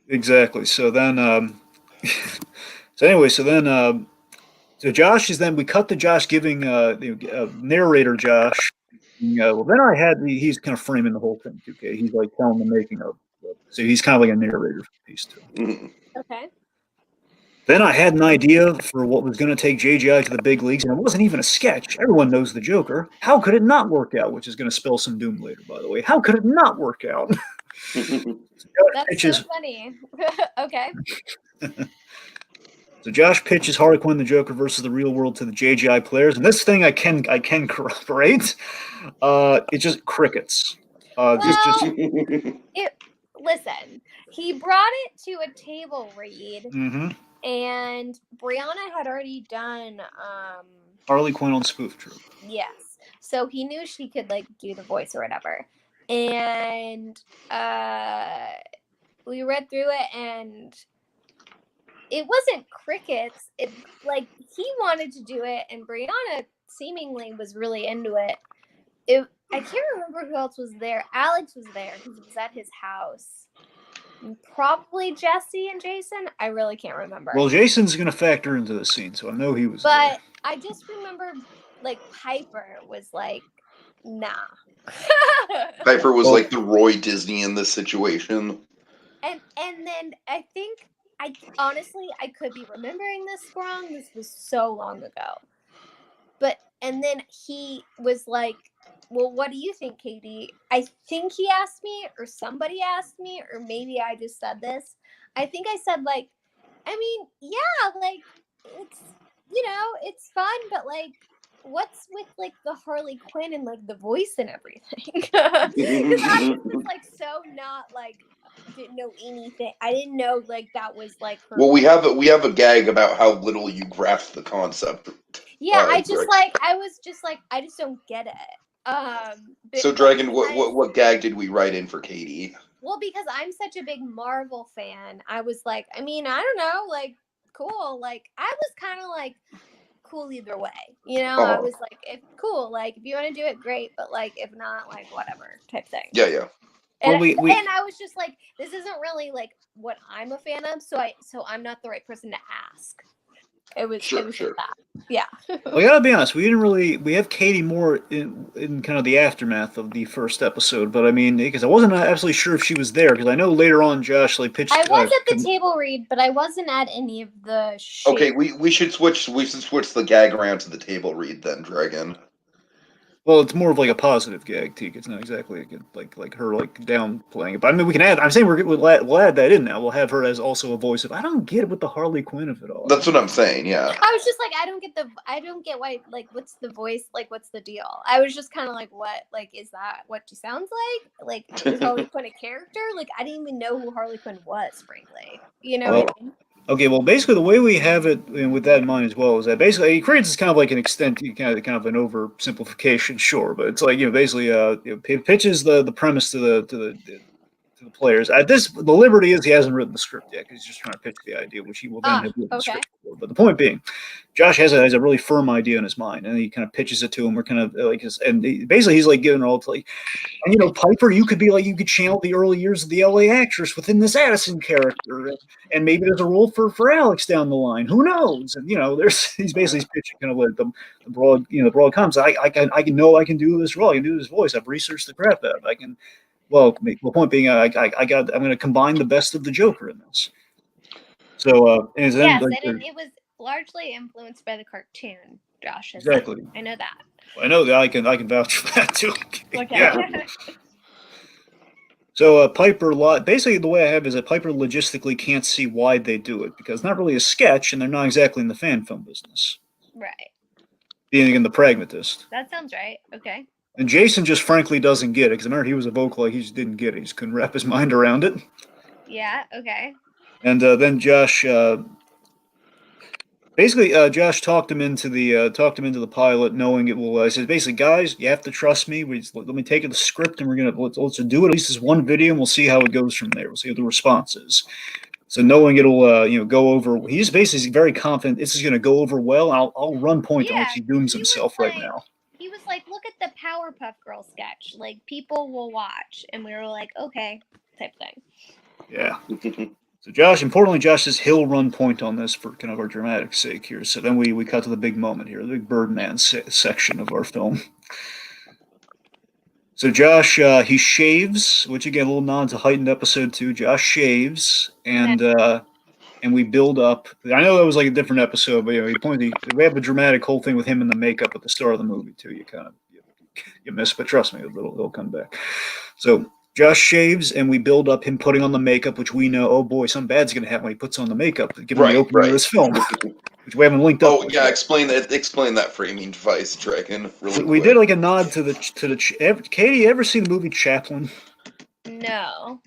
exactly. So then, so Josh is then we cut to Josh giving narrator Josh. Well, then he's kind of framing the whole thing too. Okay, he's like telling the making of. So he's kind of like a narrator for the piece too. Okay. Then I had an idea for what was going to take JGI to the big leagues, and it wasn't even a sketch. Everyone knows the Joker. How could it not work out? Which is going to spell some doom later, by the way. How could it not work out? That's so funny. Okay. So Josh pitches Harley Quinn the Joker versus the real world to the JGI players, and this thing I can corroborate. It's just crickets. Listen, he brought it to a table read, and Brianna had already done Harley Quinn on Spoof Troop. Yes, so he knew she could like do the voice or whatever, and we read through it and. It wasn't crickets. It like he wanted to do it, and Brianna seemingly was really into it. I can't remember who else was there. Alex was there because it was at his house. Probably Jesse and Jason. I really can't remember. Well, Jason's going to factor into the scene, so I know he was. But there. I just remember, like Piper was like, "Nah." Piper was like the Roy Disney in this situation. And then I think. I could be remembering this wrong. This was so long ago. And then he was like, well, what do you think, Katie? I think he asked me, or somebody asked me, or maybe I just said this. I think I said, like, I mean, yeah, like, it's, it's fun, but, like, what's with, like, the Harley Quinn and, like, the voice and everything? Because I was just, like, so not, like, didn't know anything. I didn't know like that was like her. Well, we have a gag about how little you grasp the concept. Yeah, I was just like I just don't get it. So Dragon, what gag did we write in for Katie? Well, because I'm such a big Marvel fan, I was like, I mean, I don't know, like cool. Like I was kind of like cool either way. I was like, if cool, like if you want to do it, great, but like if not, like whatever type thing. Yeah. And, and I was just like, this isn't really like what I'm a fan of, so I'm not the right person to ask. It was sure. That. Yeah. Well, I gotta be honest, we have Katie more in kind of the aftermath of the first episode, but I mean, because I wasn't absolutely sure if she was there, because I know later on Josh like pitched. I was at the table read, but I wasn't at any of the. Okay, we should switch the gag around to the table read then, Dragon. Well, it's more of like a positive gag, Teak. It's not exactly like her like downplaying it. But I mean, we can add. I'm saying we'll add that in now. We'll have her as also a voice of. I don't get it with the Harley Quinn of it all. That's what I'm saying. Yeah. I was just like, I don't get why. Like, what's the voice? Like, what's the deal? I was just kind of like, what? Like, is that what she sounds like? Like, is Harley Quinn a character? Like, I didn't even know who Harley Quinn was, frankly. What I mean? Okay, well, basically the way we have it, and with that in mind as well, is that basically he creates this kind of like an kind of an oversimplification, sure, but it's like basically pitches the premise to to the players. The liberty is he hasn't written the script yet because he's just trying to pitch the idea, which he will then have written the script for. But the point being, Josh has a really firm idea in his mind, and he kind of pitches it to him. We're kind of like, basically he's like giving it all to like, and Piper, you could channel the early years of the LA actress within this Addison character, and maybe there's a role for Alex down the line. Who knows? And he's basically pitching kind of like the broad comments. I can do this role. I can do this voice. I've researched the crap out of it. I can. Well, the point being, I'm going to combine the best of the Joker in this. So, and then, and it was largely influenced by the cartoon. Josh has exactly. Said. I know that. I know that I can vouch for that too. Okay. Yeah. So Piper, basically the way I have is that Piper logistically can't see why they do it because it's not really a sketch, and they're not exactly in the fan film business. Right. Being in the pragmatist. That sounds right. Okay. And Jason just frankly doesn't get it because I remember he was a vocal, he just didn't get it. He just couldn't wrap his mind around it. Yeah. Okay. And then Josh, Josh talked him into the pilot, knowing it will. I said, basically, guys, you have to trust me. Let me take the script, and we're gonna let's do it. At least this one video, and we'll see how it goes from there. We'll see what the response is. So knowing it'll go over, he's basically very confident this is going to go over well. I'll run point on which he dooms himself right now. He was like, look at the Powerpuff Girl sketch. Like, people will watch. And we were like, okay, type thing. Yeah. So Josh says he'll run point on this for kind of our dramatic sake here. So then we cut to the big moment here, the big Birdman section of our film. So Josh, he shaves, which again, a little nod to Heightened Episode 2. Josh shaves, and we build up. I know that was like a different episode, but we have a dramatic whole thing with him in the makeup at the start of the movie too. You kind of you miss, but trust me, it'll come back. So Josh shaves, and we build up him putting on the makeup, which we know, oh boy, something bad's going to happen when he puts on the makeup, given the opening of this film, which we haven't linked up. Oh yeah, explain that framing device, Dragon. Really we did like a nod to the. Katie, you ever see the movie Chaplin? No.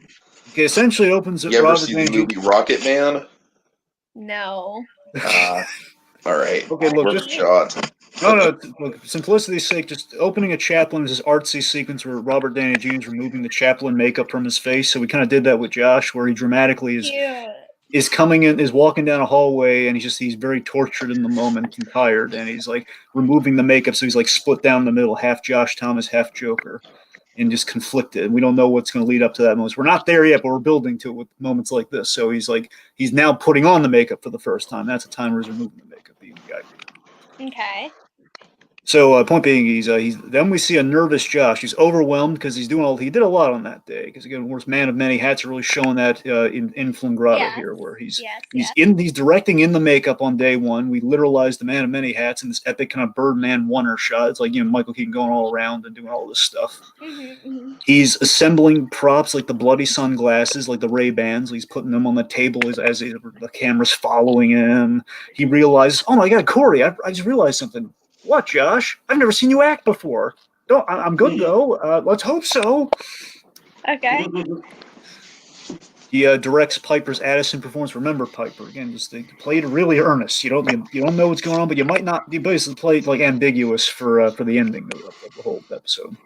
Okay, essentially it opens. You ever see the movie Rocket Man? No. All right. Okay, look, just shot. No. Look, simplicity's sake, just opening a Chaplin is this artsy sequence where Robert Downey Jr. is removing the Chaplin makeup from his face. So we kind of did that with Josh, where he dramatically is coming in, is walking down a hallway, and he's very tortured in the moment and tired, and he's like removing the makeup, so he's like split down the middle, half Josh Thomas, half Joker, and just conflicted. And we don't know what's going to lead up to that moment. We're not there yet, but we're building to it with moments like this. So he's now putting on the makeup for the first time. That's a time where he's removing the makeup. Okay. So point being, then we see a nervous Josh. He's overwhelmed because he did a lot on that day. Because again, worst man of many hats, are really showing that in Flingrado here, where he's directing in the makeup on day one. We literalized the man of many hats in this epic kind of Birdman oneer shot. It's like Michael Keaton going all around and doing all this stuff. Mm-hmm. He's assembling props like the bloody sunglasses, like the Ray-Bans. He's putting them on the table as the camera's following him. He realizes, oh my God, Corey, I just realized something. What, Josh? I've never seen you act before. I'm good though. Let's hope so. Okay. He directs Piper's Addison performance. Remember, Piper again, just played really earnest. You don't know what's going on, but you might not. You basically played like ambiguous for the ending of the whole episode.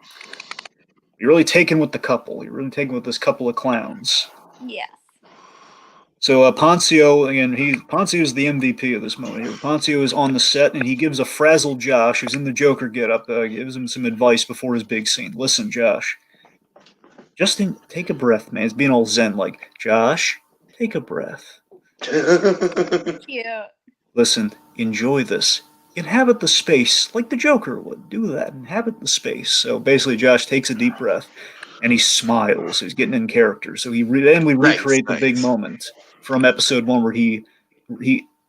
You're really taken with the couple. You're really taken with this couple of clowns. Yes. So Poncio, again, Poncio is the MVP of this moment here. Poncio is on the set, and he gives a frazzled Josh, who's in the Joker getup, gives him some advice before his big scene. Listen, Josh, take a breath, man. It's being all zen, like, Josh, take a breath. Cute. Listen, enjoy this. Inhabit the space like the Joker would. Do that. Inhabit the space. So basically, Josh takes a deep breath, and he smiles. He's getting in character. So we recreate the big moment from episode 1 where he's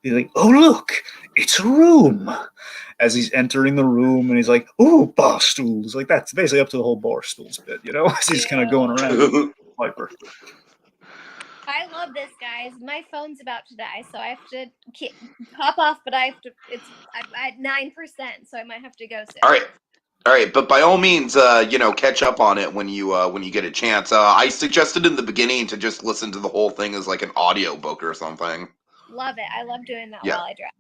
like, oh, look, it's a room. As he's entering the room, and he's like, ooh, bar stools. Like, that's basically up to the whole bar stools bit, as he's kind of going around. Piper. I love this, guys. My phone's about to die, so I have to hop off, but I'm at 9%, so I might have to go soon. All right, but by all means, catch up on it when you get a chance. I suggested in the beginning to just listen to the whole thing as like an audio book or something. Love it. I love doing that while I drive.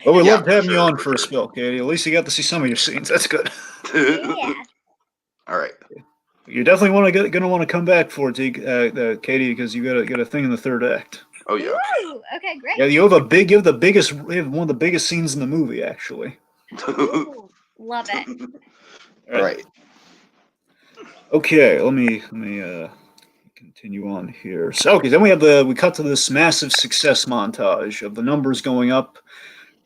Well, we loved having you on for a spell, Katie. At least you got to see some of your scenes. That's good. Yeah. All right. You're definitely gonna want to come back for it, Katie, because you got a thing in the third act. Oh yeah. Ooh, okay, great. Yeah, you have one of the biggest scenes in the movie, actually. Ooh, love it. All right. Okay, let me continue on here. So okay, then we cut to this massive success montage of the numbers going up.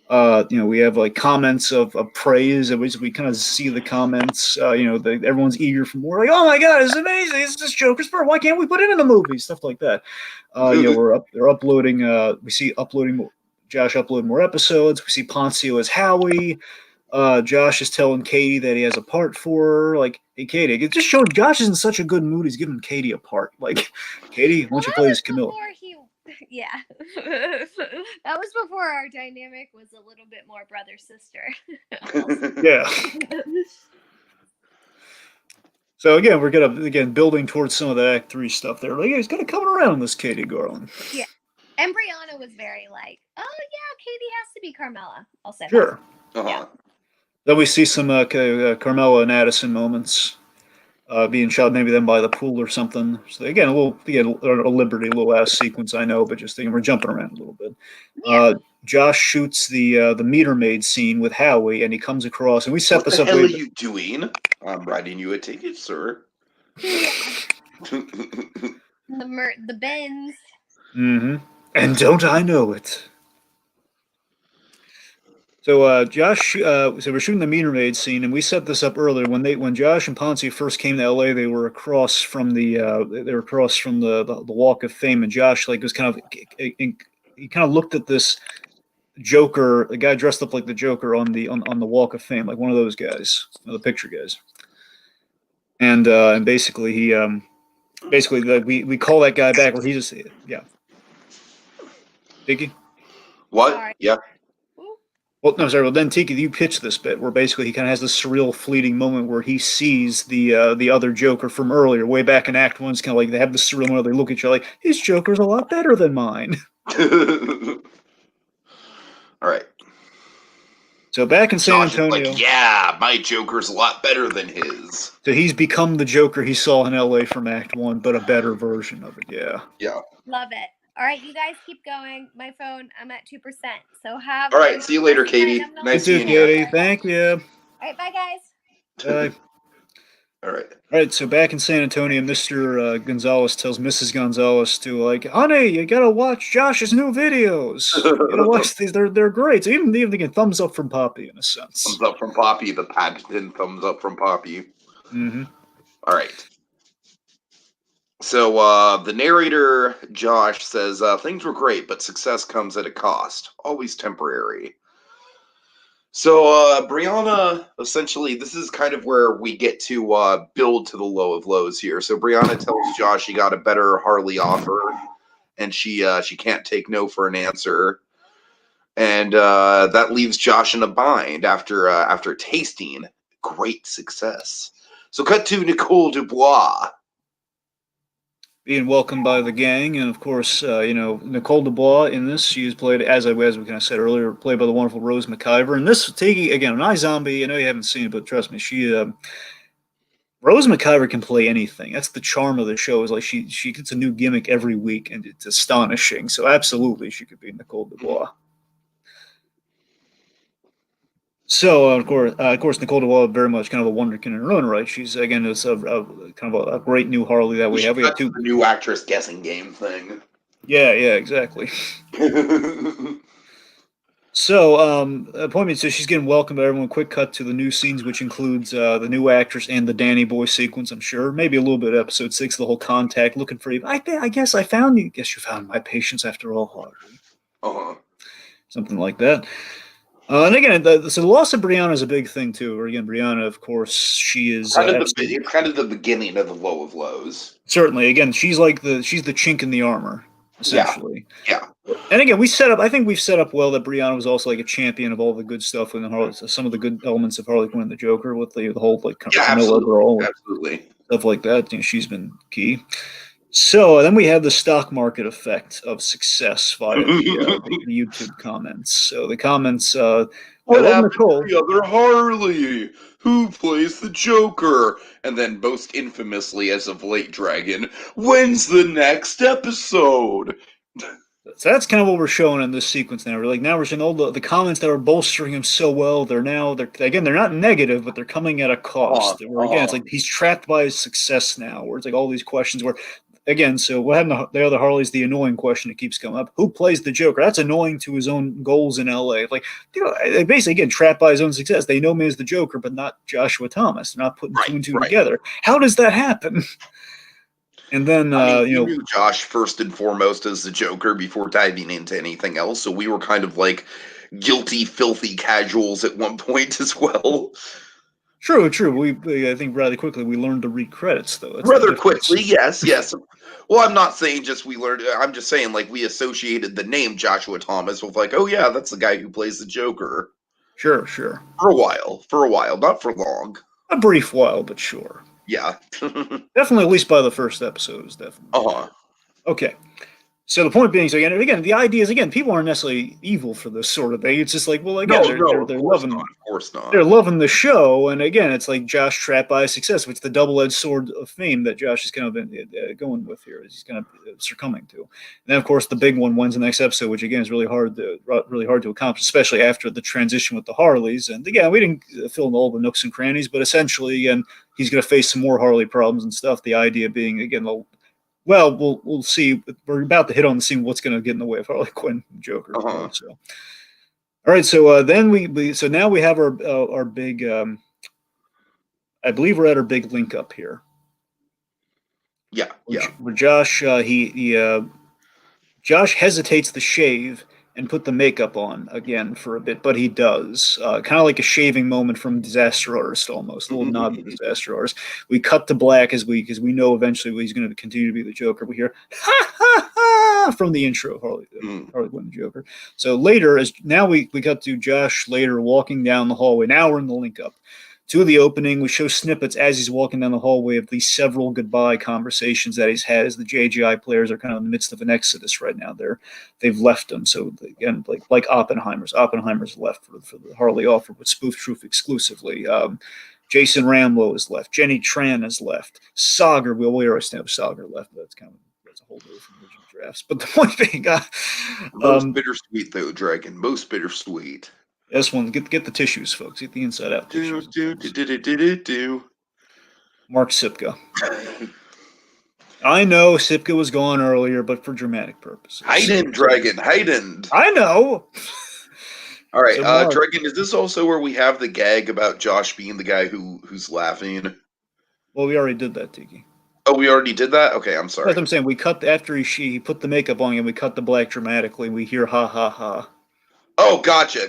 We have like comments of praise, and we kind of see the comments. Everyone's eager for more. Like, oh my god, it's amazing! It's this Joker's part. Why can't we put it in the movie? Stuff like that. They're uploading. We see Josh upload more episodes. We see Poncio as Howie. Josh is telling Katie that he has a part for her. Like, hey, Katie, it just showed Josh is in such a good mood. He's giving Katie a part. Like, Katie, why don't you play this Camilla? Yeah, that was before our dynamic was a little bit more brother sister. Yeah. So again, we're building towards some of the Act 3 stuff there. Like, yeah, he's gonna come around this Katie Garland. Yeah, and Brianna was very like, oh yeah, Katie has to be Carmela. I'll say sure. Uh-huh. Yeah. Then we see some Carmela and Addison moments being shot, maybe then by the pool or something. So again, a Liberty, a little ass sequence, I know, but just thinking we're jumping around a little bit. Yeah. Josh shoots the meter maid scene with Howie, and he comes across, and we set this up. What the hell are you doing? I'm writing you a ticket, sir. Yeah. the Benz. Mm-hmm. And don't I know it? So Josh, so we're shooting the meter maid scene, and we set this up earlier when Josh and Ponzi first came to LA. They were across from the Walk of Fame, and Josh was kind of he kind of looked at this Joker, the guy dressed up like the Joker on the Walk of Fame, like one of those guys, the picture guys, and basically we call that guy back where he just Tiki. What? Sorry. Yeah. Well, no, sorry. Well, then Tiki, you pitch this bit where basically he kind of has this surreal, fleeting moment where he sees the other Joker from earlier, way back in Act 1. It's kind of like they have this surreal moment. They look at each other like his Joker's a lot better than mine. All right. So back in San Josh Antonio, is like, yeah, my Joker's a lot better than his. So he's become the Joker he saw in LA from Act 1, but a better version of it. Yeah. Yeah. Love it. All right, you guys keep going. My phone, I'm at 2%. So have. All right. See you later, Katie. Nice seeing you. Katie. Thank you. All right, bye, guys. Bye. All right. All right. So back in San Antonio, Mr. Gonzalez tells Mrs. Gonzalez to honey, you gotta watch Josh's new videos. You gotta watch these. They're great. So even thinking thumbs up from Poppy in a sense. Thumbs up from Poppy. The patented thumbs up from Poppy. Mm-hmm. All right. So the narrator, Josh, says, things were great, but success comes at a cost. Always temporary. So Brianna, essentially, this is kind of where we get to build to the low of lows here. So Brianna tells Josh she got a better Harley offer, and she can't take no for an answer. And that leaves Josh in a bind after tasting great success. So cut to Nicole Dubois. Being welcomed by the gang, and of course, Nicole Dubois in this, she is played, as we kind of said earlier, played by the wonderful Rose McIver. And this, taking, again, an iZombie, I know you haven't seen it, but trust me, Rose McIver can play anything. That's the charm of the show, is like she gets a new gimmick every week, and it's astonishing. So absolutely, she could be Nicole Dubois. So of course, Nicole Dubois very much kind of a wonderkin in her own right. She's again kind of a great new Harley that we have. We have the new actress guessing game thing. Yeah, exactly. So appointment. So she's getting welcomed by everyone. Quick cut to the new scenes, which includes the new actress and the Danny Boy sequence. I'm sure maybe a little bit of episode 6, the whole contact, looking for you. I guess I found you. Guess you found my patience after all, Harley. Uh-huh. Something like that. And again, so the loss of Brianna is a big thing too. Or again, Brianna, of course, she is it's kind of the beginning of the low of lows. Certainly, again, she's the chink in the armor, essentially. Yeah. And again, I think we've set up well that Brianna was also like a champion of all the good stuff in Harley, some of the good elements of Harley Quinn and the Joker with the whole like Camilla girl, absolutely stuff like that. She's been key. So then we have the stock market effect of success via the YouTube comments. So the comments, I What love happened to Nicole. the other Harley? Who plays the Joker? And then, most infamously as of late, Dragon, when's the next episode? So that's kind of what we're showing in this sequence now. We're like now we're seeing all the comments that are bolstering him so well. They're not negative, but they're coming at a cost. Where again, it's like he's trapped by his success now. Where it's like all these questions where, again, so what happened to the other Harley's the annoying question that keeps coming up. Who plays the Joker? That's annoying to his own goals in LA. Like, they basically again trapped by his own success. They know him as the Joker, but not Joshua Thomas. They're not putting two and two together. How does that happen? And then, I mean, you knew Josh first and foremost as the Joker before diving into anything else, so we were kind of like guilty, filthy casuals at one point as well. True. I think rather quickly we learned to read credits, though. That's rather quickly, yes. Well, I'm not saying just we learned. I'm just saying like we associated the name Joshua Thomas with like, oh yeah, that's the guy who plays the Joker. Sure. For a while, not for long. A brief while, but sure. Yeah. Definitely, at least by the first episode, is definitely. Okay. So the point being, so again, the idea is again, people aren't necessarily evil for this sort of thing. It's just like, well, again, they're loving, of course not. They're loving the show, and again, it's like Josh trapped by success, which is the double-edged sword of fame that Josh has kind of been going with here. He's kind of succumbing to. And then, of course, the big one wins the next episode, which again is really hard to accomplish, especially after the transition with the Harleys. And again, we didn't fill in all the nooks and crannies, but essentially, again, he's going to face some more Harley problems and stuff. The idea being, again, well, we'll see. We're about to hit on the scene. What's going to get in the way of Harley Quinn and Joker? So, all right. So then so now we have our big. I believe we're at our big link up here. Yeah. Where Josh Josh hesitates to shave and put the makeup on again for a bit, but he does. Kind of like a shaving moment from Disaster Artist, almost a little nod to Disaster Artist. We cut to black because we know eventually he's going to continue to be the Joker. We hear ha ha ha from the intro of Harley Quinn the Joker. So later, now we cut to Josh later walking down the hallway. Now we're in the link up. To the opening, we show snippets as he's walking down the hallway of these several goodbye conversations that he's had as the JGI players are kind of in the midst of an exodus right now. They've left him. So again, like Oppenheimer's left for the Harley offer with Spoof Truth exclusively. Jason Ramlow is left. Jenny Tran is left. Sagar, we always have Sagar left. That's a whole different original drafts. But the point being, most bittersweet though, Dragon. Most bittersweet. This one, get the tissues, folks. Get the inside out tissues. Mark Sipka. I know Sipka was gone earlier, but for dramatic purposes. Heightened, Dragon. Heightened. I know. All right, so Dragon, is this also where we have the gag about Josh being the guy who's laughing? Well, we already did that, Tiki. Oh, we already did that? Okay, I'm sorry. That's what I'm saying. We cut after he put the makeup on and we cut the black dramatically. We hear ha ha ha. Oh, gotcha.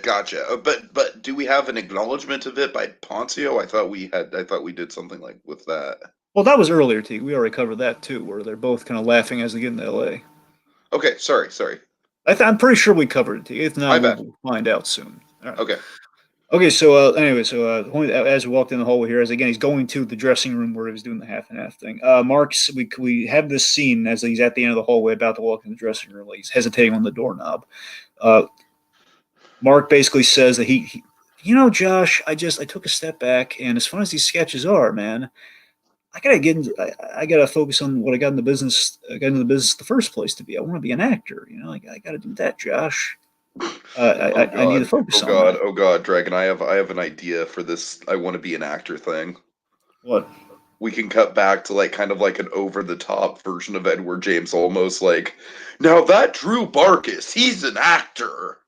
But do we have an acknowledgement of it by Poncio? I thought we did something like with that. Well, that was earlier, T. We already covered that too, where they're both kind of laughing as they get into LA. Okay, sorry. I'm pretty sure we covered it, T. If not, we'll find out soon. All right. Okay. Okay, so as we walked in the hallway here, he's going to the dressing room where he was doing the half and half thing. We have this scene as he's at the end of the hallway about to walk in the dressing room, like he's hesitating on the doorknob. Mark basically says that he Josh, I took a step back, and as fun as these sketches are, man, I gotta focus on what I got in the business. I got into the business in the first place to be. I want to be an actor. I gotta do that, Josh. I need to focus on that. Oh God, Dragon, I have an idea for this. I want to be an actor thing. What? We can cut back to like kind of like an over the top version of Edward James Olmos. Like, now that Drew Barkus, he's an actor.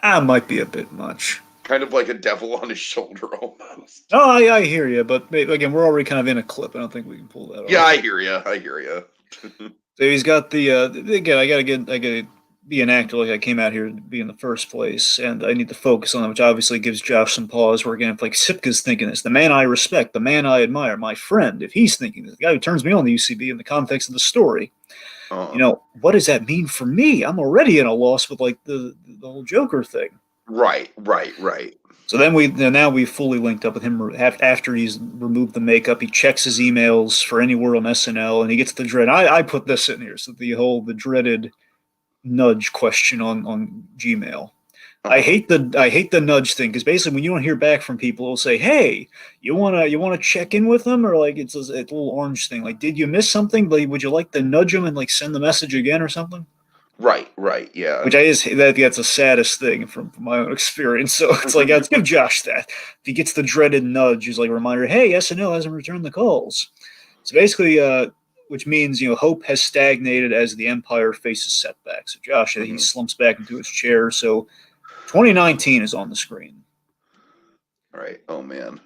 Might be a bit much. Kind of like a devil on his shoulder almost. Oh, I hear you, but again, we're already kind of in a clip. I don't think we can pull that off. Yeah, I hear you. So he's got the again. I gotta be an actor like I came out here to be in the first place, and I need to focus on it, which obviously gives Josh some pause. Where again, if like Sipka's thinking this, the man I respect, the man I admire, my friend, if he's thinking this, the guy who turns me on the UCB in the context of the story. What does that mean for me? I'm already in a loss with like the whole Joker thing. Right. So then now we fully linked up with him after he's removed the makeup. He checks his emails for anywhere on SNL, and he gets the dread. I put this in here, so the dreaded nudge question on Gmail. I hate the nudge thing, because basically when you don't hear back from people, it'll say, "Hey, you wanna check in with them," or like it's a little orange thing, like, "Did you miss something? But would you like to nudge them and like send the message again or something?" Right. Yeah. Which that's the saddest thing from my own experience. So it's like, let's give Josh that. If he gets the dreaded nudge, he's like a reminder, "Hey, SNL hasn't returned the calls." So basically, which means hope has stagnated as the Empire faces setbacks. So Josh, he slumps back into his chair. So 2019 is on the screen. Right. Oh man.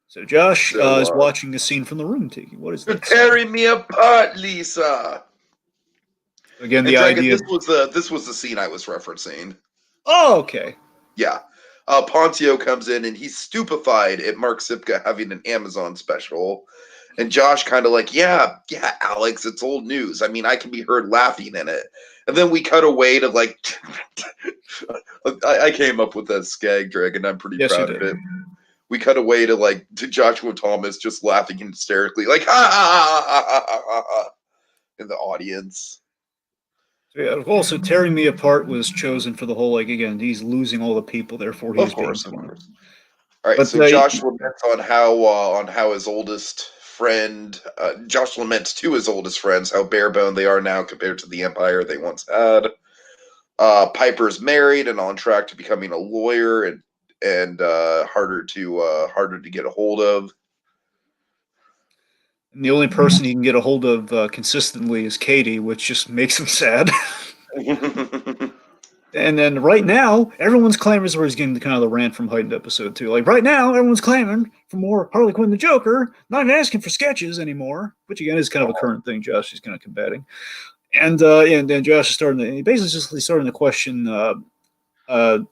So Josh is watching a scene from The Room. Tiki, what is that? Tearing me apart, Lisa. Again, And the Dragon, idea. this was the scene I was referencing. Oh, okay. Yeah. Poncio comes in and he's stupefied at Mark Sipka having an Amazon special. And Josh kind of like, yeah, Alex, it's old news. I mean, I can be heard laughing in it. And then we cut away to like, I came up with that skag, Dragon. I'm pretty proud of it. We cut away to Joshua Thomas just laughing hysterically, like, ha ha ha ha ha ha ha, in the audience. So yeah, also Tearing Me Apart was chosen for the whole, again, he's losing all the people, therefore he's being torn. All right, so Josh laments on how his oldest friend, Josh laments to his oldest friends how barebone they are now compared to the empire they once had. Piper's married and on track to becoming a lawyer and harder to get a hold of. And the only person he can get a hold of consistently is Katie, which just makes him sad. And then right now, everyone's clamoring where he's getting kind of the rant from Heightened episode 2. Like right now, everyone's clamoring for more Harley Quinn the Joker, not even asking for sketches anymore, which again is kind of a current thing Josh is kind of combating. And then Josh is he's starting to question to Poncio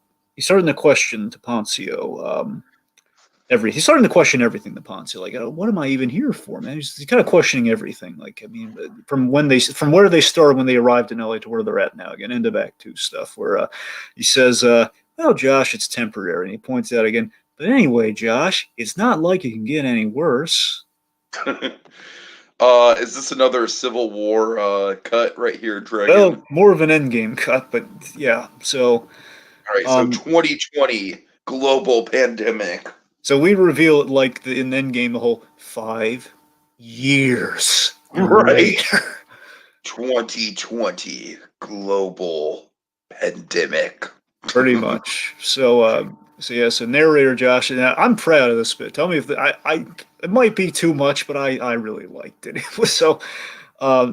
he's starting to question everything to Poncio. Like, what am I even here for, man? He's kind of questioning everything. Like, I mean, from where they started when they arrived in LA to where they're at now. Again, into Back 2 stuff where he says, "Well, Josh, it's temporary," and he points out again. But anyway, Josh, it's not like it can get any worse. Is this another Civil War cut right here, Dragon? Well, more of an Endgame cut, but yeah. So, all right. So 2020 global pandemic. So we reveal it like in Endgame, the whole 5 years later. 2020 global pandemic. Pretty much. So narrator Josh, and I'm proud of this bit. Tell me if it might be too much, but I really liked it. It was so.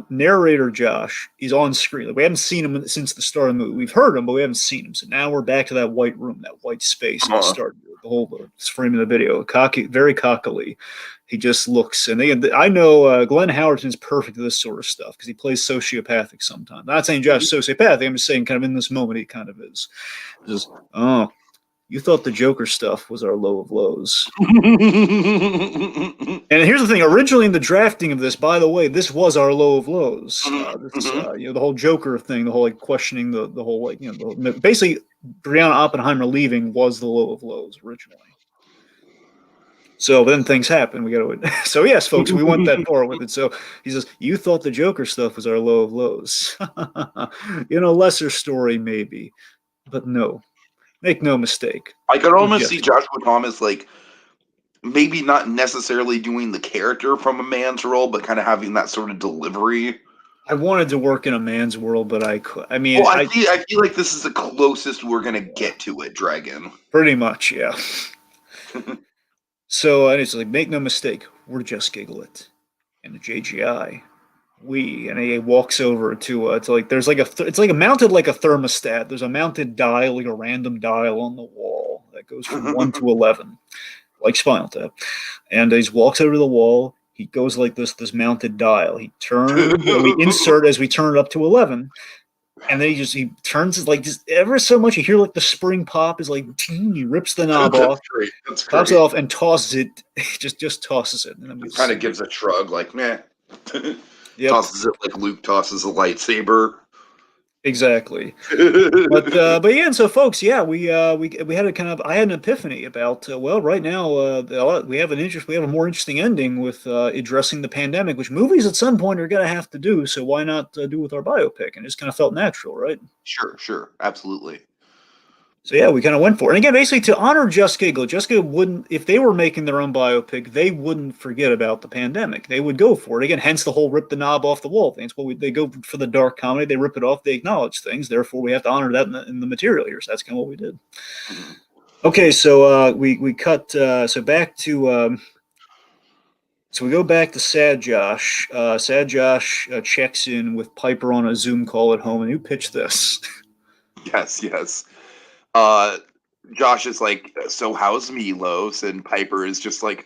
Narrator Josh, he's on screen. We haven't seen him since the start of the movie. We've heard him, but we haven't seen him. So now we're back to that white room, that white space. At the start, the whole frame of the video, very cockily. He just looks, and I know Glenn Howerton's perfect at this sort of stuff because he plays sociopathic sometimes. I'm not saying Josh is sociopathic. I'm just saying, kind of in this moment, he kind of is. Just you thought the Joker stuff was our low of lows. And here's the thing. Originally in the drafting of this, by the way, this was our low of lows. The whole Joker thing, the whole questioning the whole basically Brianna Oppenheimer leaving was the low of lows originally. So then things happen. We got to. So yes, folks, we went that far with it. So he says, "You thought the Joker stuff was our low of lows." Lesser story maybe, but no. Make no mistake. I could almost see Joshua Thomas maybe not necessarily doing the character from a man's role, but kind of having that sort of delivery. I wanted to work in a man's world, but I feel like this is the closest we're gonna get to it, Dragon. Pretty much, yeah. So and it's like, make no mistake, we're Just Giggle It, and the JGI. And he walks over to there's it's mounted like a thermostat. There's a mounted dial, like a random dial on the wall that goes from 1 to 11, like Spinal Tap. And he walks over to the wall. He goes like this mounted dial. He turns, we insert as we turn it up to 11, and then he turns it just ever so much. You hear the spring pop is he rips the knob off, pops it off, and tosses it. just tosses it. And then kind of gives a shrug, meh. Yep. Tosses it like Luke tosses a lightsaber. Exactly. But yeah, and so folks, yeah, we had a kind of I had an epiphany about well, right now we have a more interesting ending with addressing the pandemic, which movies at some point are gonna have to do. So why not do with our biopic? And it just kind of felt natural, right? Sure, absolutely. So yeah, we kind of went for it. And again, basically to honor Just Giggle wouldn't, if they were making their own biopic, they wouldn't forget about the pandemic. They would go for it. Again, hence the whole rip the knob off the wall thing. It's they go for the dark comedy, they rip it off, they acknowledge things. Therefore, we have to honor that in the material here. So that's kind of what we did. Okay, so we cut, so back to, so we go back to Sad Josh. Sad Josh checks in with Piper on a Zoom call at home. And who pitched this? Yes. Uh, Josh is like, so how's Milos? And Piper is just like,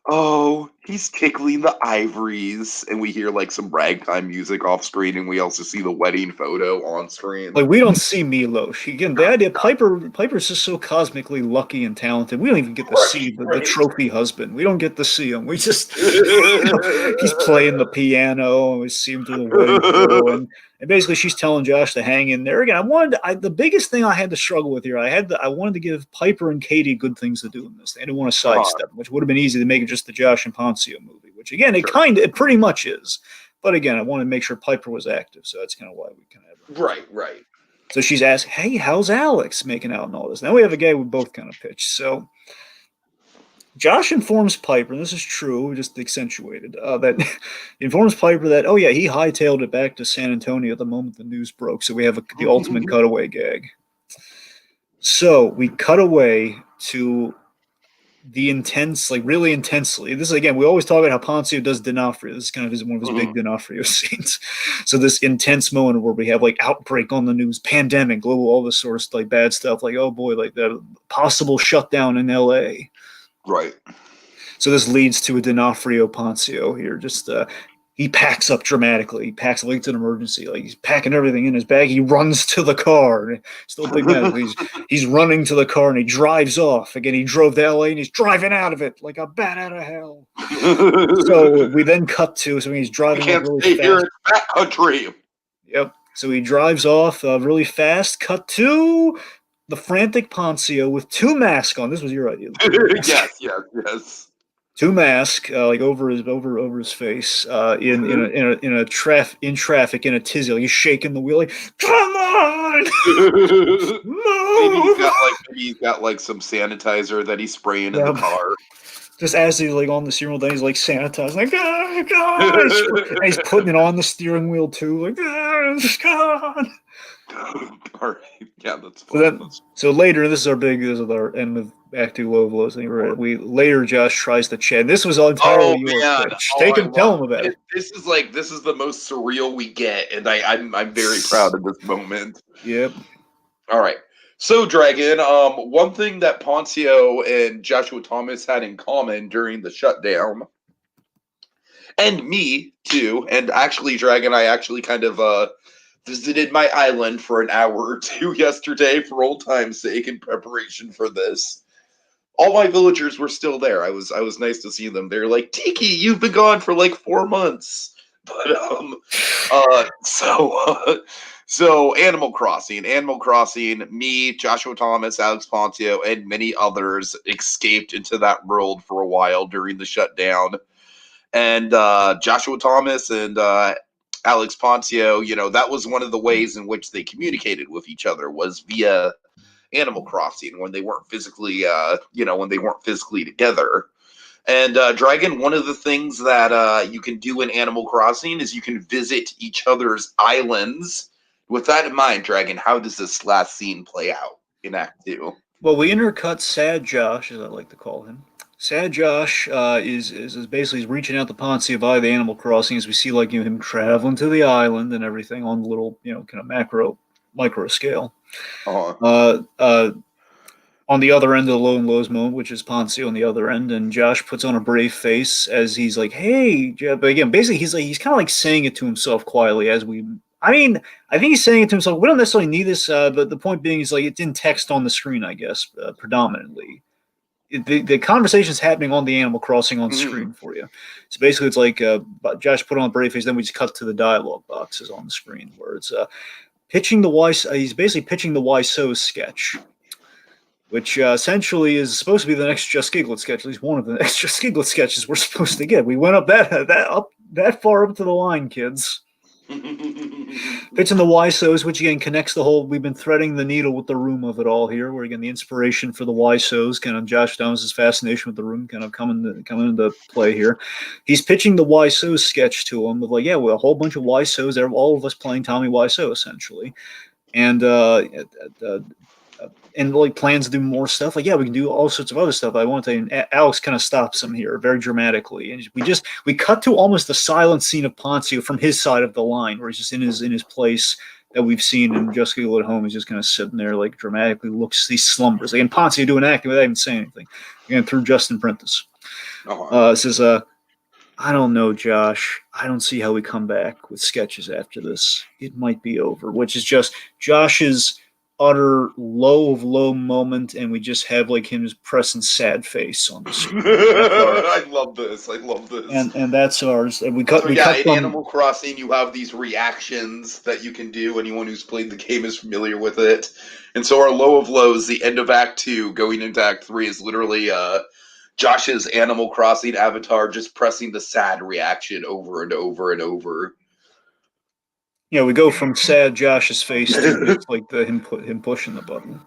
oh, he's tickling the ivories. And we hear like some ragtime music off screen, and we also see the wedding photo on screen. Like we don't see Milo. Again, the idea Piper's just so cosmically lucky and talented. We don't even get to see the trophy husband. We don't get to see him. We just he's playing the piano, and we see him to the wedding photo, and basically she's telling Josh to hang in there. Again, the biggest thing I had to struggle with here, I wanted to give Piper and Katie good things to do in this. I didn't want to sidestep, which would have been easy to make it just the Josh and Poncio movie, which again, it pretty much is. But again, I wanted to make sure Piper was active, so that's kind of why we kind of have it. Right. So she's asked, hey, how's Alex making out and all this? Now we have a guy we both kind of pitched. So Josh informs Piper, and this is true, just accentuated, that he informs Piper that, oh yeah, he hightailed it back to San Antonio the moment the news broke. So we have the ultimate cutaway gag. So we cut away to the intense, like really intensely. This is again, we always talk about how Poncio does D'Onofrio. This is kind of one of his big D'Onofrio scenes. So this intense moment where we have like outbreak on the news, pandemic, global, all this sort of like bad stuff, like oh boy, like the possible shutdown in LA. Right. So this leads to a D'Onofrio Poncio here. Just he packs up dramatically. He packs like it's an emergency. Like he's packing everything in his bag. He runs to the car. Still a big man. He's running to the car and he drives off. Again, he drove to LA and he's driving out of it like a bat out of hell. So we then cut to he's driving. You can't stay here in that country. Yep. So he drives off really fast. Cut to the frantic Poncio with two masks on. This was your idea. Yes. Two masks, like over his face, in traffic in a tizzy. Like he's shaking the wheel. Like, come on, move. Maybe he's got like some sanitizer that he's spraying in the car. Just as he's like on the steering wheel, then he's like sanitizing, like God. And he's putting it on the steering wheel too, like God. All right, yeah, that's fun. So later, this is our end of Act 2 low blows. Later Josh tries to chat. This was entirely your pitch. Tell him about it. This is the most surreal we get, and I'm very proud of this moment. Yep. All right. So, Dragon, one thing that Poncio and Joshua Thomas had in common during the shutdown, and me too, and actually, Dragon, I actually kind of visited my island for an hour or two yesterday for old time's sake in preparation for this. All my villagers were still there. I was nice to see them. They're like, Tiki, you've been gone for like 4 months. But so Animal Crossing, me, Joshua Thomas, Alex Poncio, and many others escaped into that world for a while during the shutdown. And Joshua Thomas and Alex Poncio, that was one of the ways in which they communicated with each other was via Animal Crossing when they weren't physically, together. And Dragon, one of the things that you can do in Animal Crossing is you can visit each other's islands. With that in mind, Dragon, how does this last scene play out in Act 2? Well, we intercut Sad Josh, as I like to call him. Sad Josh is basically reaching out to Poncio via the Animal Crossing as we see like him traveling to the island and everything on the little kind of micro scale. On the other end of the low and lows moment, which is Poncio on the other end, and Josh puts on a brave face as he's like, "Hey," but again, basically he's kind of like saying it to himself quietly as we. I think he's saying it to himself. We don't necessarily need this, but the point being is like it's in text on the screen, I guess, predominantly. The conversation is happening on the Animal Crossing on screen for you. So basically, it's like Josh put on a brave face. Then we just cut to the dialogue boxes on the screen where it's pitching the why. He's basically pitching the Why So sketch, which essentially is supposed to be the next Just Giggle It sketch. At least one of the next Just Giggle It sketches we're supposed to get. We went up that far up to the line, kids. Pitching the Why So's, which again connects the whole. We've been threading the needle with the room of it all here. Where again the inspiration for the Why So's, kind of Josh Downs' fascination with the room, kind of coming into play here. He's pitching the Why So's sketch to him with like, yeah, well, a whole bunch of Why So's, all of us playing Tommy Wiseau essentially, and like plans to do more stuff. Like, yeah, we can do all sorts of other stuff. I want to, and Alex kind of stops him here very dramatically, and we cut to almost a silent scene of Ponzio from his side of the line, where he's just in his place that we've seen in Just Giggle at Home. He's just kind of sitting there, like dramatically looks, he slumbers. Like, and Ponzio doing acting without even saying anything. Again, through Justin Prentice. Says, I don't know, Josh. I don't see how we come back with sketches after this. It might be over, which is just Josh's utter low moment, and we just have like him just pressing sad face on the screen. I love this. And that's ours. And we cut. So, we yeah, cut in from, Animal Crossing, you have these reactions that you can do. Anyone who's played the game is familiar with it. And so our low of lows, the end of Act 2, going into Act 3, is literally Josh's Animal Crossing avatar just pressing the sad reaction over and over and over. Yeah, we go from sad Josh's face to like him pushing the button.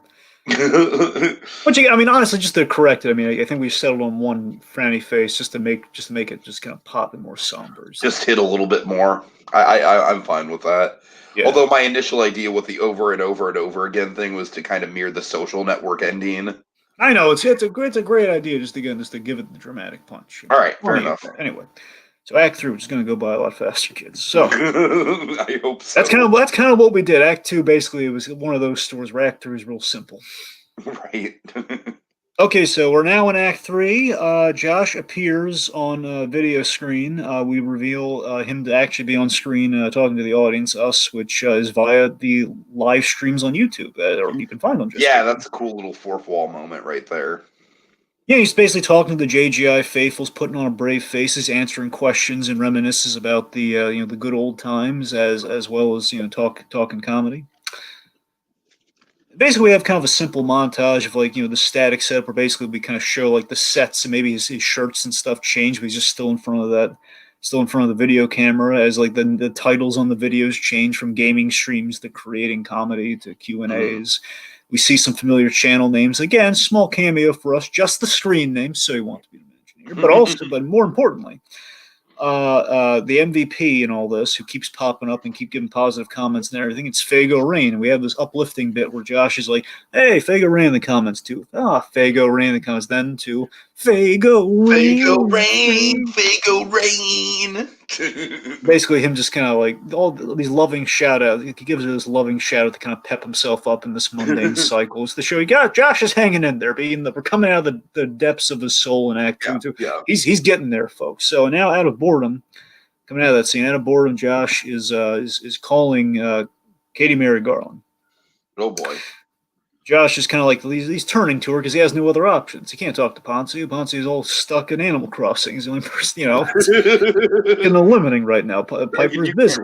Which, I mean, honestly, just to correct it, I mean, I think we settled on one frowny face just to make it just kind of pop and more somber. Just hit a little bit more. I'm fine with that. Yeah. Although my initial idea with the over and over and over again thing was to kind of mirror the Social Network ending. I know it's a great idea just to give it the dramatic punch. All right, fair enough. Anyway. So Act 3 is going to go by a lot faster, kids. So I hope so. That's kind of what we did. Act 2 basically, it was one of those stories where Act 3 is real simple. Right. Okay, so we're now in Act 3. Josh appears on video screen. We reveal him to actually be on screen talking to the audience, us, which is via the live streams on YouTube, or you can find them. Yeah, that's a cool little fourth wall moment right there. Yeah, he's basically talking to the JGI faithfuls, putting on a brave faces, answering questions and reminisces about the the good old times, as well as talking comedy. Basically, we have kind of a simple montage of like the static setup, where basically we kind of show like the sets and maybe his shirts and stuff change, but he's just still in front of the video camera, as like the titles on the videos change from gaming streams to creating comedy to Q&As. We see some familiar channel names. Again, small cameo for us, just the screen names, so you want to be mentioned here. But also, but more importantly, the MVP in all this, who keeps popping up and keep giving positive comments and everything, it's Fago Rain. And we have this uplifting bit where Josh is like, hey, Fago Rain in the comments too. Fago Rain in the comments. Then to Fago Rain. Fago Rain. Basically, him just kind of like all these loving shout outs. He gives it this loving shout out to kind of pep himself up in this mundane cycle. It's the show. Josh is hanging in there, we're coming out of the depths of his soul in Act 2. Yeah. He's getting there, folks. So now, out of boredom, coming out of that scene, out of boredom, Josh is calling Katie Mary Garland. Oh boy. Josh is kind of like he's turning to her because he has no other options. He can't talk to Ponzio. Ponzio's all stuck in Animal Crossing. He's the only person, in the limiting right now. Piper's busy.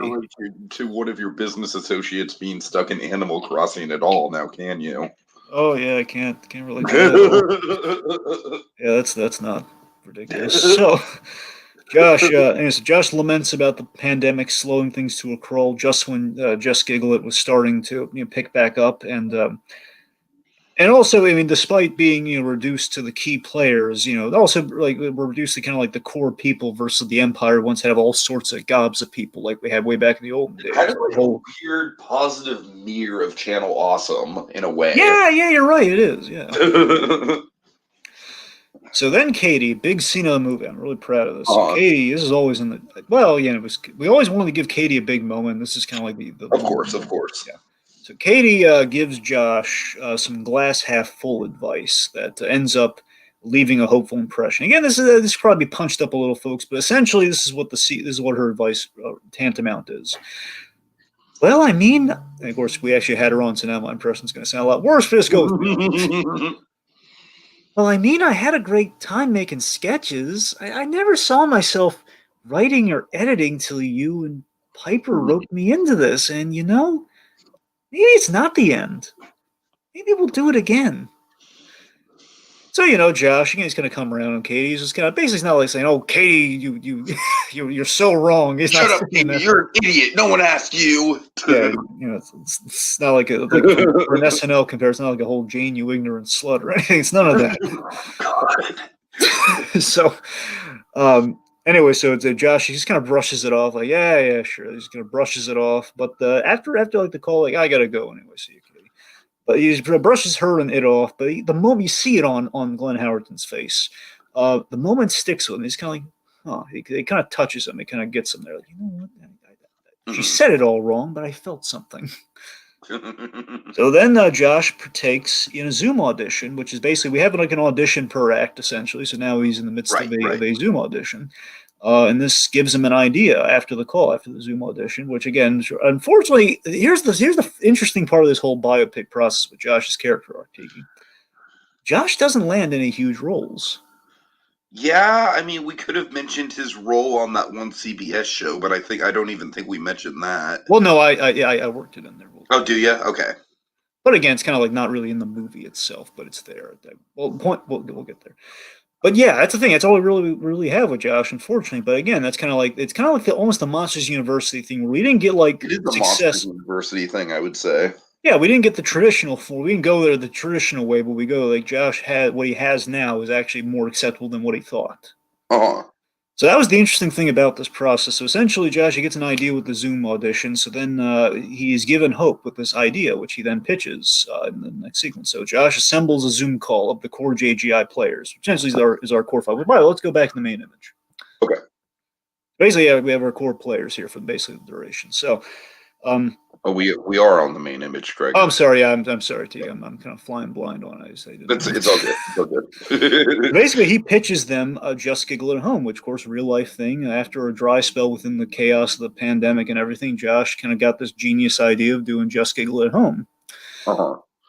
To one of your business associates being stuck in Animal Crossing at all now, can you? Oh yeah, I can't really do that. Yeah, that's not ridiculous. So Josh laments about the pandemic slowing things to a crawl just when Just Giggle It was starting to pick back up, and also, I mean, despite being reduced to the key players, also like we're reduced to kind of like the core people versus the Empire once had all sorts of gobs of people like we had way back in the old days. Kind of like a weird positive mirror of Channel Awesome in a way. Yeah, you're right. It is. Yeah. So then Katie, big scene of the movie. I'm really proud of this. So Katie, this is always we always wanted to give Katie a big moment. This is kind of like the of course. Yeah. So Katie gives Josh some glass half full advice that ends up leaving a hopeful impression. Again, this probably punched up a little, folks, but essentially this is what her advice tantamount is. Well, I mean, and of course we actually had her on, so now my impression's going to sound a lot worse. But just go with me. Well, I mean, I had a great time making sketches. I never saw myself writing or editing till you and Piper roped me into this, and maybe it's not the end. Maybe we'll do it again. So Josh, he's gonna come around on Katie. He's just gonna basically, it's not like saying, "Oh, Katie, you're so wrong." He's Shut not up, saying Katie. that. You're an idiot. No one asked you. Yeah, it's not like for an SNL comparison, not like a whole Jane, you ignorant slut or anything. It's none of that. God. So, anyway, so it's Josh. He just kind of brushes it off, like, yeah, sure. He's kind of brushes it off. But after like the call, like, I gotta go anyway. See you, Katie. But he brushes her and it off. But the moment you see it on Glenn Howerton's face, the moment sticks with him. He's kind of like, oh, he kind of touches him. It kind of gets him there. Like, you know what? She said it all wrong, but I felt something. So then Josh partakes in a Zoom audition, which is basically, we have like an audition per act, essentially. So now he's in the midst of a Zoom audition. And this gives him an idea after the call, after the Zoom audition, which again, unfortunately, here's the interesting part of this whole biopic process with Josh's character arc, Tiki. Josh doesn't land any huge roles. Yeah, I mean, we could have mentioned his role on that one CBS show, but I don't even think we mentioned that. Well, no, I worked it in there. Oh, do you? Okay. But again, it's kind of like not really in the movie itself, but it's there. We'll get there. But yeah, that's the thing. That's all we really have with Josh, unfortunately. But again, it's kind of like almost the Monsters University thing, where we didn't get like it is the success. Monsters University thing, I would say. Yeah, we didn't get the traditional form. We didn't go there the traditional way, but we go like Josh had what he has now is actually more acceptable than what he thought. So that was the interesting thing about this process. So essentially, Josh, he gets an idea with the Zoom audition. So then he is given hope with this idea, which he then pitches in the next sequence. So Josh assembles a Zoom call of the core JGI players, which essentially is our core five. By the way, let's go back to the main image. Okay. Basically, we have our core players here for basically the duration. So, we are on the main image, Greg. Oh, I'm sorry. I'm sorry, T. I'm kind of flying blind on it. It's all good. It's all good. Basically, he pitches them Just Giggle It at Home, which, of course, real life thing. After a dry spell within the chaos of the pandemic and everything, Josh kind of got this genius idea of doing Just Giggle It at Home.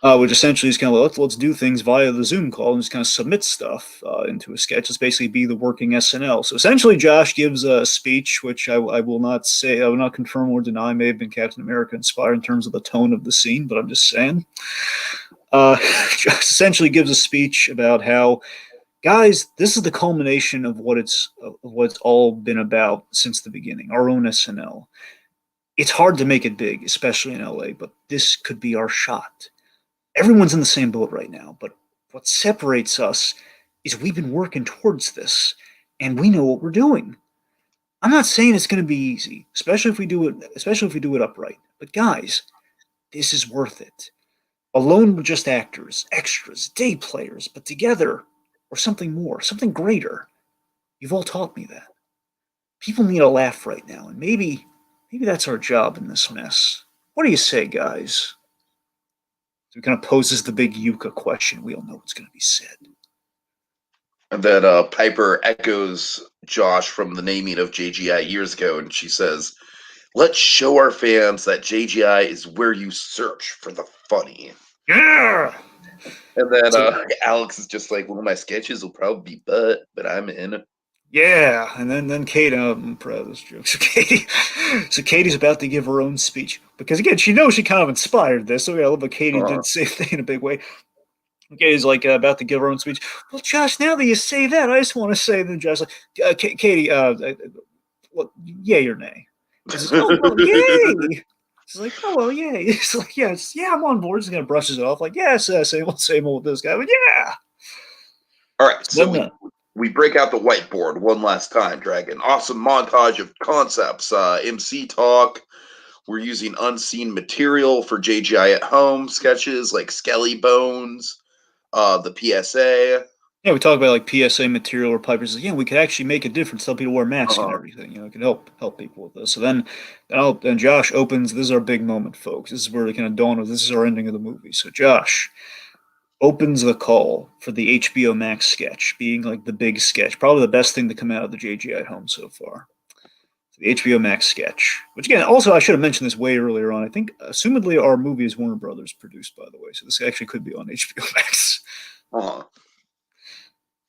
Which essentially is kind of like, let's do things via the Zoom call and just kind of submit stuff into a sketch. Let's basically be the working SNL. So essentially, Josh gives a speech, which I will not say, I will not confirm or deny may have been Captain America inspired in terms of the tone of the scene, but I'm just saying. Josh essentially gives a speech about how, guys, this is the culmination of what it's all been about since the beginning, our own SNL. It's hard to make it big, especially in LA, but this could be our shot. Everyone's in the same boat right now, but what separates us is we've been working towards this, and we know what we're doing. I'm not saying it's going to be easy, especially if we do it upright. But guys, this is worth it. Alone, we're just actors, extras, day players, but together, or something more, something greater. You've all taught me that. People need a laugh right now, and maybe that's our job in this mess. What do you say, guys? So it kind of poses the big Yucca question. We all know what's going to be said. And then Piper echoes Josh from the naming of JGI years ago, and she says, "Let's show our fans that JGI is where you search for the funny." Yeah! And then Alex is just like, "Well, my sketches will probably be but I'm in." Yeah, and then Kate, I'm proud of this joke. So Katie's about to give her own speech because again, she knows she kind of inspired this. So yeah, I love what Katie did say thing in a big way. Katie's like about to give her own speech. Well, Josh, now that you say that, I just want to say that Josh, like, Katie, well, yay or nay? Says, oh, well, yay! She's like, oh well, yay! It's like, yeah, I'm on board. Just gonna brushes it off, like, yeah, same old with this guy, but yeah. All right, so we break out the whiteboard one last time, Dragon. Awesome montage of concepts, MC talk. We're using unseen material for JGI at Home sketches like Skelly Bones, the PSA. Yeah, we talk about like PSA material or Piper says, yeah, we could actually make a difference, tell people to wear masks and everything. It could help people with this. So then Josh opens. This is our big moment, folks. This is where it kind of dawned of this is our ending of the movie. So Josh opens the call for the HBO Max sketch, being like the big sketch, probably the best thing to come out of the JGI at Home so far. The HBO Max sketch, which again, also I should have mentioned this way earlier on. I think, assumedly, our movie is Warner Brothers produced, by the way, so this actually could be on HBO Max.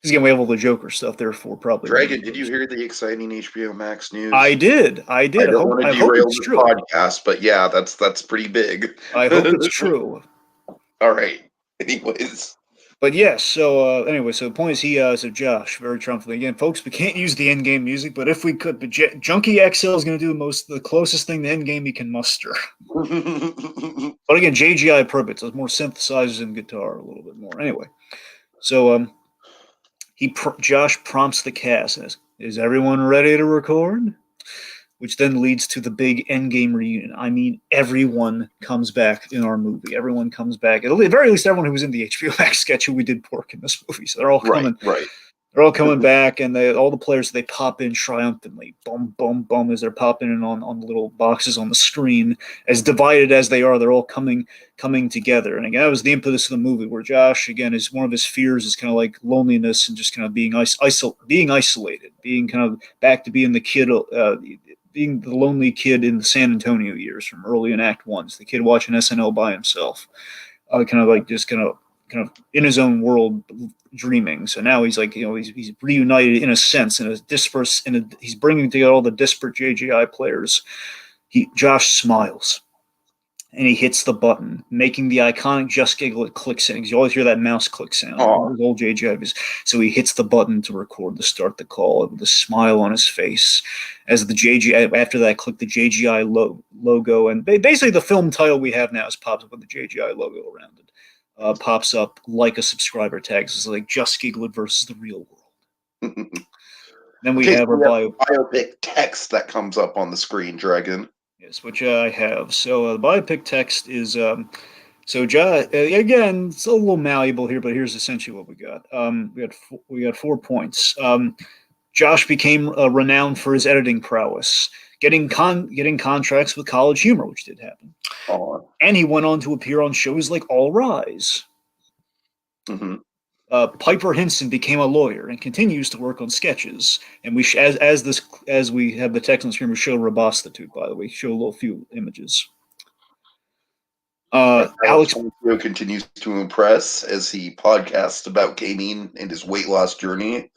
Because again, we have all the Joker stuff, therefore probably. Dragon, did you hear the exciting HBO Max news? I did. I don't want to derail the podcast, but yeah, that's pretty big. I hope it's true. All right. Anyways. But yes, so anyway, so the point is so Josh, very triumphantly, again, folks, we can't use the Endgame music, but if we could, but Junkie XL is going to do the closest thing to Endgame he can muster. But again, JGI appropriate, so it's more synthesizers and guitar a little bit more. Anyway, so Josh prompts the cast and says, "Is everyone ready to record?" Which then leads to the big Endgame reunion. I mean, everyone comes back in our movie. Everyone comes back. At the very least, everyone who was in the HBO Max sketch who we did pork in this movie. So they're all coming. Right. They're all coming back, and all the players, they pop in triumphantly. Boom, boom, boom, as they're popping in on the little boxes on the screen. As divided as they are, they're all coming together. And again, that was the impetus of the movie, where Josh, again, is one of his fears is kind of like loneliness and just kind of being isolated, being kind of back to being the kid, being the lonely kid in the San Antonio years from early in Act 1. So the kid watching SNL by himself, kind of in his own world, dreaming. So now he's like, he's reunited in a sense, he's bringing together all the disparate JGI players. Josh smiles. And he hits the button, making the iconic Just Giggle It click sound. You always hear that mouse click sound. Those old JGI. So he hits the button to record, to start the call with a smile on his face. As the JGI, after that click, the JGI logo, and basically the film title we have now is pops up with the JGI logo around it. Pops up like a subscriber tag. So it's like Just Giggle It versus the real world. Then we have our Biopic text that comes up on the screen, Dragon. Yes, which I have. So the Biopic text is again, it's a little malleable here, but here's essentially what we got. We got 4 points. Josh became renowned for his editing prowess, getting contracts with College Humor, which did happen, and he went on to appear on shows like All Rise. Mm-hmm. Piper Henson became a lawyer and continues to work on sketches. And we, as we have the text on the screen, we show Robostitute. By the way, show a few images. Alex continues to impress as he podcasts about gaming and his weight loss journey,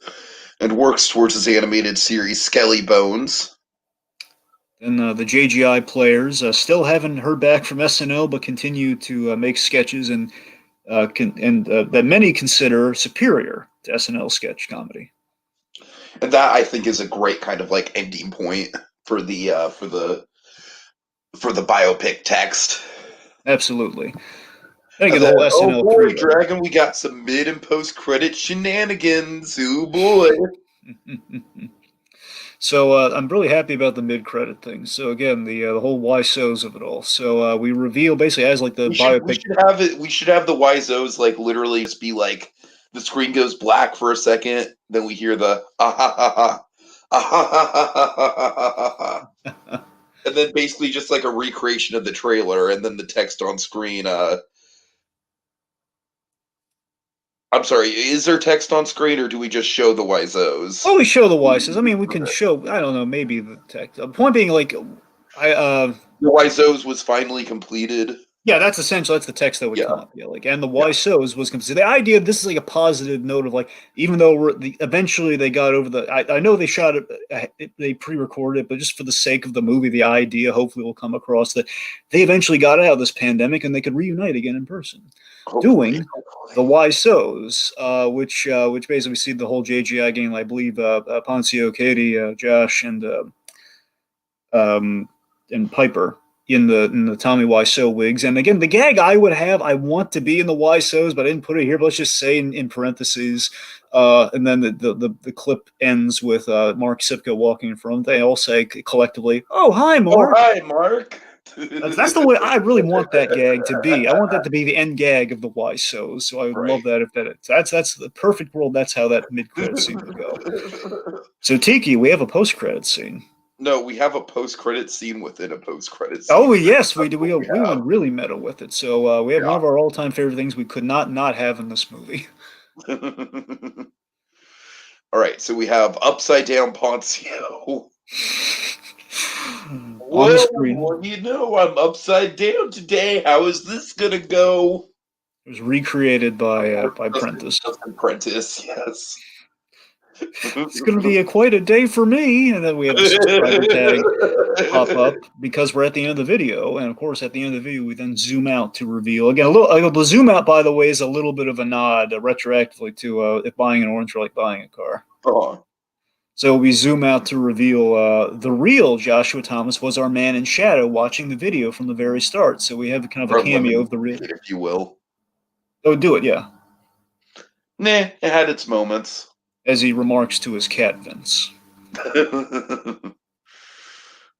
and works towards his animated series Skelly Bones. And the JGI players still haven't heard back from SNL, but continue to make sketches and that many consider superior to SNL sketch comedy. And that, I think, is a great kind of like ending point for the Biopic text. Absolutely. The whole SNL boy, Dragon, we got some mid and post credit shenanigans. Oh boy. So I'm really happy about the mid-credit thing. So again, the whole why-sos of it all. So we reveal basically as like the Biopic. We should have the why-sos like literally just be like the screen goes black for a second, then we hear the and then basically just like a recreation of the trailer, and then the text on screen. I'm sorry, is there text on screen, or do we just show the Wisos? Oh, we show the Wisos. I mean, we can show, I don't know, maybe the text. The point being, like, the Wisos was finally completed. Yeah, that's essential. That's the text that would come up. Yeah, like, and the Wisos was completed. The idea, this is like a positive note of, like, even though eventually they got over the, I know they shot it, they pre-recorded it, but just for the sake of the movie, the idea hopefully will come across that they eventually got out of this pandemic and they could reunite again in person. Doing the Wisos, which basically we see the whole JGI game. I believe Poncio, Katie, Josh, and Piper in the Tommy Wiseau wigs. And again, the gag I would have, I want to be in the Wiseaus, but I didn't put it here. But let's just say in parentheses, and then the clip ends with Mark Sipka walking in front. They all say collectively, "Oh, hi, Mark." Oh, hi, Mark. That's the way I really want that gag to be. I want that to be the end gag of the Wiseaus. So I would love that if that's the perfect world. That's how that mid-credit scene would go. So Tiki, we have a post-credit scene. No, we have a post-credit scene within a post-credit scene. Oh yes, we do. We went really meta with it. So we have one of our all-time favorite things we could not have in this movie. All right, so we have upside down Poncio. Well, you know, I'm upside down today. How is this gonna go? It was recreated by Prentice. Prentice, yes. It's going to be quite a day for me. And then we have the subscriber tag pop up because we're at the end of the video. And of course, at the end of the video, we then zoom out to reveal. Again, the zoom out, by the way, is a little bit of a nod retroactively to if buying an orange or like buying a car. Oh. So we zoom out to reveal the real Joshua Thomas was our man in shadow watching the video from the very start. So we have kind of a cameo of the real. If you will. Oh, do it, yeah. Nah, it had its moments. As he remarks to his cat, Vince.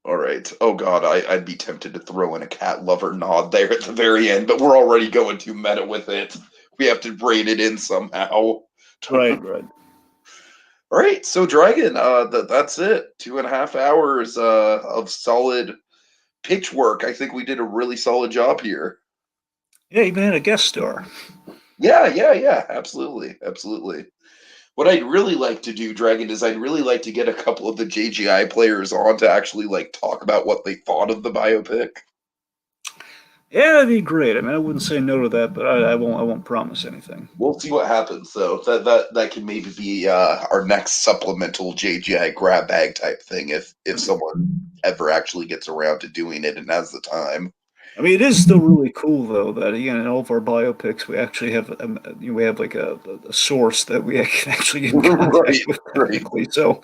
All right. Oh God, I'd be tempted to throw in a cat lover nod there at the very end, but we're already going too meta with it. We have to braid it in somehow. Right. All right, so Dragon, that's it. 2.5 hours of solid pitch work. I think we did a really solid job here. Yeah, even had a guest star. Yeah, absolutely. What I'd really like to do, Dragon, is I'd really like to get a couple of the JGI players on to actually like talk about what they thought of the biopic. Yeah, that'd be great. I mean, I wouldn't say no to that, but I won't promise anything. We'll see what happens, though. That can maybe be our next supplemental JGI Grab Bag type thing if someone ever actually gets around to doing it and has the time. I mean, it is still really cool though that again in all of our biopics we actually have like a source that we can actually get in contact with technically. So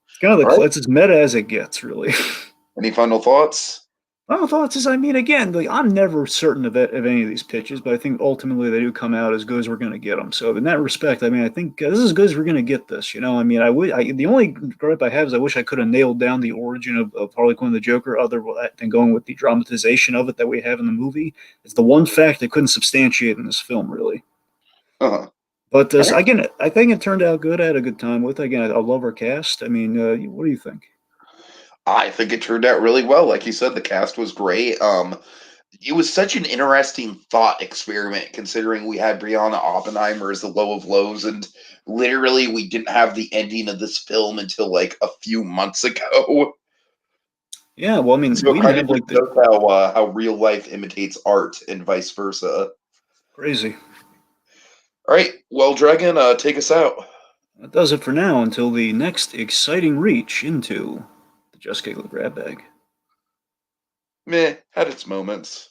it's kind of it's as meta as it gets, really. Any final thoughts? Final thoughts is, I mean, again, like I'm never certain of any of these pitches, but I think ultimately they do come out as good as we're going to get them. So in that respect, I mean, I think this is as good as we're going to get this. You know, I mean, the only gripe I have is I wish I could have nailed down the origin of Harley Quinn and the Joker, other than going with the dramatization of it that we have in the movie. It's the one fact they couldn't substantiate in this film, really. Uh-huh. But again, I think it turned out good. I had a good time with it. Again, I love our cast. I mean, what do you think? I think it turned out really well. Like you said, the cast was great. It was such an interesting thought experiment considering we had Brianna Oppenheimer as the low of lows, and literally we didn't have the ending of this film until like a few months ago. Yeah, well, I mean, so we kind have of like shows how real life imitates art and vice versa. Crazy. All right, well, Dragon, take us out. That does it for now until the next exciting reach into the Just Giggle It Grab Bag. Meh, had its moments.